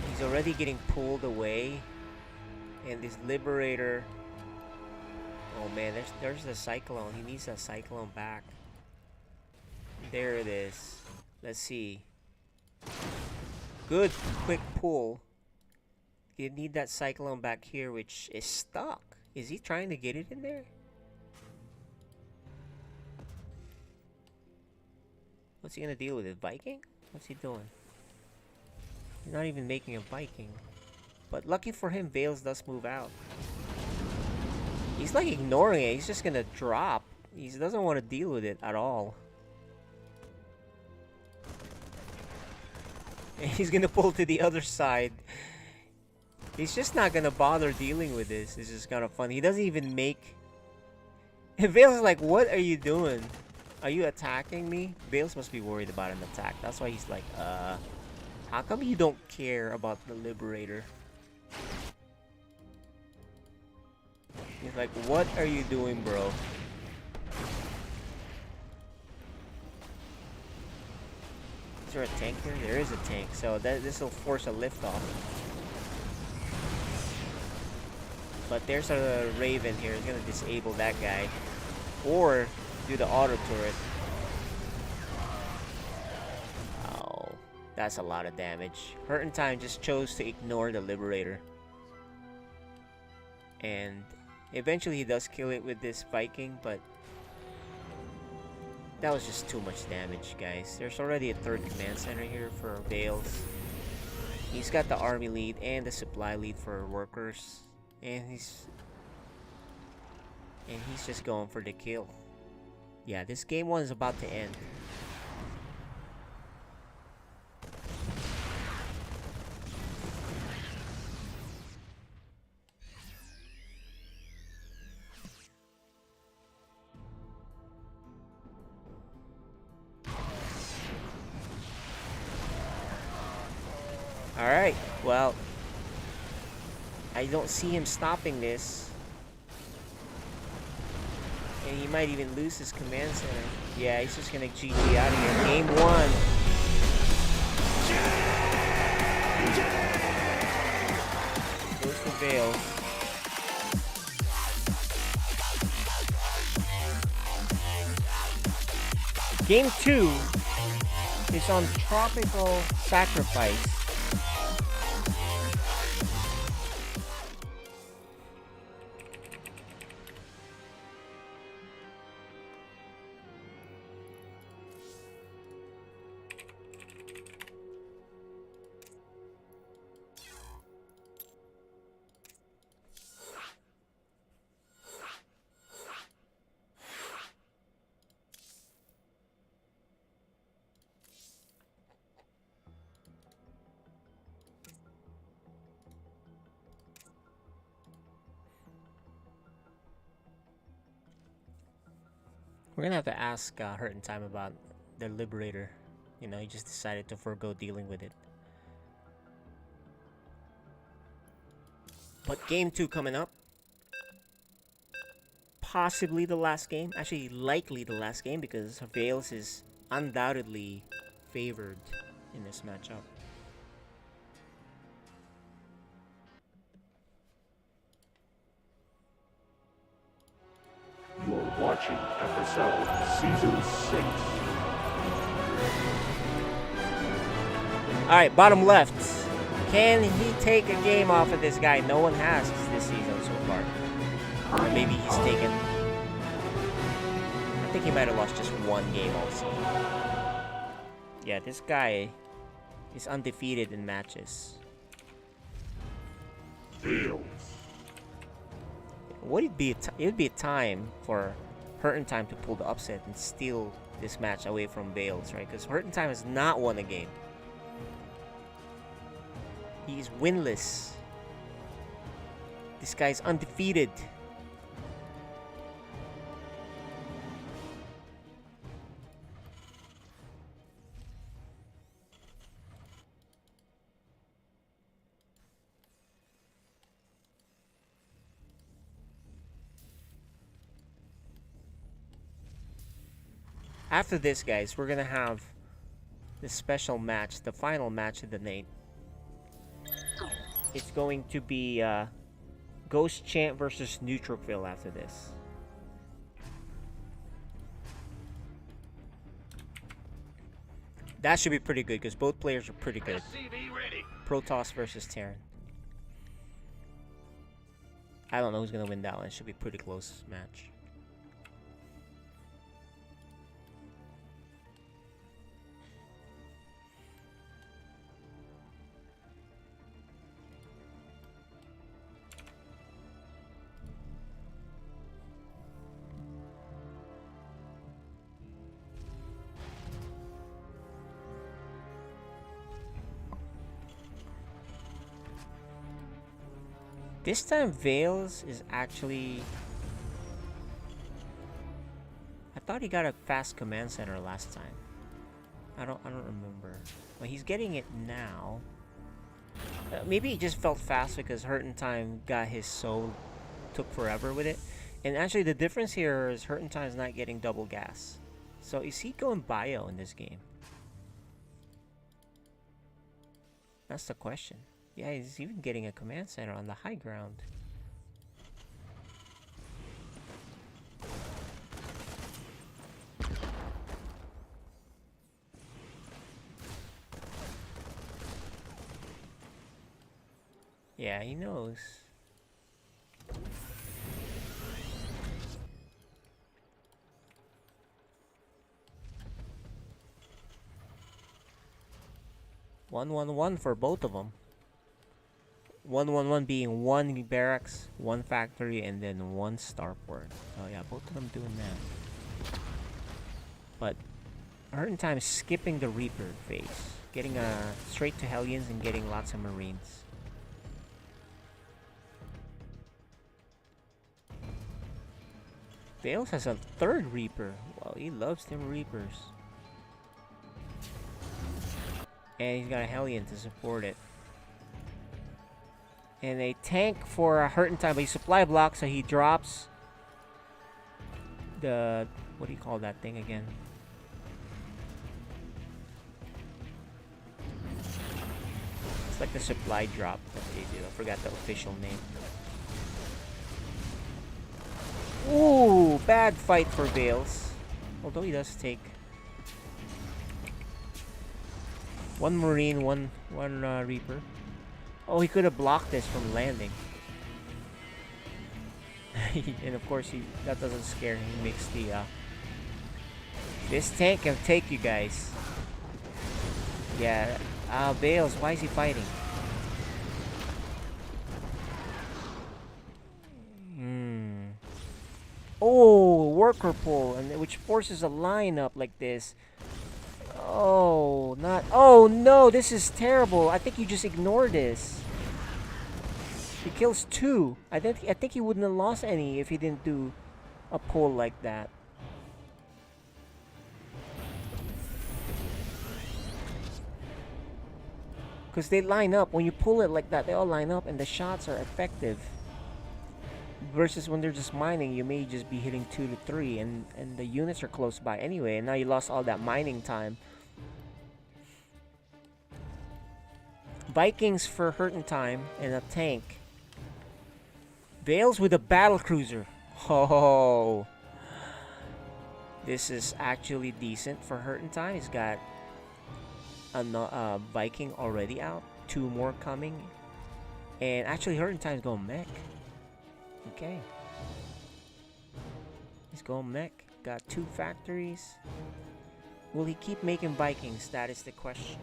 he's already getting pulled away And this Liberator. Oh man, there's the Cyclone. He needs a Cyclone back. There it is. Let's see. Good quick pull. You need that Cyclone back here, which is stuck. Is he trying to get it in there? What's he gonna deal with it? Viking? What's he doing? He's not even making a Viking. But lucky for him, Vales does move out. He's like ignoring it. He's just gonna drop. He doesn't want to deal with it at all. And he's gonna pull to the other side. He's just not gonna bother dealing with this. It's just kind of fun. He doesn't even make... And Vales is like, what are you doing? Are you attacking me? Vales must be worried about an attack. That's why he's like, how come you don't care about the Liberator? He's like, what are you doing, bro? Is there a tank here? There is a tank, so this will force a lift off. But there's a Raven here. He's gonna disable that guy. Or do the auto turret. Oh, that's a lot of damage. Hurt in Time just chose to ignore the Liberator. And eventually he does kill it with this Viking, but that was just too much damage, guys. There's already a third command center here for Vales. He's got the army lead and the supply lead for workers. And he's just going for the kill. Yeah, this game 1 is about to end. Alright, well, I don't see him stopping this. And he might even lose his command center. Yeah, he's just gonna GG out of here. Game 1. Goes to Vales. Game 2 is on Tropical Sacrifice. We're gonna have to ask Hurt in Time about the Liberator. You know, he just decided to forego dealing with it. But game 2 coming up. Possibly the last game. Actually, likely the last game because Vales is undoubtedly favored in this matchup.
You are watching FSL Season 6.
Alright, bottom left. Can he take a game off of this guy? No one has this season so far. Or maybe he's taken... I think he might have lost just one game also. Yeah, this guy is undefeated in matches. It'd be a time for Hurt in Time to pull the upset and steal this match away from Vales, right? Because Hurt in Time has not won a game. He's winless. This guy's undefeated. After this, guys, we're gonna have this special match, the final match of the night. It's going to be Ghost Chant versus Neutrophil after this. That should be pretty good because both players are pretty good. Protoss versus Terran. I don't know who's gonna win that one. It should be a pretty close match. This time Veils is actually... I thought he got a fast command center last time. I don't remember. But he's getting it now. Maybe he just felt fast because Hurt in Time got his soul, took forever with it. And actually the difference here is Hurt in Time is not getting double gas. So is he going bio in this game? That's the question. Yeah, he's even getting a command center on the high ground. Yeah, he knows. One for both of them. 1-1-1 being one barracks, one factory, and then one starport. Oh yeah, both of them doing that. But Hurt in Time is skipping the Reaper phase, getting straight to Hellions and getting lots of Marines. Veils has a third Reaper. Well, he loves them Reapers. And he's got a Hellion to support it. And a tank for a Hurt in Time, but he supply block, so he drops the... what do you call that thing again? It's like the supply drop that they do. I forgot the official name. Ooh, bad fight for Veils. Although he does take one Marine, one Reaper. Oh, he could have blocked this from landing. And of course, that doesn't scare him. He makes the... This tank can take you guys. Yeah. Veils, why is he fighting? Oh, worker pull, and which forces a line up like this. Oh, not... Oh, no, this is terrible. I think you just ignore this. He kills 2. I think he wouldn't have lost any if he didn't do a pull like that. Because they line up. When you pull it like that, they all line up and the shots are effective. Versus when they're just mining, you may just be hitting 2 to 3 and the units are close by anyway. And now you lost all that mining time. Vikings for Hurt in Time and a tank. Veils with a battle cruiser. Oh, this is actually decent for Hurt in Time. He's got a Viking already out, 2 more coming, and actually Hurt in Time is going mech. Okay, he's going mech. Got 2 factories. Will he keep making Vikings? That is the question.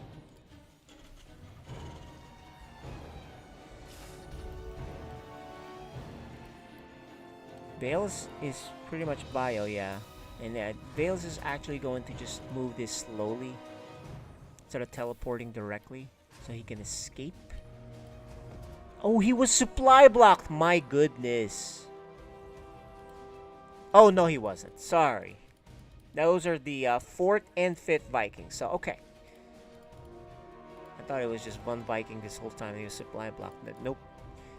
Veils is pretty much bio, yeah. And Veils is actually going to just move this slowly instead of teleporting directly so he can escape. Oh, he was supply blocked! My goodness. Oh, no, he wasn't. Sorry. Those are the 4th and 5th Vikings. So, okay. I thought it was just one Viking this whole time. He was supply blocked. Nope.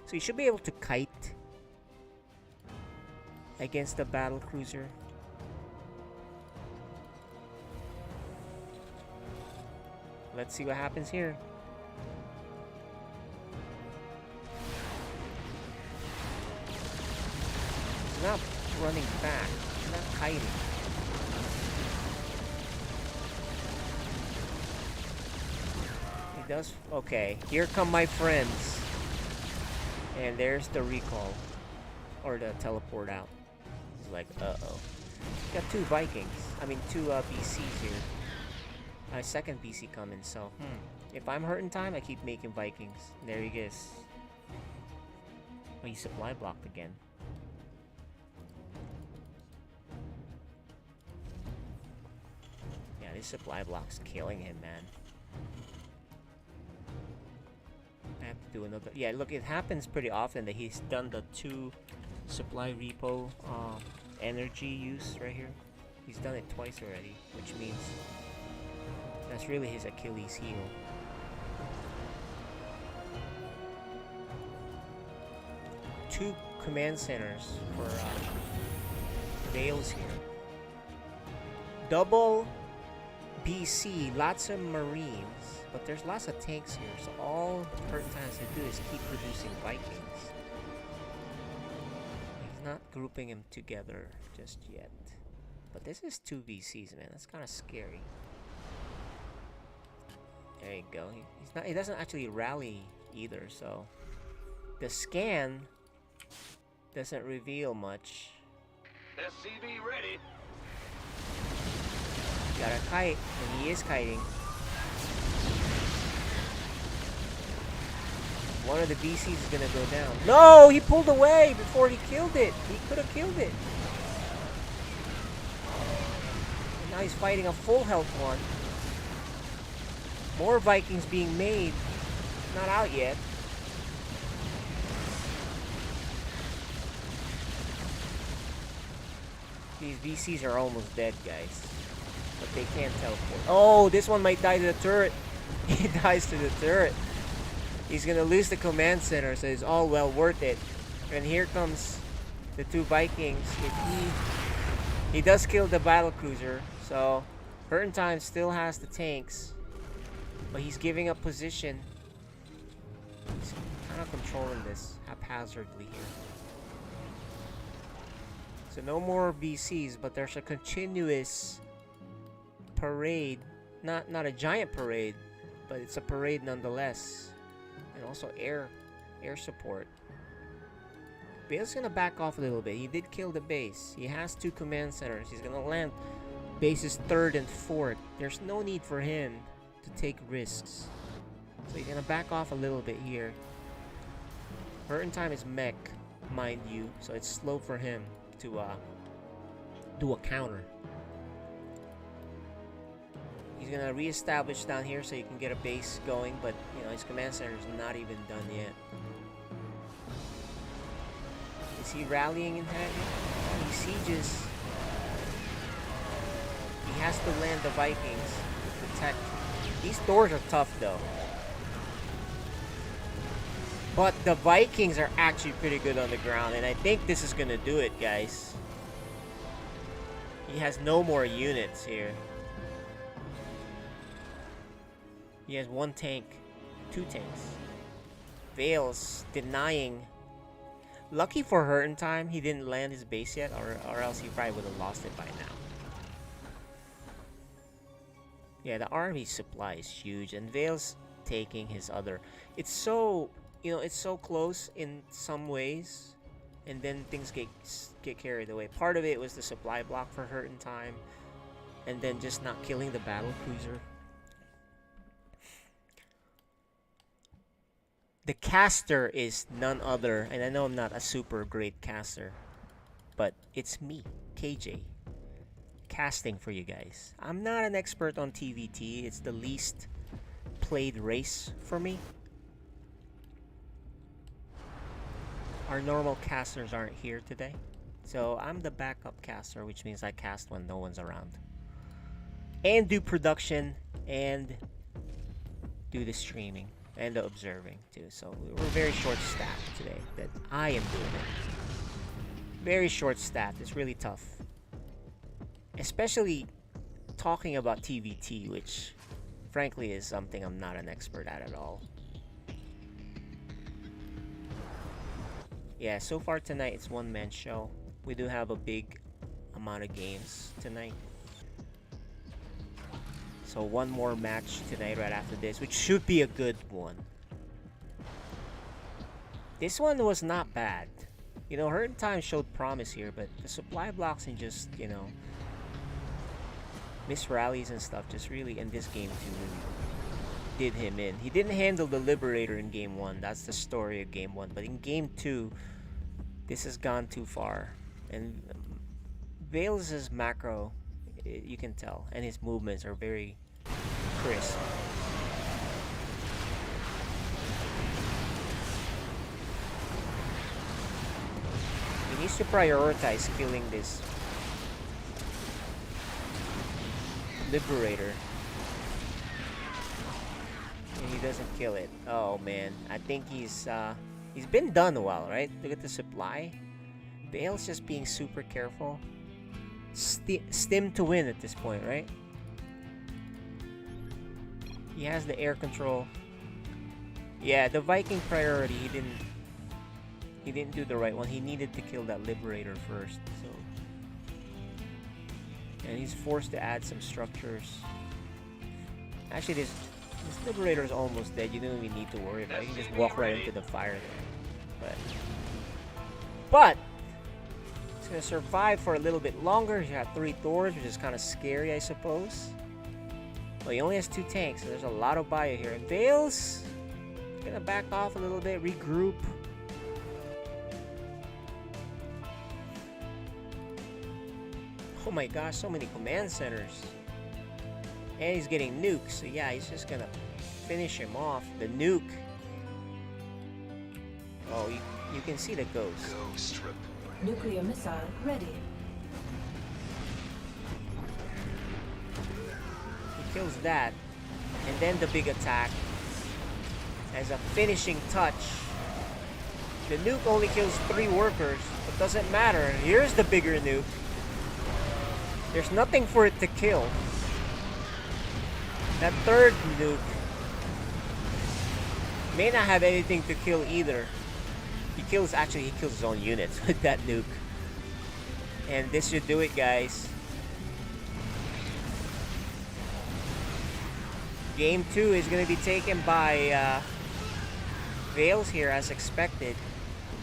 So he should be able to kite against the battle cruiser. Let's see what happens here. not running back. He's not hiding. He does. Okay, here come my friends. And there's the recall. Or the teleport out. He's like, uh-oh. Got two Vikings. I mean, two BCs here. My second BC coming, so if I'm hurt in time, I keep making Vikings. There he is. Oh, he supply blocked again. Yeah, this supply block's killing him, man. I have to do another. Yeah, look, it happens pretty often that he's done the 2 supply repo energy use right here. He's done it twice already, which means that's really his Achilles heel. Two command centers for Vales here. Double BC, lots of Marines, but there's lots of tanks here, so all Hurt has to do is keep producing Vikings. He's not grouping them together just yet. But this is 2 VCs, man. That's kind of scary. There you go. He doesn't actually rally either, so the scan doesn't reveal much.
SCV ready.
Got a kite, and he is kiting. One of the VCs is gonna go down. No, he pulled away before he killed it. He could have killed it. And now he's fighting a full health one. More Vikings being made. Not out yet. These VCs are almost dead, guys. But they can't teleport. Oh, this one might die to the turret. He dies to the turret. He's gonna lose the command center, so it's all well worth it. And here comes the 2 Vikings. If he does kill the battle cruiser, so Hurt in Time still has the tanks. But he's giving up position. He's kind of controlling this haphazardly here. So no more BCs, but there's a continuous parade. Not a giant parade, but it's a parade nonetheless. And also air support. Bale's gonna back off a little bit. He did kill the base. He has 2 command centers. He's gonna land bases 3rd and 4th. There's no need for him to take risks. So he's gonna back off a little bit here. Hurt in Time is mech, mind you, so it's slow for him to do a counter. He's gonna reestablish down here so he can get a base going, but you know his command center is not even done yet. Is he rallying in heavy? He sieges. He has to land the Vikings to protect. These doors are tough though. But the Vikings are actually pretty good on the ground, and I think this is gonna do it, guys. He has no more units here. He has 1 tank, 2 tanks. Vales denying. Lucky for Hurt in Time, he didn't land his base yet, or else he probably would have lost it by now. Yeah, the army supply is huge, and Vale's taking his other. It's so, it's so close in some ways, and then things get carried away. Part of it was the supply block for Hurt in Time, and then just not killing the battle cruiser. The caster is none other, and I know I'm not a super great caster, but it's me, KJ, casting for you guys. I'm not an expert on TVT. It's the least played race for me. Our normal casters aren't here today, so I'm the backup caster, which means I cast when no one's around, and do production, and do the streaming. And the observing too. So we're very short staffed today that I am doing it. Very short staffed. It's really tough. Especially talking about TVT, which frankly is something I'm not an expert at all. Yeah, so far tonight it's one-man show. we do have a big amount of games tonight. So one more match tonight right after this, which should be a good one. This one was not bad. You know, Hurt in Time showed promise here, but the supply blocks and just, you know, miss rallies and stuff just really, in this game too, really did him in. He didn't handle the Liberator in game 1. That's the story of game 1. But in game 2, this has gone too far. And Vales' macro, you can tell, and his movements are very crisp. He needs to prioritize killing this Liberator. And he doesn't kill it. Oh man, I think he's been done a while, right? Look at the supply. Bale's just being super careful. Stim to win at this point, right? He has the air control. Yeah, the Viking priority, he didn't do the right one. He needed to kill that Liberator first, so. And he's forced to add some structures. Actually, this Liberator is almost dead. You don't even need to worry about it. You can just walk right into the fire there. But it's gonna survive for a little bit longer. He got 3 Thors, which is kind of scary, I suppose. Well, he only has 2 tanks, so there's a lot of bio here. And Vales gonna back off a little bit, regroup. Oh my gosh, so many command centers. And he's getting nukes, so yeah, he's just gonna finish him off. The nuke. Oh, you can see the ghost.
Nuclear missile ready.
He kills that. And then the big attack. As a finishing touch. The nuke only kills 3 workers, but doesn't matter. Here's the bigger nuke. There's nothing for it to kill. That third nuke may not have anything to kill either. He kills his own units with that nuke. And this should do it, guys. Game 2 is going to be taken by Vales here as expected.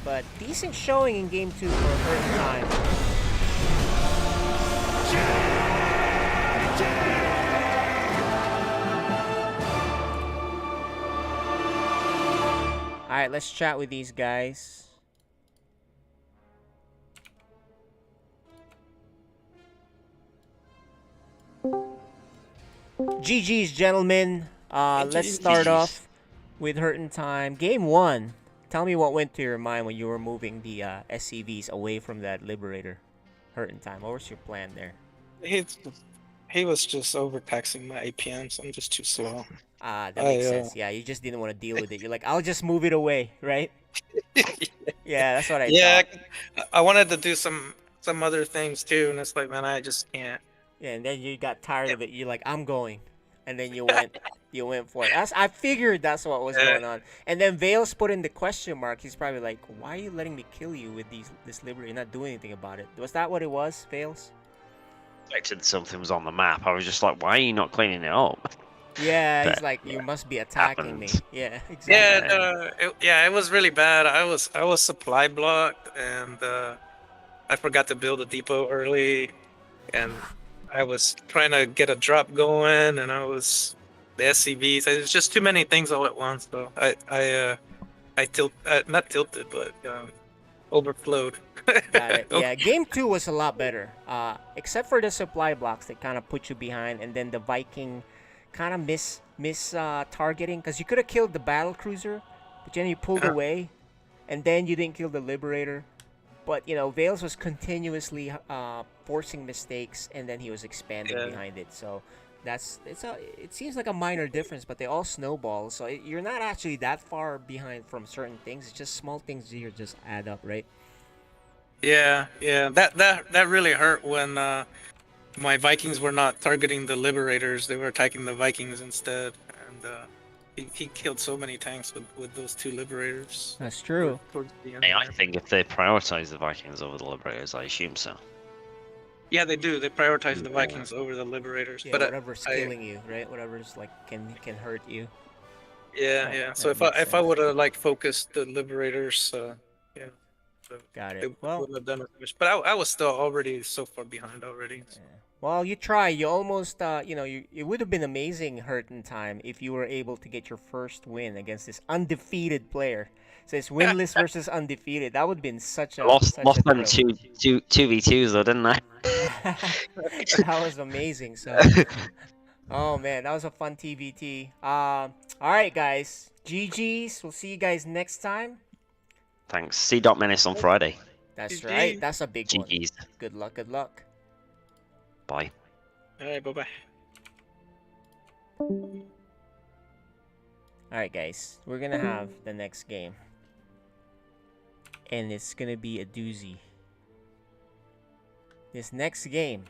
But decent showing in game 2 for a first time. Alright, let's chat with these guys. GG's, gentlemen. Let's start off with Hurt in Time. Game 1. Tell me what went through your mind when you were moving the SCVs away from that Liberator. Hurt in Time. What was your plan there?
He was just overtaxing my APMs. I'm just too slow.
Ah, that makes sense. Yeah, you just didn't want to deal with it. You're like, I'll just move it away, right? Yeah, that's what I thought.
I wanted to do some other things too, and it's like, man, I just can't.
Yeah, and then you got tired of it. You're like, I'm going, and then you went for it. I figured that's what was going on. And then Vales put in the question mark. He's probably like, why are you letting me kill you with this Liberator? You're not doing anything about it. Was that what it was, Vales?
I expected something was on the map. I was just like, why are you not cleaning it up?
Yeah,
But
he's like, you must be attacking me. Yeah, exactly.
Yeah, it was really bad. I was supply blocked, and I forgot to build a depot early, and I was trying to get a drop going, and the SCVs. It was just too many things all at once. So I not tilted, but overflowed.
Got it. Yeah, game 2 was a lot better. Except for the supply blocks that kind of put you behind, and then the Viking kind of miss targeting, because you could have killed the battle cruiser, but then you pulled away, and then you didn't kill the Liberator. But you know, Vales was continuously forcing mistakes, and then he was expanding behind it. So it seems like a minor difference, but they all snowball. So you're not actually that far behind from certain things. It's just small things here just add up, right?
Yeah. That really hurt when my Vikings were not targeting the Liberators. They were attacking the Vikings instead. And He killed so many tanks with those 2 liberators.
That's true.
Towards the end
Hey, I
there.
think if they prioritize the Vikings over the Liberators, I assume so.
Yeah, they do. They prioritize the Vikings over the liberators.
Yeah,
but
whatever's killing you, right? Whatever's like can hurt you.
Yeah, yeah. So if I would have like focused the liberators, yeah. So
Got it.
It
Well,
wouldn't have done as much. But I was still already so far behind already. So.
well, you try. You almost, you know, it would have been amazing hurt in time if you were able to get your first win against this undefeated player. So it's winless versus undefeated. That would have been such a
Lost
thrill.
them 2v2s though, didn't I?
That was amazing. So, oh man, that was a fun TVT. All right, guys. GGs. We'll see you guys next time.
Thanks. See Dot Menace on Friday.
That's right. That's a big
GGs.
one. Good luck. Good luck.
Bye.
All right, bye-bye.
All right, guys. We're going to have the next game. And it's going to be a doozy. This next game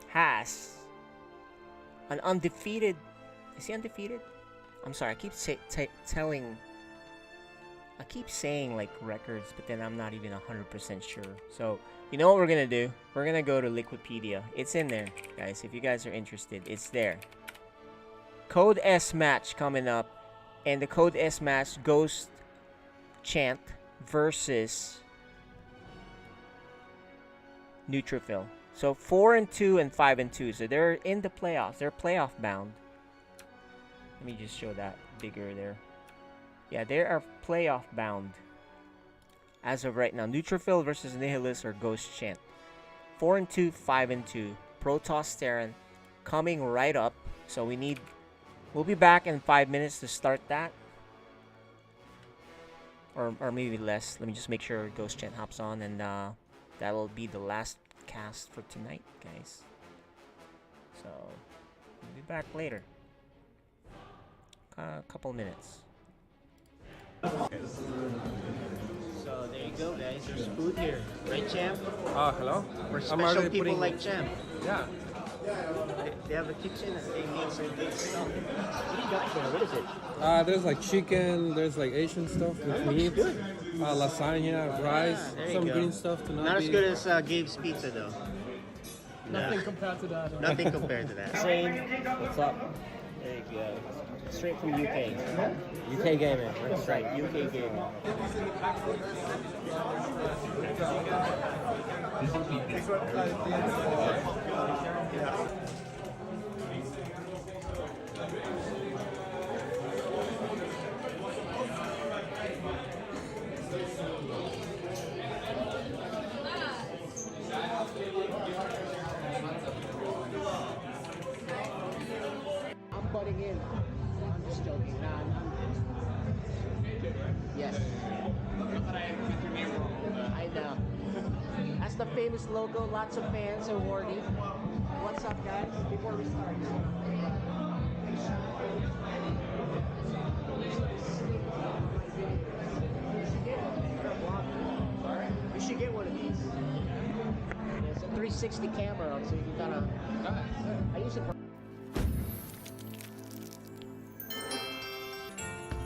has an undefeated... Is he undefeated? I'm sorry, I keep I keep saying like records, but then I'm not even 100% sure. So, you know what we're gonna do? We're gonna go to Liquipedia. It's in there, guys. If you guys are interested, it's there. Code S match coming up, and the Code S match Ghost Chant versus Neutrophil. So 4-2 and 5-2. So they're in the playoffs. They're playoff bound. Let me just show that bigger there. Yeah, they are playoff bound as of right now. Neutrophil versus Nihilus or Ghost Chant. 4-2, 5-2. Protoss Terran coming right up. So we'll be back in 5 minutes to start that. Or maybe less. Let me just make sure Ghost Chant hops on, and that'll be the last cast for tonight, guys. So we'll be back later. A couple minutes. So there you go, guys. There's food here, right, Champ?
Hello.
For special people like Champ.
Yeah.
They have a kitchen and they make some good stuff. What do you got there? What is it?
There's like chicken. There's like Asian stuff with meat.
Good.
Lasagna, rice,
there
some
you go.
green stuff.
Not as good as Gabe's pizza, though.
Nothing compared to that.
Nothing compared to that. Shane, what's up? There you go. Straight from UK. UK gaming. That's right, UK gaming. I'm butting in. I'm just joking. Nah, yes. I know. That's the famous logo. Lots of fans are warning. What's up, guys? Before we start. You should get one of these. It's a 360 camera, so you can kind of. I use it for.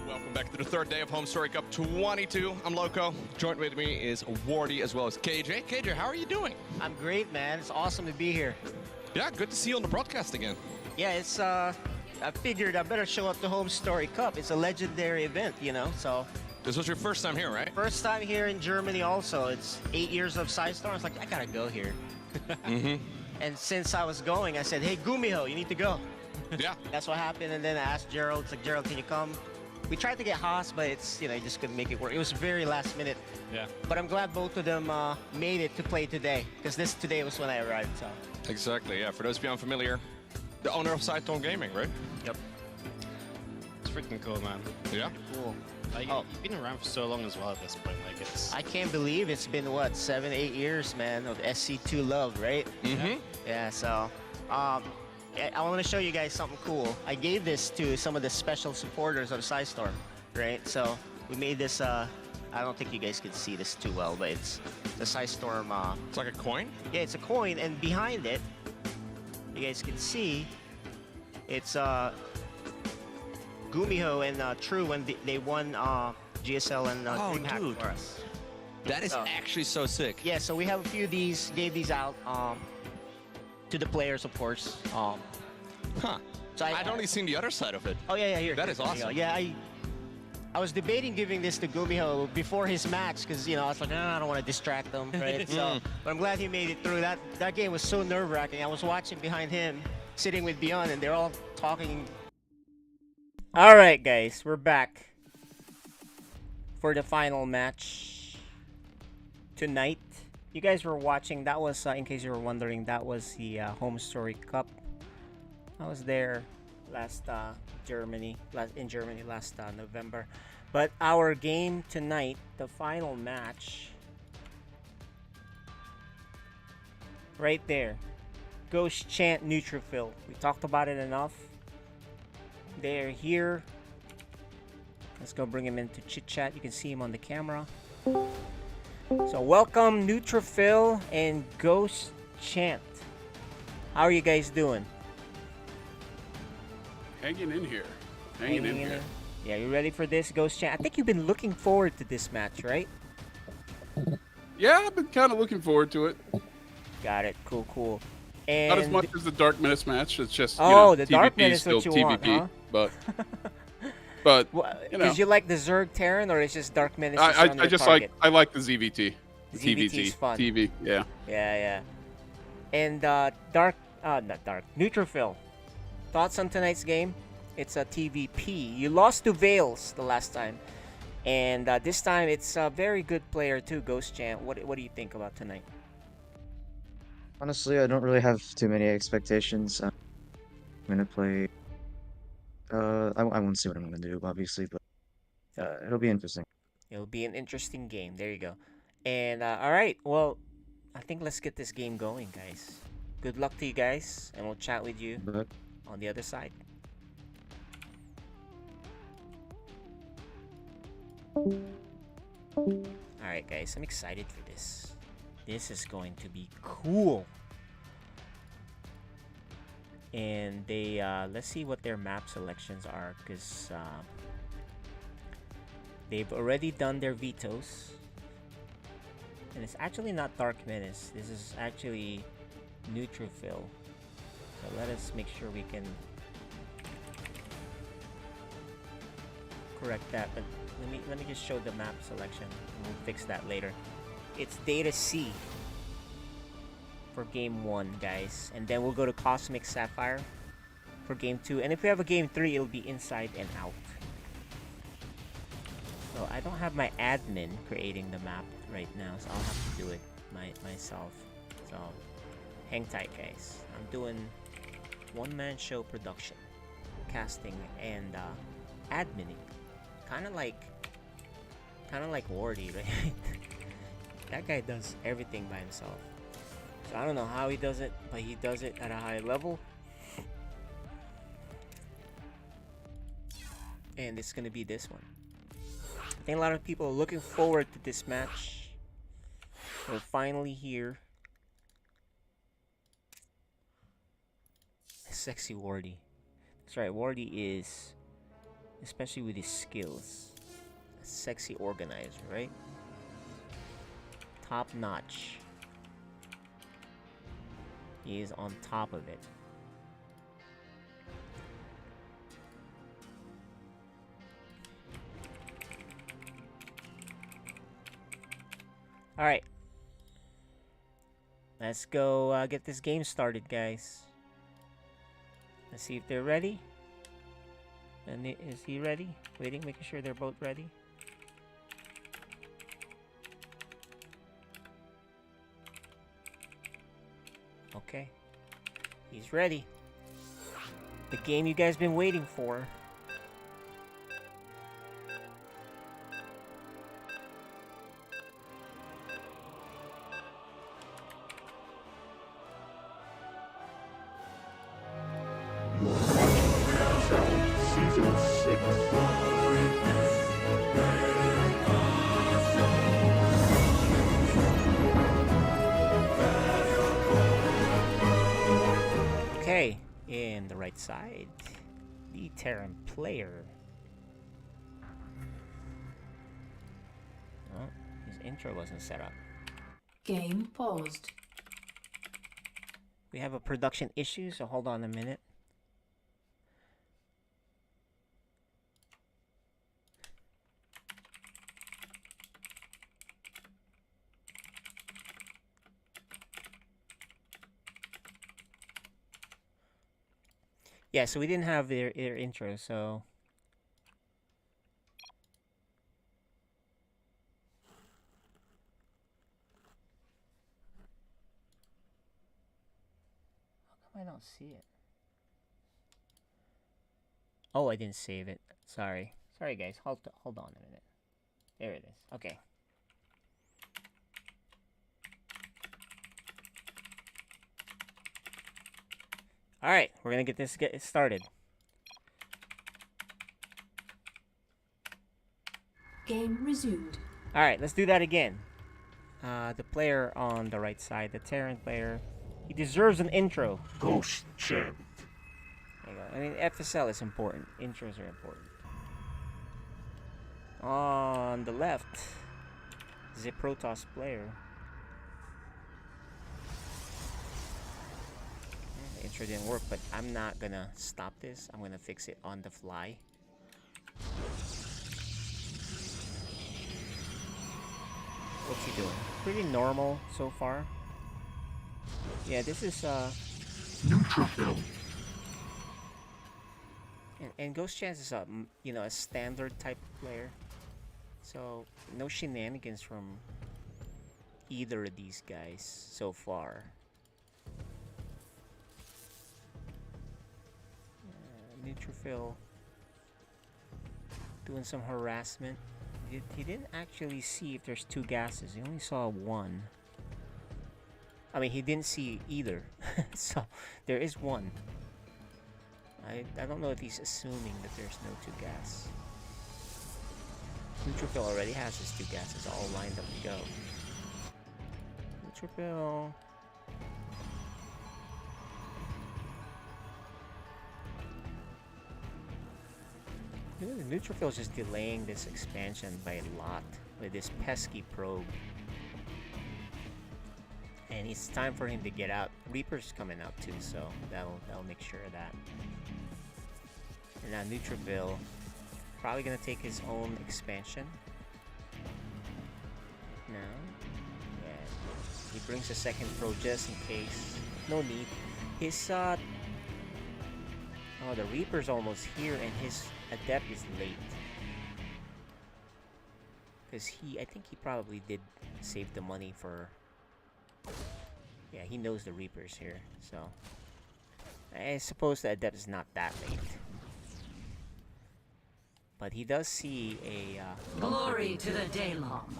Welcome back to the third day of Home Story Cup 22. I'm Loco. Joined with me is Wardy as well as KJ. KJ, how are you doing?
I'm great, man. It's awesome to be here.
Yeah, good to see you on the broadcast again.
Yeah, it's I figured I better show up to Home Story Cup. It's a legendary event, you know, so.
This was your first time here, right?
First time here in Germany also. It's 8 years of Sidestorm. I was like, I gotta go here. And since I was going, I said, hey, Gumiho, you need to go.
Yeah.
That's what happened, and then I asked Gerald, it's like, Gerald, can you come? We tried to get Haas, but it's, you know, just couldn't make it work. It was very last minute.
Yeah.
But I'm glad both of them made it to play today, because today was when I arrived, so.
Exactly, yeah. For those of you unfamiliar, the owner of Sidestorm Gaming, right?
Yep.
It's freaking cool, man.
Yeah.
Cool.
Like, you've been around for so long as well at this point. Like, it's.
I can't believe it's been, what, 7-8 years, man, of SC2 love, right? Yeah, so. I want to show you guys something cool. I gave this to some of the special supporters of Sidestorm, right? So we made this, I don't think you guys can see this too well, but it's the Sidestorm.
It's like a coin?
Yeah, it's a coin, and behind it, you guys can see, it's Gumiho and True when they won GSL and
Oh,
DreamHack
dude.
for us.
That is actually so sick.
Yeah, so we have a few of these, gave these out to the players, of course.
Huh.
So
I'd only seen the other side of it.
Oh, yeah, here.
That is
There you go.
awesome.
Yeah, I was debating giving this to Gumiho before his match because, you know, I was like, I don't want to distract him, right? So, but I'm glad he made it through. That game was so nerve-wracking. I was watching behind him, sitting with Beyond, and they're all talking. All right, guys, we're back for the final match tonight. You guys were watching. That was, in case you were wondering, that was the Home Story Cup. I was there last Germany last November. But our game tonight, the final match, right there, Ghost Chant Neutrophil. We talked about it enough. They're here. Let's go bring him into chit chat. You can see him on the camera. So welcome Neutrophil and Ghost Chant. How are you guys doing?
Hanging in here. Hanging in here.
Yeah, you ready for this, Ghost Chant? I think you've been looking forward to this match, right?
Yeah, I've been kind of looking forward to it.
Got it. Cool, cool. And
not as much as the Dark Menace match. It's just
the
TVP
Dark Menace
still
what you
TVP,
want, huh?
but
Did you like the Zerg Terran or it's just Dark Menace?
I just like the ZVT.
ZVT's fun.
TV, yeah.
Yeah. And not Dark, Neutrophil. Thoughts on tonight's game? It's a TVP. You lost to Veils the last time. And this time it's a very good player too, Ghost Chant. What do you think about tonight?
Honestly, I don't really have too many expectations. I'm gonna play. I won't see what I'm gonna do, obviously, but it'll be interesting.
It'll be an interesting game. There you go. And all right, well, I think let's get this game going, guys. Good luck to you guys, and we'll chat with you on the other side. All right, guys, I'm excited for this. This is going to be cool. And they let's see what their map selections are, because they've already done their vetoes. And it's actually not Dark Menace. This is actually Neutrophil. So let us make sure we can correct that. But let me just show the map selection, and we'll fix that later. It's Data C for game 1, guys, and then we'll go to Cosmic Sapphire for game 2. And if we have a game 3, it'll be Inside and Out. So I don't have my admin creating the map right now, so I'll have to do it myself. So hang tight, guys. I'm doing one-man show production, casting, and adminning. Kind of like Wardy, right? That guy does everything by himself. So I don't know how he does it, but he does it at a high level. And it's gonna be this one. I think a lot of people are looking forward to this match. We're finally here. Sexy Wardy. That's right, Wardy is, especially with his skills, a sexy organizer, right? Top notch. He is on top of it. Alright. Let's go get this game started, guys. Let's see if they're ready. And is he ready? Waiting, making sure they're both ready. Okay. He's ready. The game you guys been waiting for.
Season 6.
Okay, in the right side, the Terran player. This intro wasn't set up.
Game paused.
We have a production issue, so hold on a minute. Yeah, so we didn't have their intro, so... How come I don't see it? Oh, I didn't save it. Sorry. Sorry, guys. Hold on a minute. There it is. Okay. Alright, we're gonna get started.
Game resumed.
Alright, let's do that again. The player on the right side, the Terran player, he deserves an intro.
Ghost chant.
There you go. I mean, FSL is important. Intros are important. On the left, the Protoss player. The intro didn't work, but I'm not gonna stop this. I'm gonna fix it on the fly. What's he doing? Pretty normal so far. Yeah, this is
Neutrophil.
And Ghost Chance is a a standard type player. So no shenanigans from either of these guys so far. Neutrophil doing some harassment. He didn't actually see if there's two gases. He only saw one. I mean, he didn't see either. So there is one. I don't know if he's assuming that there's no two gas. Neutrophil already has his two gases all lined up to go. Neutrophil. The Neutrophil is just delaying this expansion by a lot with this pesky probe. And it's time for him to get out. Reaper's coming out too, so that'll make sure of that. And now Neutrophil probably gonna take his own expansion. No. Yeah. He brings a second probe just in case. No need. His oh, the Reaper's almost here and his Adept is late. Because I think he probably did save the money for... Yeah, he knows the Reaper's here, so... I suppose the Adept is not that late. But he does see a...
Glory to the Daylom.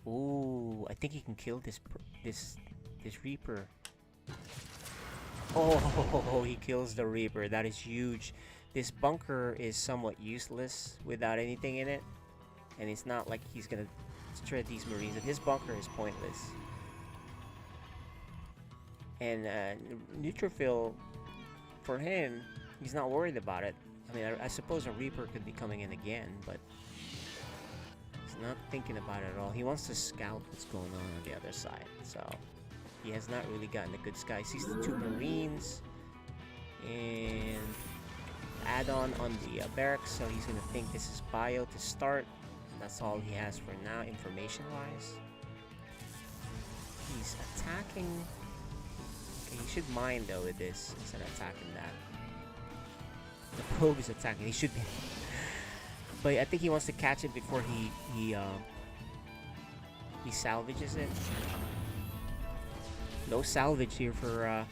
Ooh, I think he can kill this Reaper. Oh, he kills the Reaper. That is huge. This bunker is somewhat useless without anything in it. And it's not like he's gonna shred these Marines. And his bunker is pointless. And Neutrophil, for him, he's not worried about it. I mean, I suppose a Reaper could be coming in again, but he's not thinking about it at all. He wants to scout what's going on the other side. So he has not really gotten a good sky. He sees the two Marines and add-on on the barracks, so he's gonna think this is bio to start. That's all he has for now, information-wise. He's attacking. Okay, he should mine though with this instead of attacking that. The probe is attacking. He should be, but I think he wants to catch it before he salvages it. No salvage here for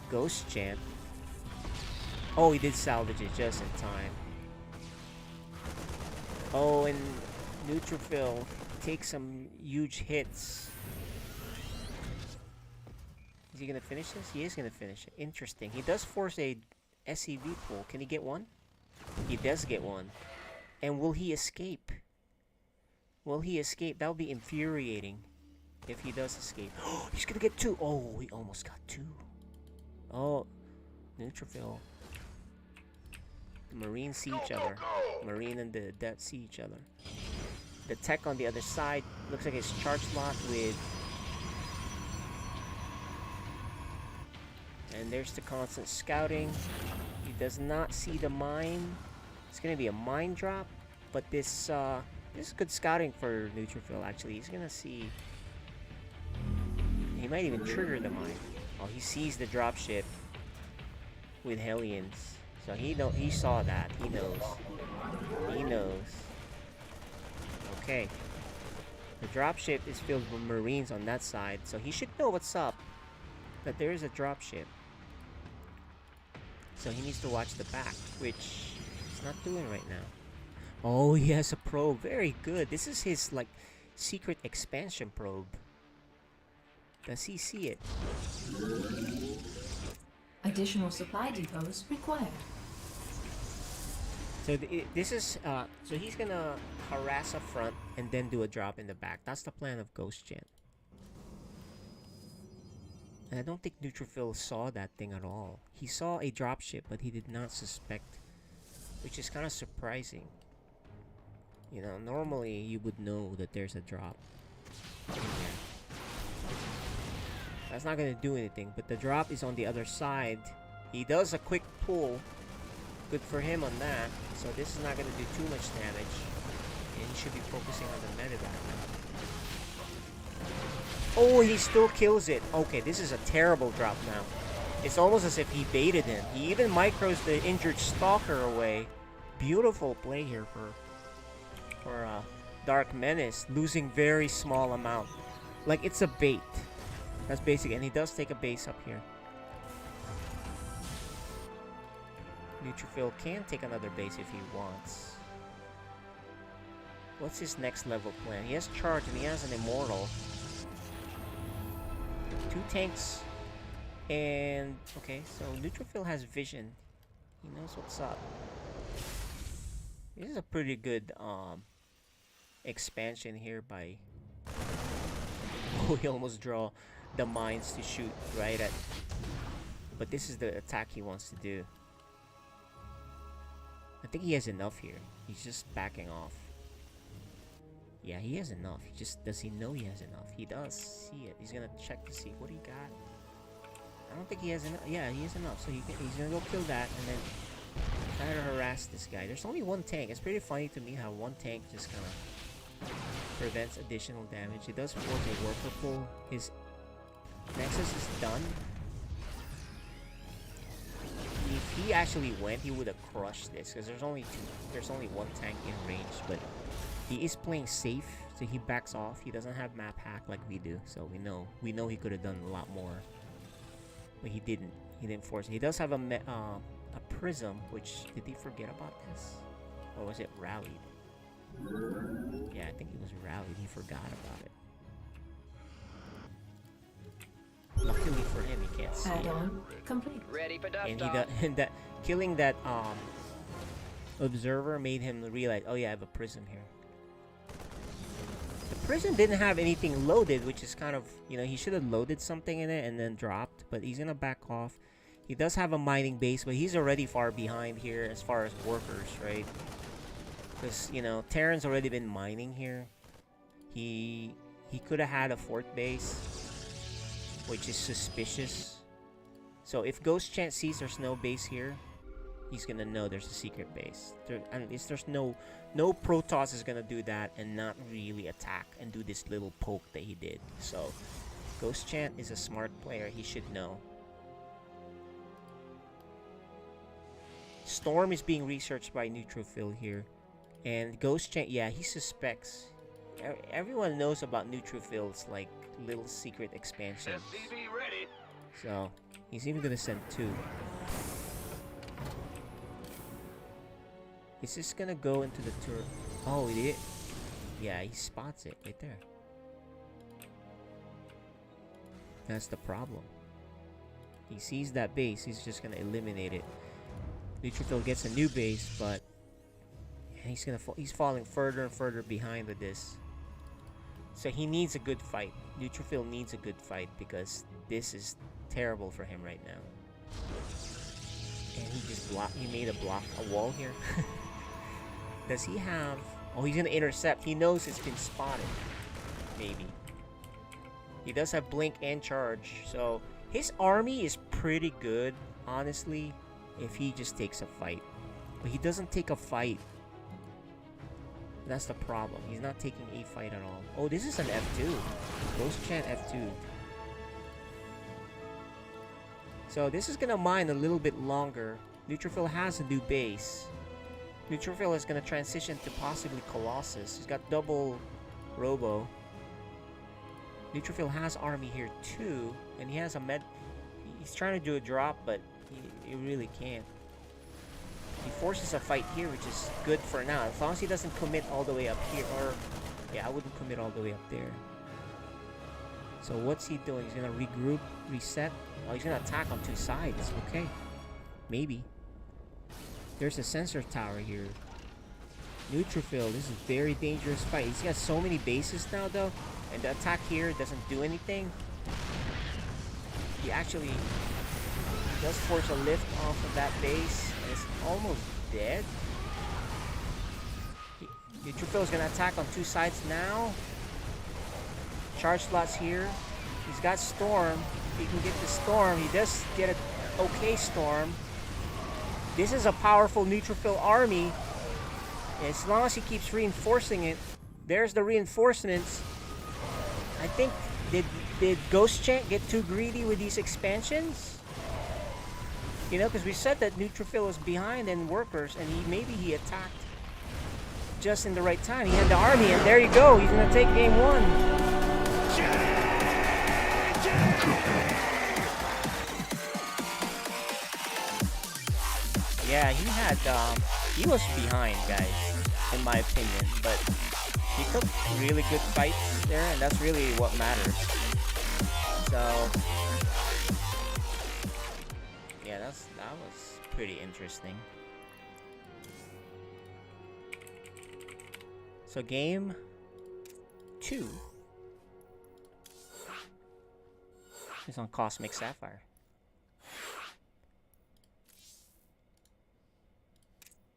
Ghost Chant. Oh, he did salvage it just in time. Oh, and Neutrophil takes some huge hits. Is he gonna finish this? He is gonna finish it. Interesting. He does force a SCV pool. Can he get one? He does get one. And will he escape? Will he escape? That would be infuriating if he does escape. Oh, he's gonna get two. Oh, he almost got two. Oh, Neutrophil. The Marines see each other. Marine and the Det see each other. The tech on the other side looks like it's charge locked with... And there's the constant scouting. He does not see the mine. It's gonna be a mine drop, but this is good scouting for Neutrophil actually. He's gonna see... He might even trigger the mine. Oh, he sees the dropship with Hellions. So he saw that. He knows. He knows. Okay. The dropship is filled with Marines on that side, so he should know what's up. That there is a dropship. So he needs to watch the back, which he's not doing right now. Oh, he has a probe. Very good. This is his, like, secret expansion probe. Does he see it?
Additional supply depots required.
So this is, so he's gonna harass up front and then do a drop in the back. That's the plan of Ghost Gen. And I don't think Neutrophil saw that thing at all. He saw a dropship, but he did not suspect, which is kind of surprising. You know, normally you would know that there's a drop in there. That's not gonna do anything, but the drop is on the other side. He does a quick pull. Good for him on that. So this is not gonna do too much damage. And he should be focusing on the medevac now. Oh, he still kills it. Okay, this is a terrible drop now. It's almost as if he baited him. He even micros the injured stalker away. Beautiful play here for Dark Menace, losing very small amount. Like, it's a bait. That's basic, and he does take a base up here. Neutrophil can take another base if he wants. What's his next level plan? He has charge and he has an immortal. 2 tanks. And okay, so Neutrophil has vision. He knows what's up. This is a pretty good expansion here by... Oh, he almost draw the mines to shoot right at... But this is the attack he wants to do. I think he has enough here. He's just backing off. Yeah, he has enough. He just... Does he know he has enough? He does see it. He's gonna check to see what he got. I don't think he has enough. Yeah, he has enough. So he's gonna go kill that and then try to harass this guy. There's only 1 tank. It's pretty funny to me how 1 tank just kind of prevents additional damage. It does force a worker pull. His Nexus is done. If he actually went, he would have crushed this because there's only 1 tank in range. But he is playing safe, so he backs off. He doesn't have map hack like we do, so we know he could have done a lot more. But he didn't. He didn't force it. He does have a prism, which... Did he forget about this? Or was it rallied? Yeah, I think it was rallied. He forgot about it. Luckily for him, he can't see it.
Add-on complete.
Ready for and that killing that observer made him realize, oh yeah, I have a prism here. The prism didn't have anything loaded, which is kind of, you know, he should have loaded something in it and then dropped, but he's gonna back off. He does have a mining base, but he's already far behind here as far as workers, right? Because, you know, Terran's already been mining here. He could have had a fort base, which is suspicious. So if Ghost Chant sees there's no base here, he's gonna know there's a secret base. There's no Protoss is gonna do that and not really attack and do this little poke that he did. So Ghost Chant is a smart player. He should know. Storm is being researched by Neutrophil here, and Ghost Chant, yeah, he suspects. Everyone knows about Neutrophil's like little secret expansion. So he's even gonna send 2. Is this gonna go into the turret? Oh, it did. Yeah, he spots it right there. That's the problem. He sees that base. He's just gonna eliminate it. Neutrophil gets a new base, but he's falling further and further behind with this. So he needs a good fight. Neutrophil needs a good fight because this is terrible for him right now. And he just blocked. He made a wall here. Does he have? Oh, he's gonna intercept. He knows it's been spotted. Maybe. He does have blink and charge, so his army is pretty good, honestly, if he just takes a fight. But he doesn't take a fight. That's the problem. He's not taking a fight at all. Oh, this is an F2. Ghost Chant F2. So this is gonna mine a little bit longer. Neutrophil has a new base. Neutrophil is gonna transition to possibly Colossus. He's got double Robo. Neutrophil has army here too, and he has a med. He's trying to do a drop, but he really can't. He forces a fight here, which is good for now. As long as he doesn't commit all the way up here, or yeah, I wouldn't commit all the way up there. So what's he doing? He's gonna regroup, reset. Oh, he's gonna attack on two sides. Okay, maybe. There's a sensor tower here. Neutrophil, this is a very dangerous fight. He's got so many bases now, though. And the attack here doesn't do anything. He actually does force a lift off of that base. And it's almost dead. Neutrophil is going to attack on two sides now. Charge slots here. He's got Storm. He can get the Storm. He does get an okay Storm. This is a powerful Neutrophil army. As long as he keeps reinforcing it. There's the reinforcements. I think, did Ghost Chant get too greedy with these expansions? You know, because we said that Neutrophil was behind in workers, and maybe he attacked just in the right time. He had the army, and there you go. He's gonna take game one. Yeah, he was behind, guys, in my opinion, but he took really good fights there, and that's really what matters. So, yeah, that was pretty interesting. So game 2 is on Cosmic Sapphire.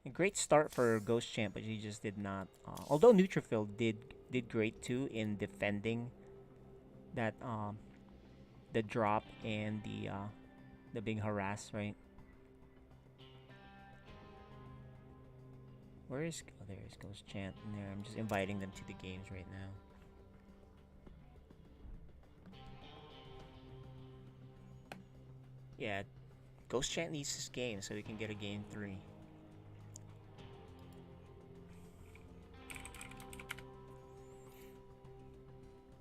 A great start for Ghost Champ, but he just did not. Although Neutrophil did great too in defending that the drop and the big harass, right? Where is there is Ghost Chant in there? I'm just inviting them to the games right now. Yeah, Ghost Chant needs this game so we can get a game 3.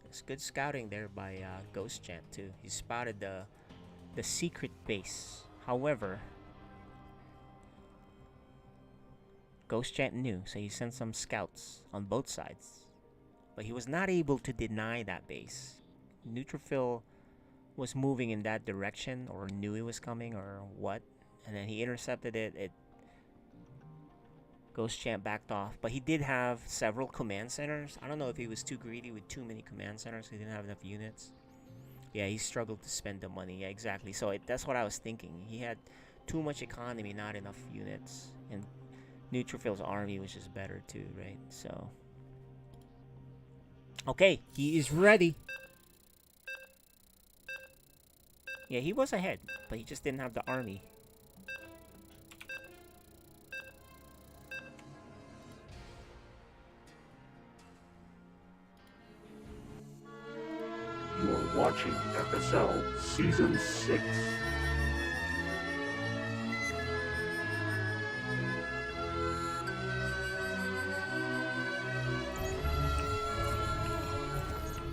It's good scouting there by Ghost Chant too. He spotted the secret base. However, Ghost Chant knew, so he sent some scouts on both sides. But he was not able to deny that base. Neutrophil was moving in that direction, or knew it was coming, or what. And then he intercepted it. Ghost Champ backed off, but he did have several command centers. I don't know if he was too greedy with too many command centers. He didn't have enough units. Yeah, he struggled to spend the money. Yeah, exactly. So that's what I was thinking. He had too much economy, not enough units. And Neutrophil's army was just better too, right? So, okay, he is ready. Yeah, he was ahead, but he just didn't have the army.
You are watching FSL Season 6.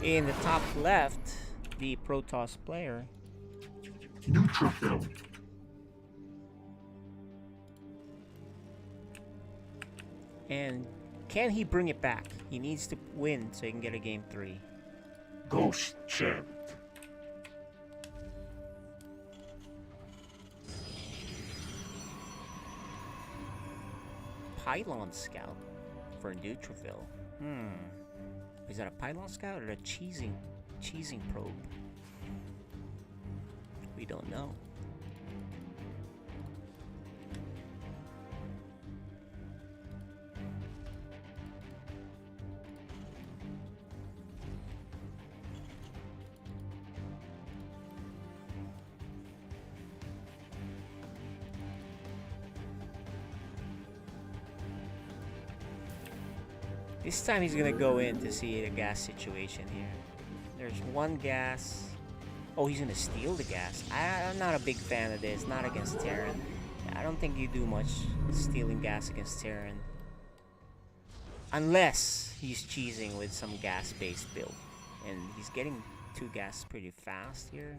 In the top left, the Protoss player.
Neutrophil.
And can he bring it back? He needs to win so he can get a game 3.
Ghost Chant.
Pylon Scout for Neutrophil. Is that a Pylon Scout or a cheesing probe? We don't know. This time he's gonna go in to see the gas situation here. There's one gas. Oh, he's gonna steal the gas. I'm not a big fan of this. Not against Terran. I don't think you do much stealing gas against Terran. Unless he's cheesing with some gas-based build. And he's getting 2 gas pretty fast here.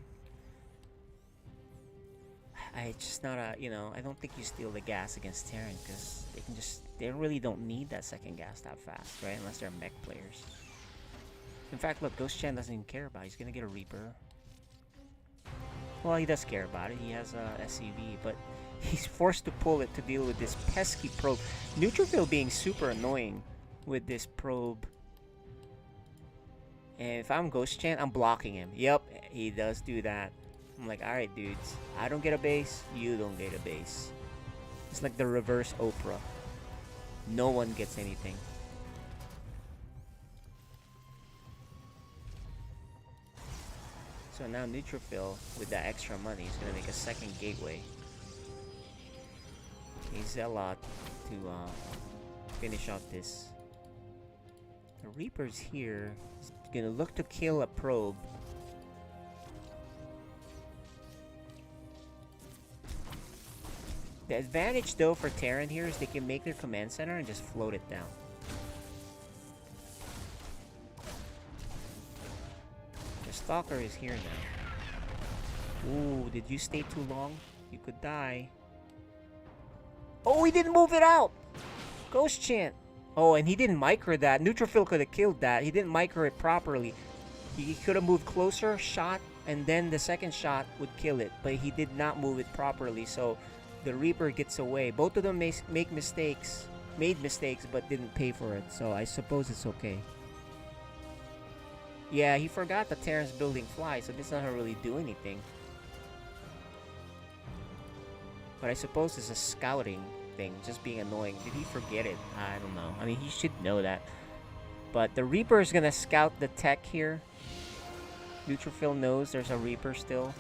It's just not a, I don't think you steal the gas against Terran because they really don't need that second gas that fast, right? Unless they're mech players. In fact, look, Ghost Chan doesn't even care about it. He's gonna get a Reaper. Well, he does care about it. He has a SCV, but he's forced to pull it to deal with this pesky probe. Neutrophil being super annoying with this probe. And if I'm Ghost Chan, I'm blocking him. Yep, he does do that. I'm like, alright dudes, I don't get a base, you don't get a base. It's like the reverse Oprah. No one gets anything. So now Neutrophil, with that extra money, is gonna make a second gateway. A Zealot to finish out this. The Reaper's here. He's gonna look to kill a probe. The advantage though for Terran here is they can make their command center and just float it down. The Stalker is here now. Ooh, did you stay too long? You could die. Oh, he didn't move it out! Ghost Chant! Oh, and he didn't micro that. Neutrophil could have killed that. He didn't micro it properly. He could have moved closer, shot, and then the second shot would kill it. But he did not move it properly, so the Reaper gets away. Both of them made mistakes, but didn't pay for it. So I suppose it's okay. Yeah, he forgot that Terran's building fly, so this doesn't really do anything. But I suppose it's a scouting thing, just being annoying. Did he forget it? I don't know. I mean, he should know that. But the Reaper is gonna scout the tech here. Neutrophil knows there's a Reaper still.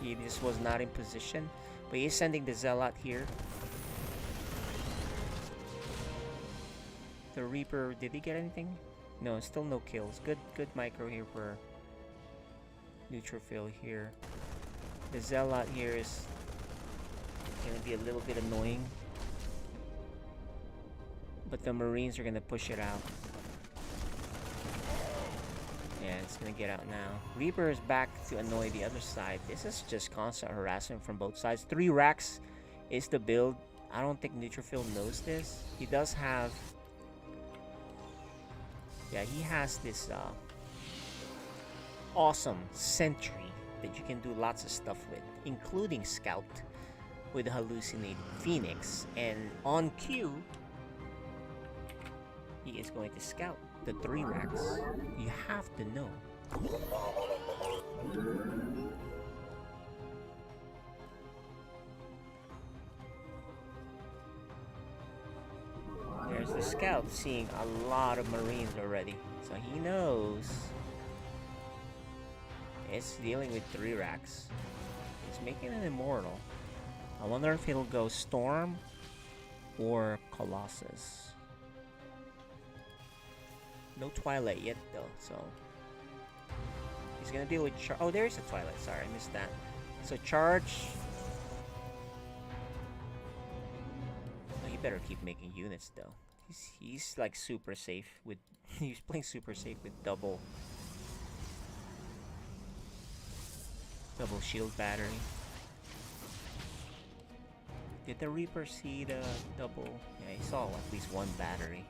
He just was not in position. But he's sending the Zealot here. The Reaper, did he get anything? No, still no kills. Good micro here for Neutrophil here. The Zealot here is gonna be a little bit annoying. But the Marines are gonna push it out. Yeah, it's gonna get out now. Reaper is back to annoy the other side. This is just constant harassment from both sides. 3 racks is the build. I don't think Neutrophil knows this. He does have... Yeah, he has this awesome sentry that you can do lots of stuff with, including scout with Hallucinate Phoenix. And on cue, he is going to scout the 3 racks. You have to know. There's the scout seeing a lot of Marines already. So he knows it's dealing with 3 racks. It's making it immortal. I wonder if it'll go Storm or Colossus. No Twilight yet though, so he's gonna deal with oh, there's a Twilight. Sorry, I missed that. So charge. Oh, he better keep making units though. He's like super safe with he's playing super safe with double shield battery. Did the Reaper see the double? Yeah, he saw at least 1 battery.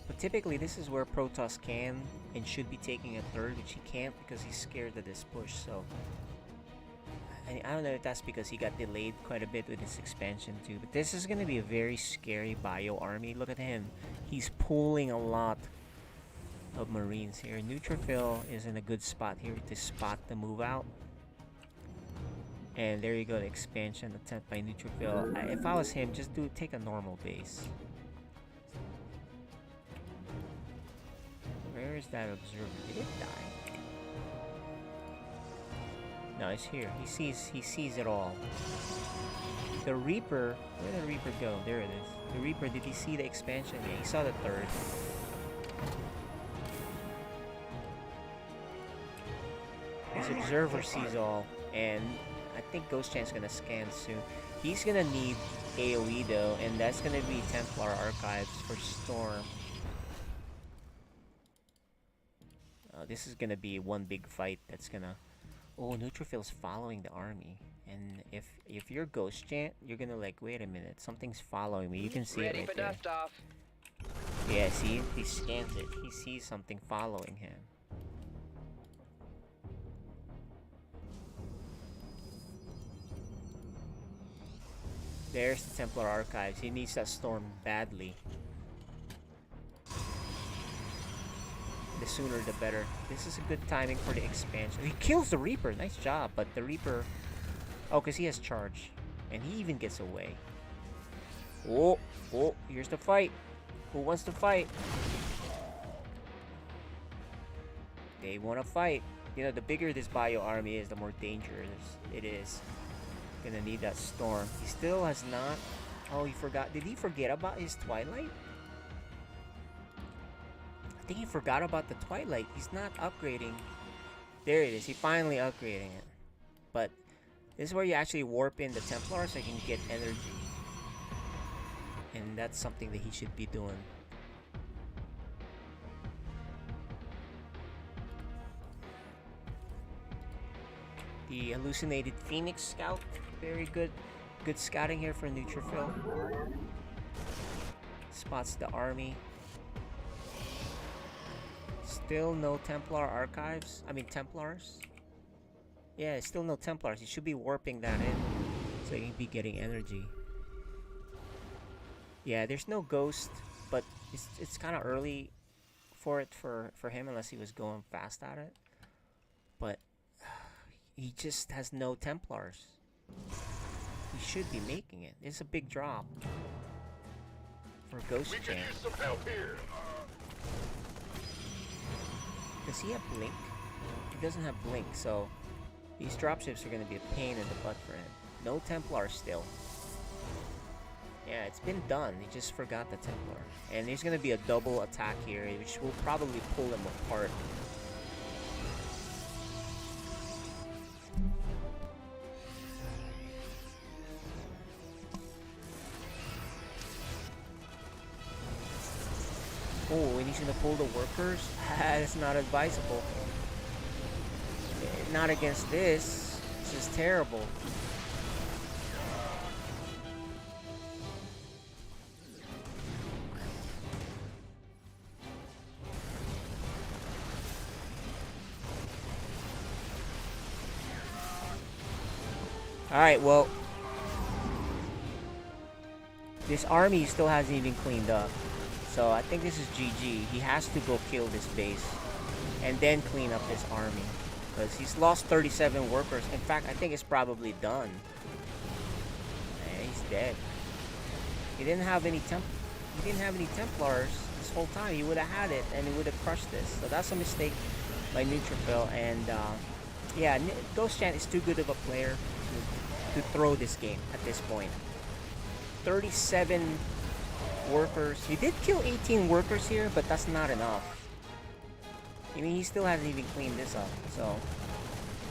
But typically this is where Protoss can and should be taking a 3rd, which he can't because he's scared of this push. So I don't know if that's because he got delayed quite a bit with his expansion too. But this is going to be a very scary bio army. Look at him. He's pulling a lot of Marines here. Neutrophil is in a good spot here to spot the move out. And there you go, the expansion attempt by Neutrophil. If I was him, just take a normal base. Where is that observer? Did it die? No, he's here. He sees it all. The Reaper, where did the Reaper go? There it is. The Reaper, did he see the expansion? Yeah, he saw the third. His observer sees all, and I think Ghost Chan's gonna scan soon. He's gonna need AoE though, and that's gonna be Templar Archives for Storm. This is gonna be one big fight that's gonna... Oh, Neutrophil's following the army. And if you're Ghost Chant, you're gonna like, wait a minute, something's following me. You can see it right there. Yeah, see? He scans it. He sees something following him. There's the Templar Archives. He needs that storm badly. The sooner the better. This is a good timing for the expansion. He kills the Reaper. Nice job. But the Reaper... Oh, because he has charge. And he even gets away. Oh, oh, here's the fight. Who wants to fight? They want to fight. You know, the bigger this bio army is, the more dangerous it is. Gonna need that storm. He still has not... Oh, he forgot. Did he forget about his Twilight? I think he forgot about the Twilight. He's not upgrading. There it is. He finally upgrading it. But this is where you actually warp in the Templar so you can get energy. And that's something that he should be doing. The hallucinated Phoenix Scout. Very good. Good scouting here for Neutrophil. Spots the army. Still no Templar Archives. I mean Templars. Yeah, still no Templars. He should be warping that in so he can be getting energy. Yeah, there's no Ghost, but it's kind of early for it for him unless he was going fast at it. But he just has no Templars. He should be making it. It's a big drop for Ghost Champ. Does he have Blink? He doesn't have Blink, so these dropships are going to be a pain in the butt for him. No Templar still. Yeah, it's been done. He just forgot the Templar. And there's going to be a double attack here, which will probably pull him apart. Oh, and he's gonna pull the workers? That's not advisable. Not against this. This is terrible. Alright, well, this army still hasn't even cleaned up. So I think this is GG. He has to go kill this base and then clean up this army because he's lost 37 workers. In fact, I think it's probably done. And he's dead. He didn't have any Templars this whole time. He would have had it and he would have crushed this. So that's a mistake by Neutrophil. And yeah, Ghost Chant is too good of a player to throw this game at this point. 37 workers. He did kill 18 workers here, but that's not enough. I mean, he still hasn't even cleaned this up, so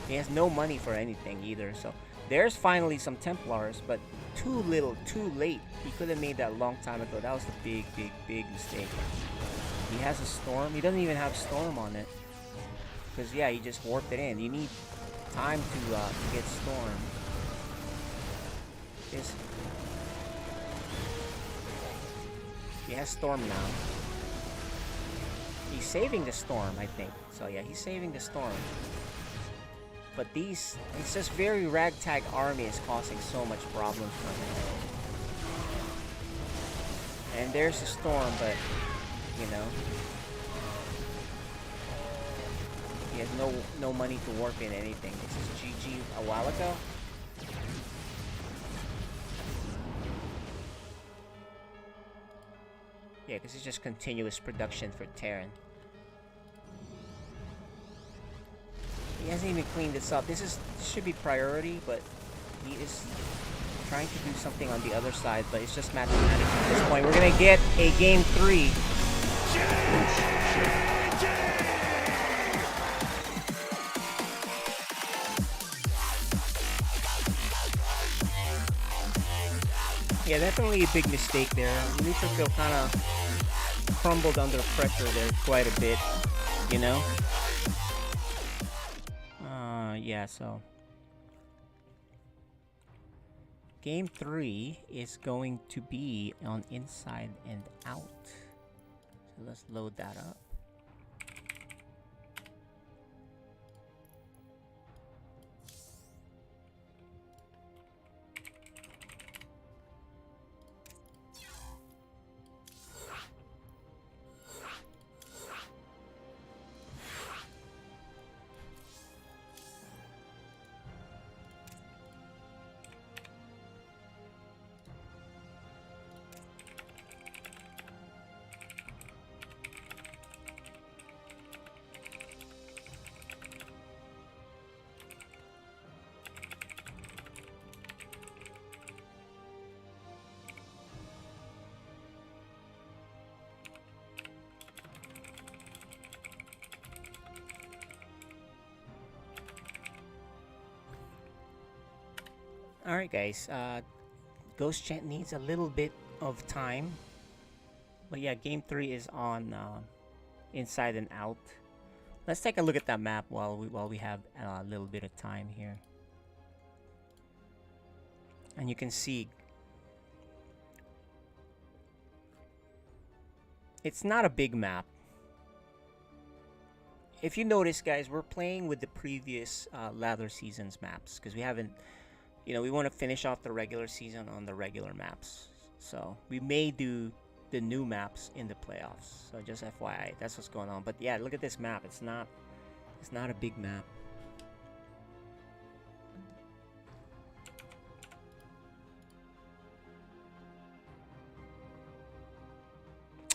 he has no money for anything either. So there's finally some Templars, but too little, too late. He could have made that a long time ago. That was the big mistake. He has a storm. He doesn't even have storm on it because yeah, he just warped it in. You need time to get storm. He has storm now. He's saving the storm, I think. So yeah, he's saving the storm. But it's just very ragtag army is causing so much problems for him. And there's a storm, but you know, he has no money to warp in anything. This is GG a while ago. Yeah, because it's just continuous production for Terran. He hasn't even cleaned this up. This should be priority, but he is trying to do something on the other side, but it's just mathematics at this point. We're gonna get a game 3. Yeah, definitely a big mistake there. Neutrophil kind of crumbled under pressure there quite a bit, you know? Yeah, so game 3 is going to be on inside and out. So let's load that up. Alright guys, Ghost Chant needs a little bit of time. But yeah, game 3 is on inside and out. Let's take a look at that map while we have a little bit of time here. And you can see it's not a big map. If you notice, guys, we're playing with the previous lather seasons maps because we haven't, you know, we want to finish off the regular season on the regular maps. So we may do the new maps in the playoffs. So just FYI, that's what's going on. But yeah, look at this map. It's not a big map.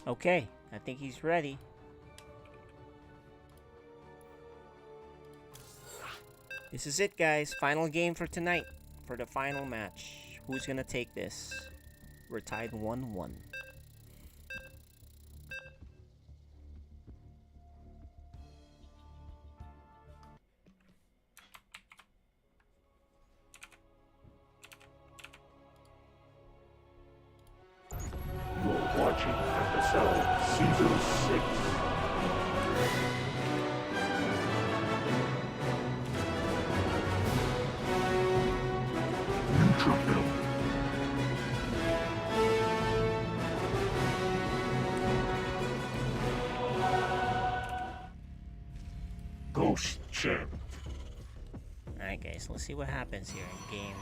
Okay, I think he's ready. This is it, guys. Final game for tonight. For the final match. Who's gonna take this? We're tied 1-1.
You're watching FSL Season 6. Neutrophil. Ghost Chant.
Alright guys, let's see what happens here in game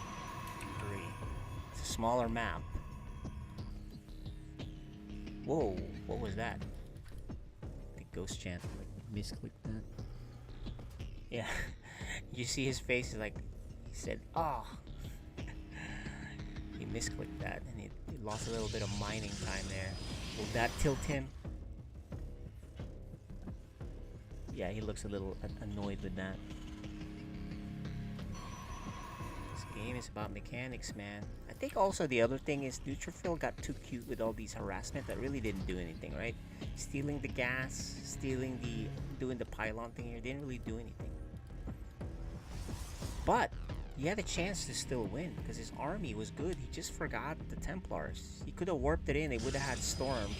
3. It's a smaller map. Whoa, what was that? The Ghost Chant like misclicked that. Yeah, you see his face is like, he said, "Ah." Oh. He misclicked that and he lost a little bit of mining time there. Will that tilt him? Yeah, he looks a little annoyed with that. This game is about mechanics, man. I think also the other thing is Neutrophil got too cute with all these harassment that really didn't do anything, right? Stealing the gas, doing the pylon thing here, didn't really do anything. But he had a chance to still win because his army was good. He just forgot the Templars. He could have warped it in. They would have had Storm,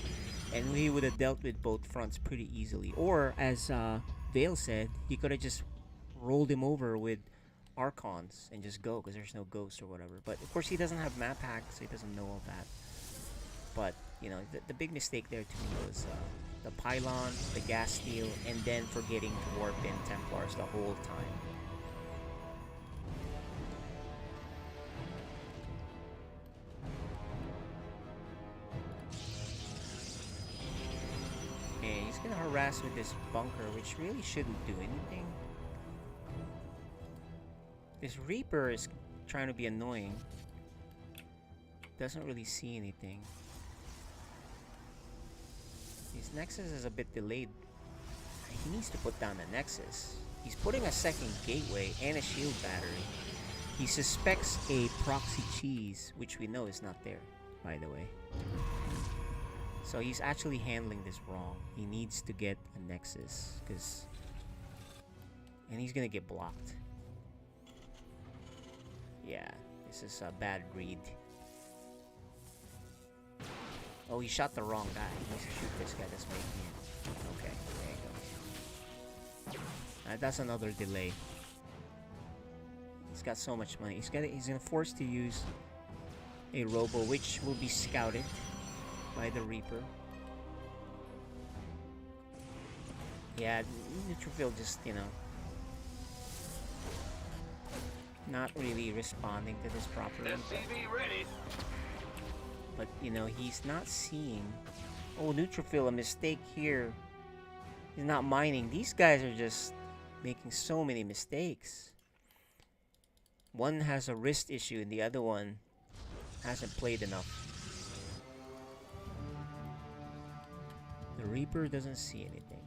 and he would have dealt with both fronts pretty easily. Or, as Vale said, he could have just rolled him over with Archons and just go because there's no ghost or whatever. But of course, he doesn't have map hacks, so he doesn't know all that. But you know, the big mistake there to me was the pylon, the gas steal, and then forgetting to warp in Templars the whole time. Okay, he's gonna harass with this bunker, which really shouldn't do anything. This Reaper is trying to be annoying. Doesn't really see anything. His Nexus is a bit delayed. He needs to put down the Nexus. He's putting a second gateway and a shield battery. He suspects a proxy cheese, which we know is not there, by the way. So he's actually handling this wrong. He needs to get a nexus, and he's gonna get blocked. Yeah, this is a bad read. Oh, he shot the wrong guy. He needs to shoot this guy that's making it. Okay, there you go. That's another delay. He's got so much money. He's gonna force to use a robo, which will be scouted by the Reaper. Yeah, Neutrophil just, you know, not really responding to this properly.
SCV ready.
But, you know, he's not seeing... Oh, Neutrophil, a mistake here. He's not mining. These guys are just making so many mistakes. One has a wrist issue and the other one hasn't played enough. The Reaper doesn't see anything.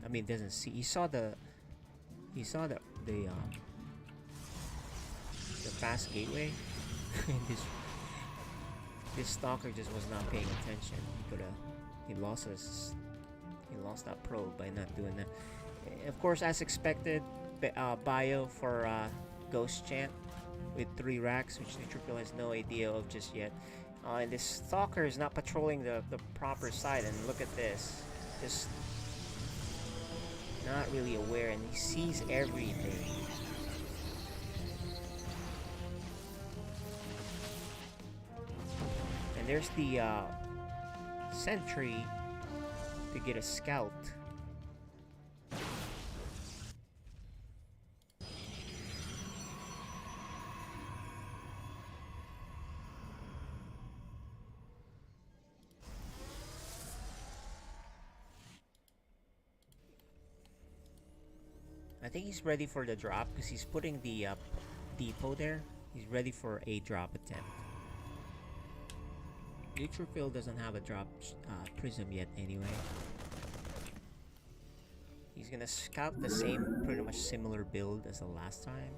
I mean, doesn't see. He saw the fast gateway. This stalker just was not paying attention. He lost that probe by not doing that. Of course, as expected, bio for Ghost Chant with 3 racks, which Neutrophil has no idea of just yet. And this stalker is not patrolling the proper side, and look at this. Just not really aware, and he sees everything. And there's the sentry to get a scout. I think he's ready for the drop because he's putting the depot there. He's ready for a drop attempt. Neutrophil doesn't have a drop prism yet anyway. He's gonna scout the same, pretty much similar build as the last time.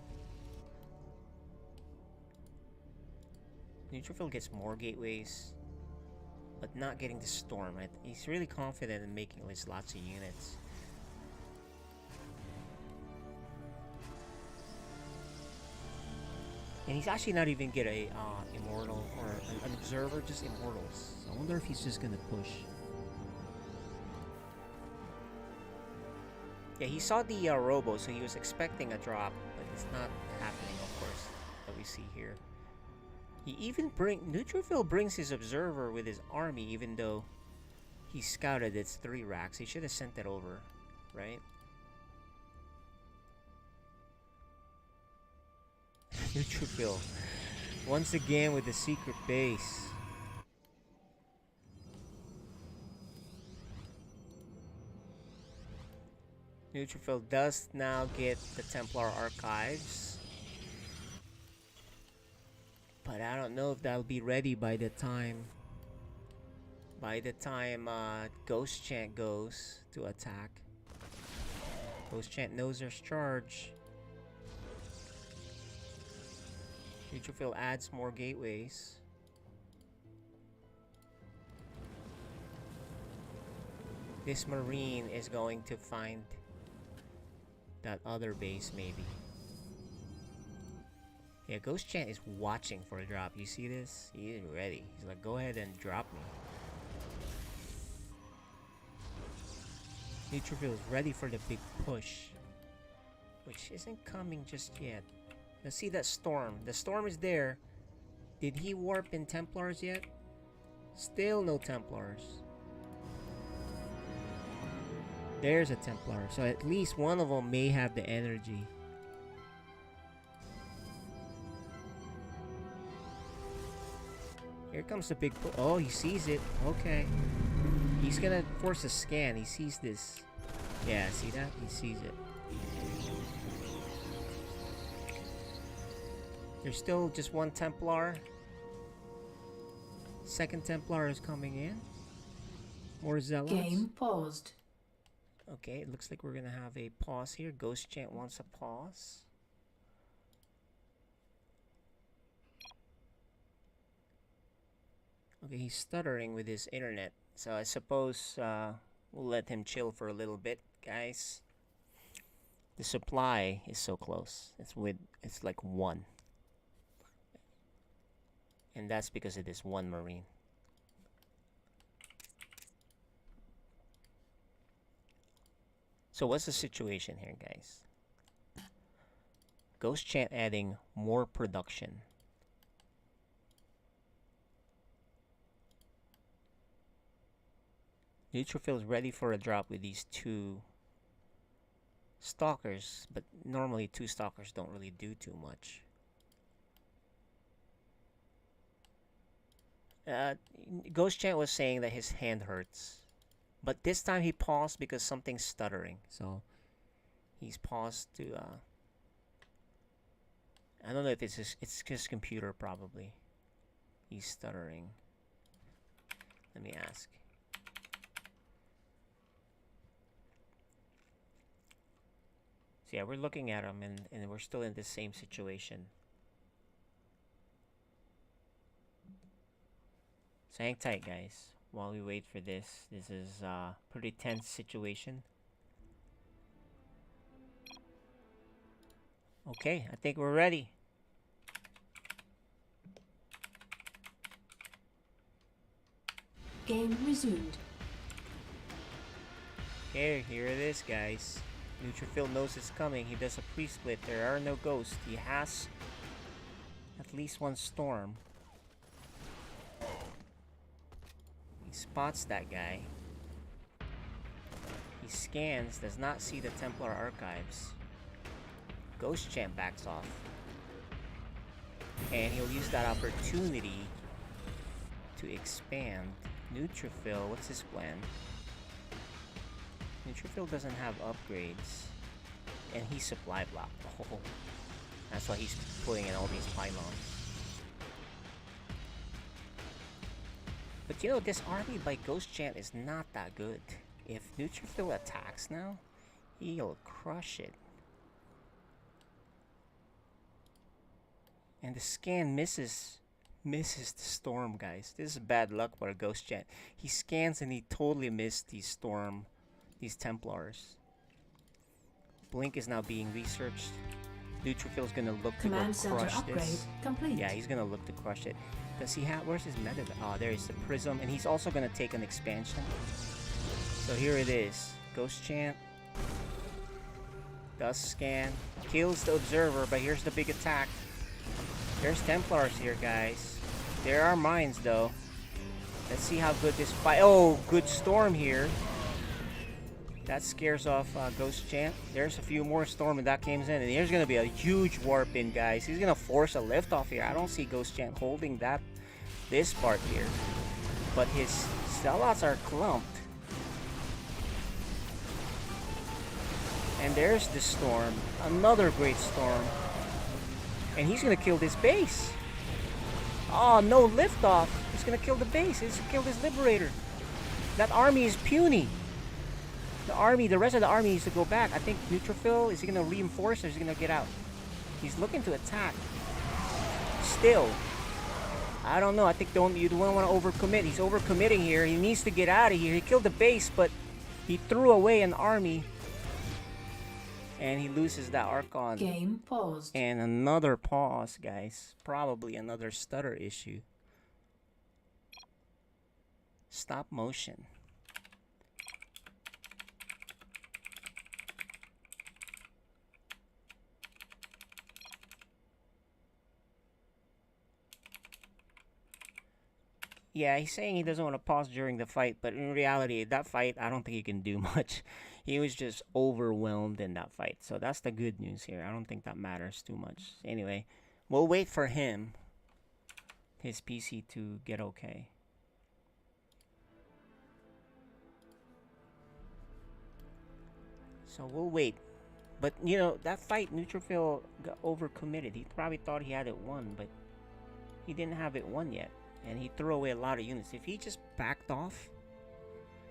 Neutrophil gets more gateways, but not getting the storm. Right? He's really confident in making at least lots of units. And he's actually not even get a immortal or an observer, just immortals. So I wonder if he's just gonna push. Yeah, he saw the robo, so he was expecting a drop, but it's not happening, of course, that we see here. He even Neutrophil brings his observer with his army, even though he scouted its 3 racks. He should have sent that over, right? Neutrophil once again with the secret base. Neutrophil does now get the Templar Archives, but I don't know if that'll be ready by the time Ghost Chant goes to attack. Ghost Chant knows there's charge. Neutrophil adds more gateways. This Marine is going to find that other base, maybe. Yeah, Ghost Chant is watching for a drop. You see this? He is ready. He's like, go ahead and drop me. Neutrophil is ready for the big push, which isn't coming just yet. Let's see that storm. The storm is there. Did he warp in Templars yet? Still no Templars. There's a Templar. So at least one of them may have the energy. Here comes the big push. Oh, he sees it. Okay. He's gonna force a scan. He sees this. Yeah, see that? He sees it. There's still just one Templar. Second Templar is coming in. More Zealots.
Game paused.
Okay, it looks like we're gonna have a pause here. Ghost Chant wants a pause. Okay, he's stuttering with his internet, so I suppose we'll let him chill for a little bit, guys. The supply is so close. It's like 1. And that's because it is 1 Marine. So what's the situation here, guys? Ghost Chant adding more production. Neutrophil is ready for a drop with these 2 stalkers, but normally 2 stalkers don't really do too much. Ghost Chant was saying that his hand hurts, but this time he paused because something's stuttering. So he's paused to I don't know if it's his computer probably. He's stuttering. Let me ask. So yeah, we're looking at him and we're still in the same situation. So hang tight, guys, while we wait for this. This is a pretty tense situation. Okay, I think we're ready.
Game resumed.
Okay, here it is, guys. Neutrophil knows it's coming. He does a pre-split. There are no ghosts. He has at least 1 storm. He spots that guy. He scans, does not see the Templar archives. Ghost Chant backs off. And he'll use that opportunity to expand. Neutrophil, what's his plan? Neutrophil doesn't have upgrades. And he's supply blocked. Oh, that's why he's putting in all these pylons. But you know, this army by Ghost Chant is not that good. If Neutrophil attacks now, he'll crush it. And the scan misses the storm, guys. This is bad luck for a Ghost Chant. He scans and he totally missed these storm, these Templars. Blink is now being researched. Neutrophil's gonna look
Command
to go crush
center
this.
upgrade complete.
Yeah, he's gonna look to crush it. Does he have? Where's his meta? Oh, there's the Prism, and he's also gonna take an expansion. So here it is. Ghost Chant does scan, kills the Observer, but here's the big attack. There's Templars here, guys. There are mines, though. Let's see how good this fight. Oh, good storm here. That scares off Ghost Chant. There's a few more storm and that comes in. And here's going to be a huge warp in, guys. He's going to force a lift off here. I don't see Ghost Chant holding this part here. But his sellouts are clumped. And there's the storm. Another great storm. And he's going to kill this base. Oh, no liftoff. He's going to kill the base. He's going to kill this Liberator. That army is puny. The rest of the army needs to go back. I think Neutrophil, is he going to reinforce or is he going to get out? He's looking to attack. Still. I don't know. I think you don't want to overcommit. He's overcommitting here. He needs to get out of here. He killed the base, but he threw away an army. And he loses that Archon.
Game paused.
And another pause, guys. Probably another stutter issue. Stop motion. Yeah, he's saying he doesn't want to pause during the fight, but in reality, that fight, I don't think he can do much. He was just overwhelmed in that fight. So that's the good news here. I don't think that matters too much. Anyway, we'll wait for him, his PC, to get okay. So we'll wait. But, you know, that fight, Neutrophil got overcommitted. He probably thought he had it won, but he didn't have it won yet. And he threw away a lot of units. If he just backed off,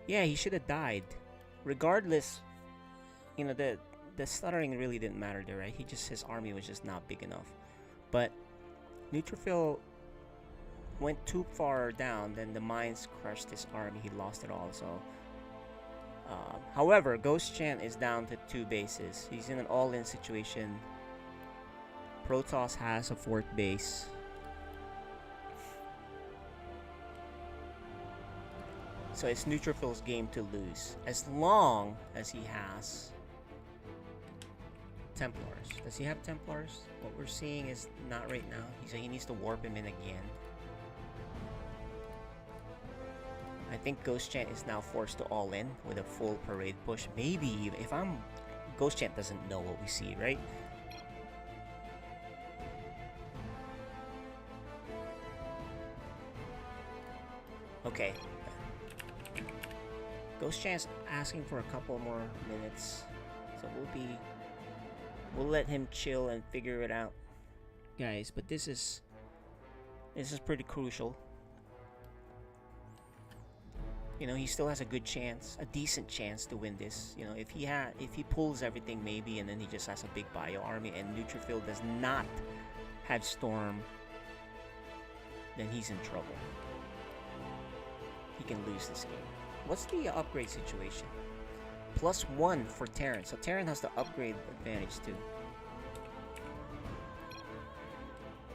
yeah, he should have died. Regardless, you know, the stuttering really didn't matter there, right? His army was just not big enough. But Neutrophil went too far down, then the mines crushed his army. He lost it all. So, however, Ghost Chant is down to 2 bases. He's in an all-in situation. Protoss has a 4th base. So it's Neutrophil's game to lose, as long as he has Templars. Does he have Templars? What we're seeing is not right now. He needs to warp him in again. I think Ghost Chant is now forced to all in with a full parade push. Maybe even if I'm Ghost Chant doesn't know what we see, right? Okay. Ghost Chant's asking for a couple more minutes, so we'll let him chill and figure it out, guys. But this is pretty crucial. You know, he still has a good chance, a decent chance to win this. You know, if he pulls everything maybe, and then he just has a big bio army, and Neutrophil does not have Storm, then he's in trouble. He can lose this game. What's the upgrade situation? +1 for Terran. So Terran has the upgrade advantage too.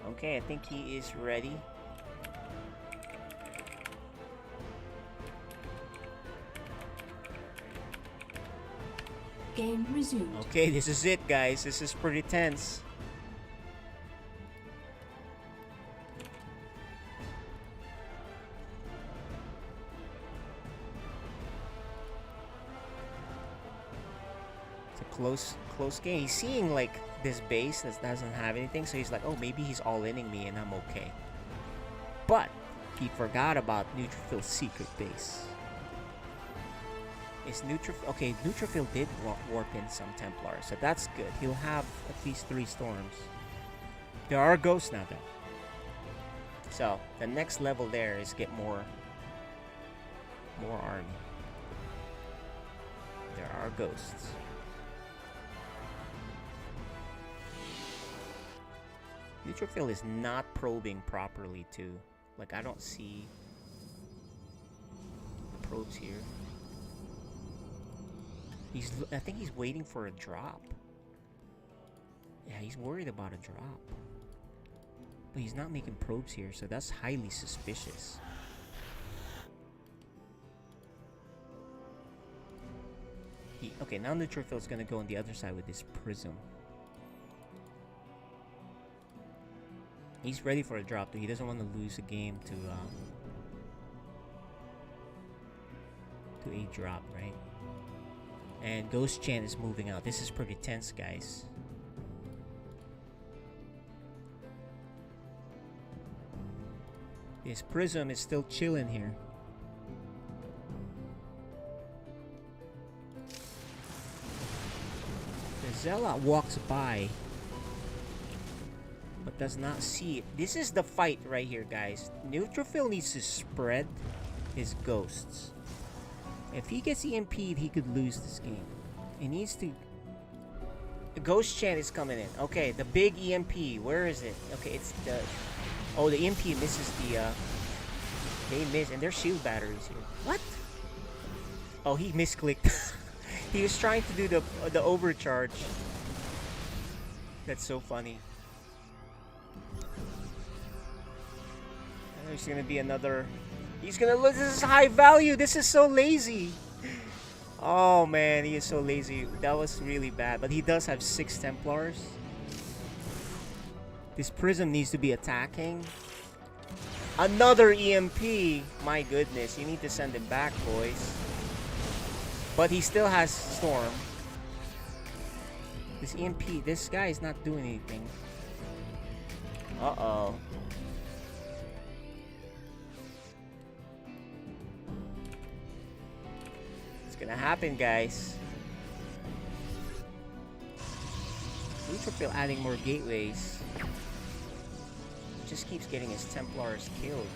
Okay, I think he is ready.
Game resumed.
Okay, this is it, guys. This is pretty tense. Close game. He's seeing like this base that doesn't have anything, so he's like, oh, maybe he's all-inning me and I'm okay. But he forgot about Neutrophil's secret base. Is Neutrophil... Okay, Neutrophil did warp in some Templars, so that's good. He'll have at least 3 storms. There are ghosts now, though. So, the next level there is get more army. There are ghosts. Neutrophil is not probing properly too. Like, I don't see the probes here. I think he's waiting for a drop. Yeah, he's worried about a drop. But he's not making probes here, so that's highly suspicious. Okay, now Neutrophil's gonna go on the other side with this prism. He's ready for a drop, though. He doesn't want to lose a game to a drop, right? And Ghost Chant is moving out. This is pretty tense, guys. This prism is still chilling here. The Zealot walks by, but does not see it. This is the fight right here, guys. Neutrophil needs to spread his ghosts. If he gets EMP'd, he could lose this game. He needs to... The Ghost Chant is coming in. Okay, the big EMP. Where is it? Okay, it's the... Oh, the EMP misses the... They miss, and there's shield batteries here. What? Oh, he misclicked. He was trying to do the overcharge. That's so funny. There's gonna be another... He's gonna lose. This is high value. This is so lazy. Oh man, he is so lazy. That was really bad. But he does have 6 Templars. This prism needs to be attacking. Another EMP. My goodness, you need to send him back, boys. But he still has Storm. This EMP, this guy is not doing anything. Uh-oh. It's gonna happen, guys. Neutrophil adding more gateways. Just keeps getting his Templars killed.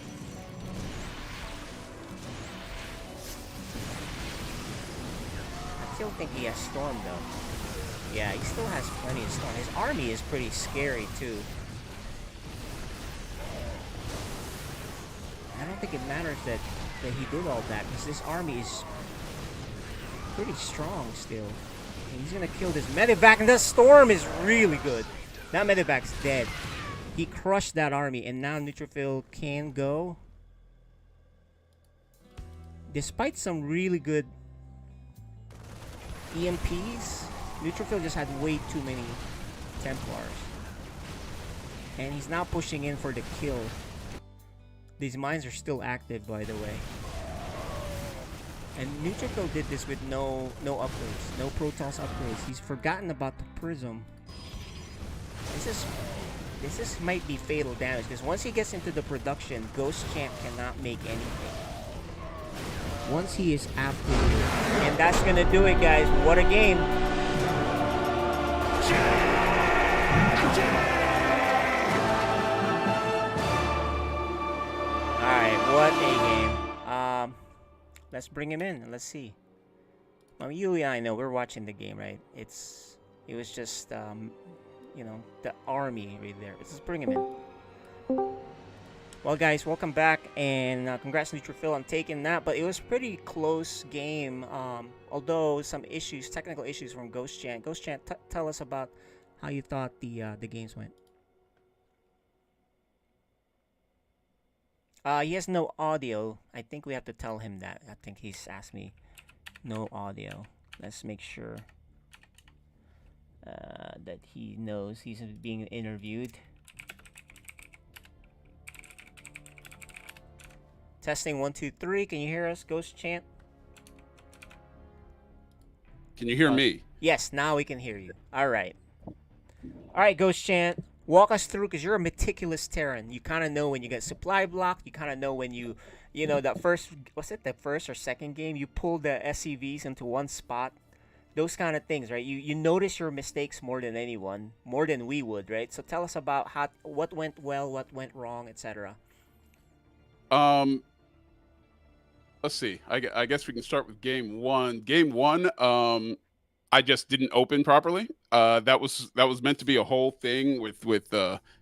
still think he has Storm, though. Yeah, he still has plenty of Storm. His army is pretty scary, too. I don't think it matters that he did all that, because this army is pretty strong still. And he's gonna kill this medevac, and that Storm is really good. That medevac's dead. He crushed that army, and now Neutrophil can go. Despite some really good EMPs, Neutrophil just had way too many Templars. And he's now pushing in for the kill. These mines are still active, by the way. And Neutrophil did this with no upgrades, no Protoss upgrades. He's forgotten about the Prism. This might be fatal damage, because once he gets into the production, Ghost Champ cannot make anything. Once he is after you. And that's gonna do it, guys. What a game. Alright, what a game. Let's bring him in and let's see. Well, you and I know we're watching the game, right? It was just you know, the army right there. Let's just bring him in. Well, guys, welcome back, and congrats Neutrophil on taking that. But it was a pretty close game, although some issues, technical issues from Ghost Chant. Ghost Chant, tell us about how you thought the games went. He has no audio. I think we have to tell him that. I think he's asked me no audio. Let's make sure that he knows he's being interviewed. Testing 1 2 3. Can you hear us, Ghost Chant?
Can you hear me?
Yes, now we can hear you. All right. All right, Ghost Chant. Walk us through, because you're a meticulous Terran. You kind of know when you get supply blocked. You kind of know when you know, that first, was it the first or second game? You pulled the SCVs into one spot. Those kind of things, right? You notice your mistakes more than anyone, more than we would, right? So tell us about what went well, what went wrong, etc.
Let's see. I guess we can start with game one. Game one, I just didn't open properly. That was meant to be a whole thing with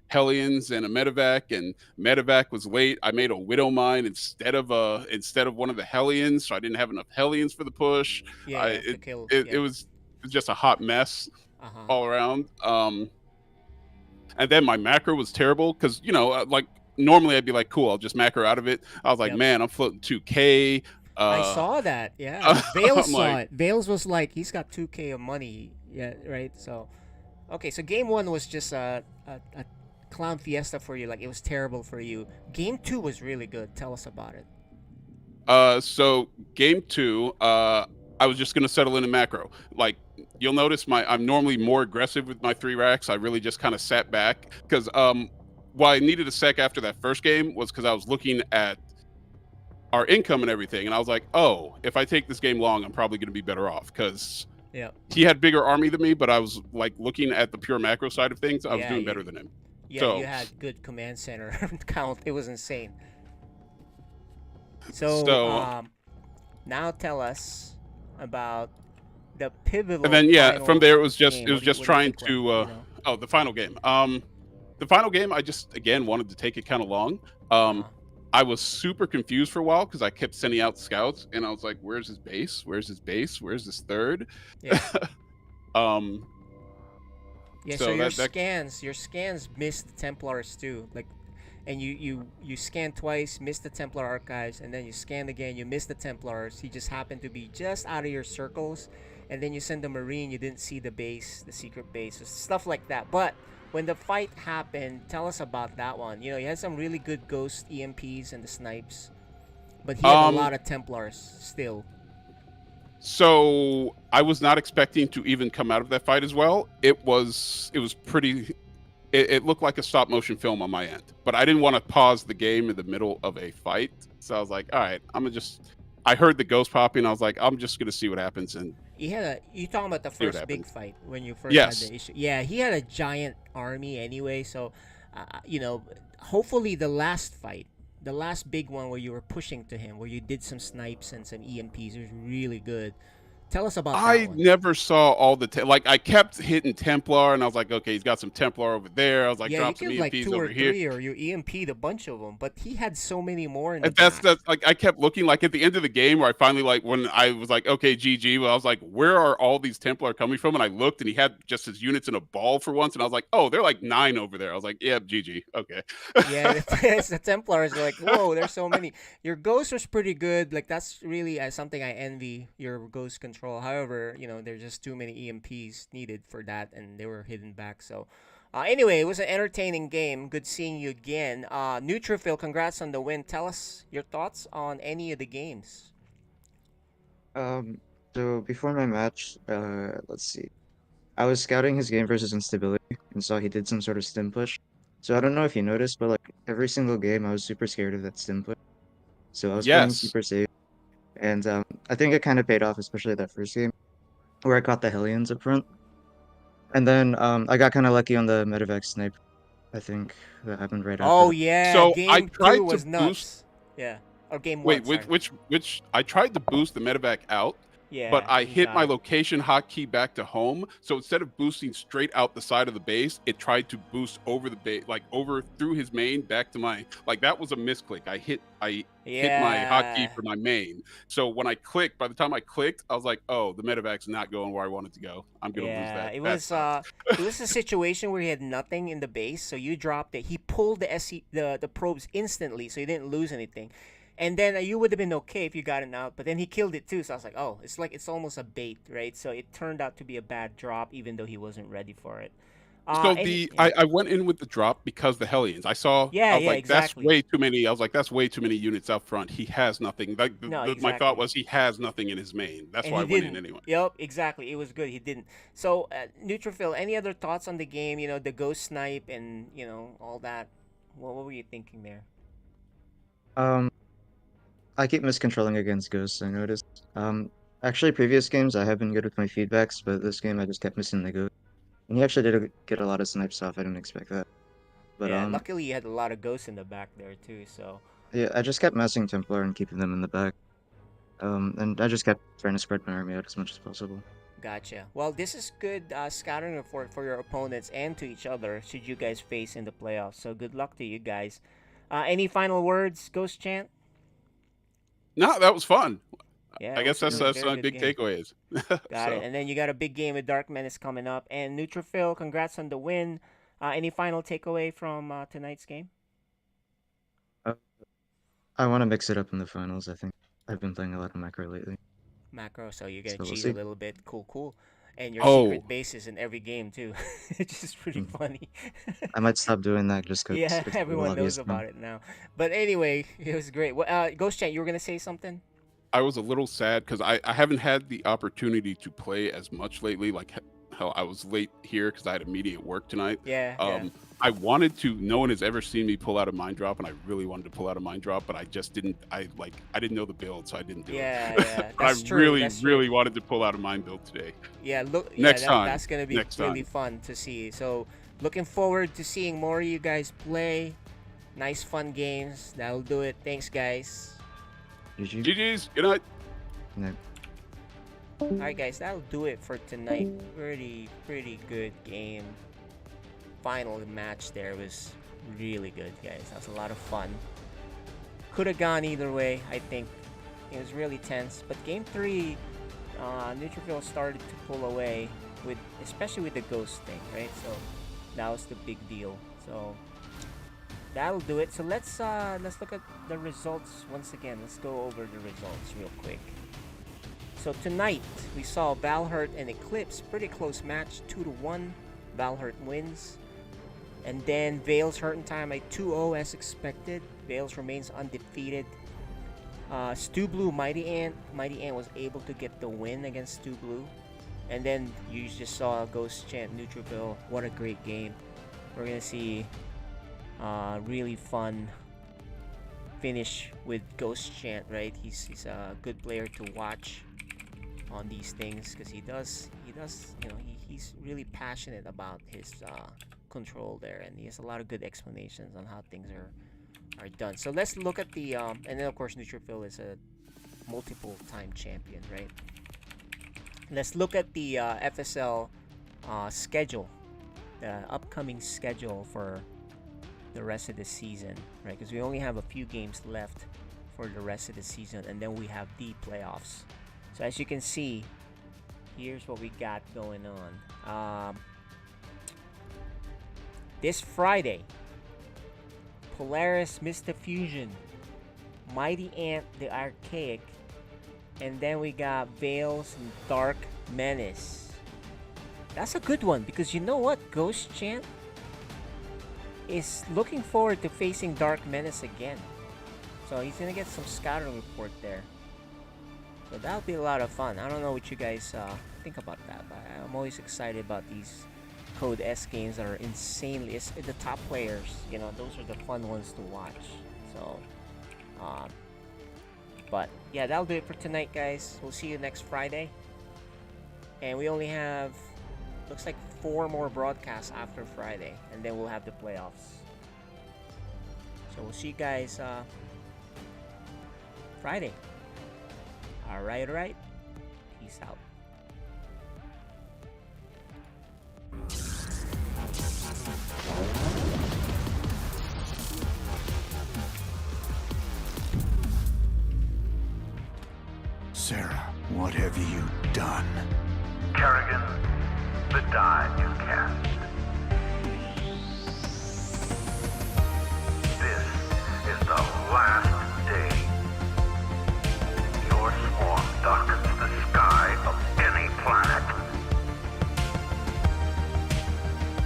Hellions and a medevac, and medevac was late. I made a Widow mine instead of one of the Hellions, so I didn't have enough Hellions for the push.
Yeah,
it was just a hot mess all around. And then my macro was terrible, because like normally I'd be like, cool, I'll just macro out of it. I was like, man, I'm floating 2K.
I saw that. Yeah, Vales saw it. Vales was like, he's got 2K of money. Yeah, right. So, okay. So game one was just a clown fiesta for you. Like, it was terrible for you. Game two was really good. Tell us about it.
So game two, I was just gonna settle in a macro. Like, you'll notice I'm normally more aggressive with my 3 racks. I really just kind of sat back, because why I needed a sec after that first game was because I was looking at our income and everything, and I was like, oh, if I take this game long, I'm probably going to be better off, because he had bigger army than me, but I was like looking at the pure macro side of things, I was doing better than him.
Yeah,
so,
you had good command center count. It was insane. So now tell us about the pivotal.
And then from there it was just
game.
Trying to the final game. The final game, I just, again, wanted to take it kind of long. I was super confused for a while, because I kept sending out scouts, and I was like, where's his base? Where's his base? Where's his third?
Yeah.
Yeah,
so your scans missed the Templars too. Like, and you scan twice, missed the Templar archives, and then you scan again, you missed the Templars. He just happened to be just out of your circles, and then you send the Marine, you didn't see the base, the secret base, stuff like that. But when the fight happened, tell us about that one. You know, you had some really good ghost EMPs and the snipes, but he had a lot of Templars still.
So I was not expecting to even come out of that fight as well. It was pretty. It looked like a stop motion film on my end, but I didn't want to pause the game in the middle of a fight. So I was like, all right, I heard the ghost popping. I was like, I'm just gonna see what happens. And
you talking about the first big fight when you first
had
the issue? Yeah, he had a giant army anyway. So, hopefully the last fight, the last big one where you were pushing to him, where you did some snipes and some EMPs, was really good. Tell us about that
I
one.
never saw all the like. I kept hitting Templar, and I was like, okay, he's got some Templar over there. I was like,
Yeah, you
drop some
killed like
EMPs
2 or
over here.
3, or you EMP'd a bunch of them, but he had so many more in the
And that's
back.
like I kept looking like at the end of the game where I finally like when I was like, okay, GG. Well, I was like, where are all these Templar coming from? And I looked, and he had just his units in a ball for once, and I was like, oh, they're like 9 over there. I was like, yeah, GG. Okay.
Yeah, the Templars are like, whoa, there's so many. Your Ghost was pretty good. Like, that's really something I envy, your Ghost control. However, there's just too many EMPs needed for that, and they were hidden back. So, anyway, it was an entertaining game. Good seeing you again. Neutrophil, congrats on the win. Tell us your thoughts on any of the games.
So before my match, let's see. I was scouting his game versus Instability and saw he did some sort of stim push. So I don't know if you noticed, but like every single game, I was super scared of that stim push. So I was playing
Yes.
super safe, and I think it kind of paid off, especially that first game where I caught the Hellions up front. And then I got kind of lucky on the medevac snipe. I think that happened right after
Oh,
that.
yeah.
So I
Game 2
tried to
was
boost.
nuts. Yeah. Or game 1,
Wait,
sorry.
which I tried to boost the medevac out,
Yeah,
but I
and you
hit
got
my
it.
location hotkey back to home. So instead of boosting straight out the side of the base, it tried to boost over the base, like over through his main back to my. Like that was a misclick. I hit my hotkey
Yeah.
for my main. So when I clicked, by the time I clicked, I was like, oh, the medevac's not going where I want it to go. I'm gonna lose
Yeah,
that.
it
That
was
sucks.
it was a situation where he had nothing in the base, so you dropped it. He pulled the probes instantly, so you didn't lose anything. And then you would have been okay if you got it out, but then he killed it too. So I was like, oh, it's almost a bait, right? So it turned out to be a bad drop, even though he wasn't ready for it.
So
And
I went in with the drop because the Hellions. I
yeah,
was
yeah,
like, that's
exactly.
way too many. I was like, that's way too many units up front. He has nothing. Like
No,
my thought
exactly.
was he has nothing in his main. That's
And
why
he
I went in
didn't.
anyway.
Yep, exactly. It was good. He didn't. So, Neutrophil, any other thoughts on the game? The ghost snipe and all that. What were you thinking there?
Um, I keep miscontrolling against ghosts, I noticed. Actually, previous games I have been good with my feedbacks, but this game I just kept missing the ghost. And he actually did get a lot of snipes off. I didn't expect that. But
Yeah, luckily you had a lot of ghosts in the back there too. So
yeah, I just kept messing Templar and keeping them in the back. And I just kept trying to spread my army out as much as possible.
gotcha. Well, this is good scouting report for your opponents and to each other should you guys face in the playoffs. So good luck to you guys. Any final words, Ghost Chant?
No, that was fun.
Yeah,
I guess
it was
that's
a very
my
good
big
game.
takeaway is.
Got it.
So
And then you got a big game with Dark Menace coming up. And Neutrophil, congrats on the win. Any final takeaway from tonight's game?
I want to mix it up in the finals. I think I've been playing a lot of macro lately.
Macro, so you're gonna
So we'll
cheat a
see.
little bit. Cool. And your
Oh,
secret bases in every game too. It's just pretty
Mm.
funny.
I might stop doing that just because
Yeah,
it's a little
everyone knows
obvious now.
about it now. But anyway, it was great. Ghost Chat, you were gonna say something?
I was a little sad because I haven't had the opportunity to play as much lately. Like hell, I was late here because I had immediate work tonight.
Yeah.
I wanted to. No one has ever seen me pull out a mind drop, and I really wanted to pull out a mind drop, but I just didn't. I didn't know the build, so I didn't do
Yeah,
it.
yeah.
But I
That's true.
really,
That's true.
really wanted to pull out a mind build today.
Yeah, look.
Next time.
That's gonna be
Next
really
time.
fun to see. So, looking forward to seeing more of you guys play. Nice, fun games. That'll do it. Thanks, guys.
GG's. Good night.
No.
Alright guys, that'll do it for tonight. Pretty good game. Final match there was really good, guys. That was a lot of fun. Could have gone either way, I think. It was really tense. But game 3, Neutrophil started to pull away especially with the ghost thing, right? So that was the big deal. So that'll do it. So let's look at the results once again. Let's go over the results real quick. So tonight we saw Valhart and Eclipse, pretty close match, 2-1. Valhart wins. And then Vale's Hurt in Time a 2-0 as expected. Vale's remains undefeated. Stu Blue, Mighty Ant. Mighty Ant was able to get the win against Stu Blue. And then you just saw Ghost Chant Neutrophil. What a great game. We're gonna see really fun finish with Ghost Chant, right? He's a good player to watch on these things because he does he's really passionate about his control there, and he has a lot of good explanations on how things are done. So let's look at the and then of course Neutrophil is a multiple time champion, right? let's look at the FSL schedule, the upcoming schedule for the rest of the season, right? Because we only have a few games left for the rest of the season, and then we have the playoffs. So as you can see, here's what we got going on. This Friday, Polaris Mista Fusion, Mighty Ant the Archaic, and then we got Veils and Dark Menace. That's a good one, because you know what? Ghost Chant is looking forward to facing Dark Menace again. So he's gonna get some scouting report there. So that'll be a lot of fun. I don't know what you guys think about that, but I'm always excited about these Code S games that are insanely, it's the top players, you know, those are the fun ones to watch. So but yeah, that'll do it for tonight, guys. We'll see you next Friday, and we only have, looks like 4 more broadcasts after Friday, and then we'll have the playoffs. So we'll see you guys Friday. Alright. Peace out.
Sarah, what have you done?
Kerrigan, the die is cast. This is the last day. Your swarm darkens the sky of any planet.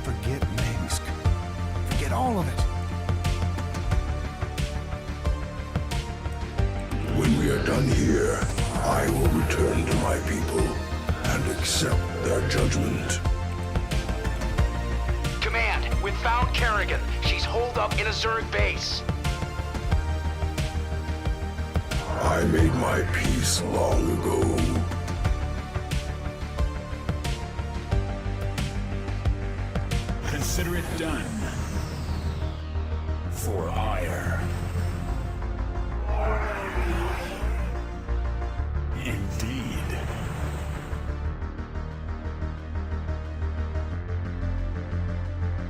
Forget Minsk. Forget all of it.
When we are done here, I will return to my people and accept their judgment.
Command, we've found Kerrigan. She's holed up in a Zerg base.
I made my peace long ago.
Consider it done. For ire.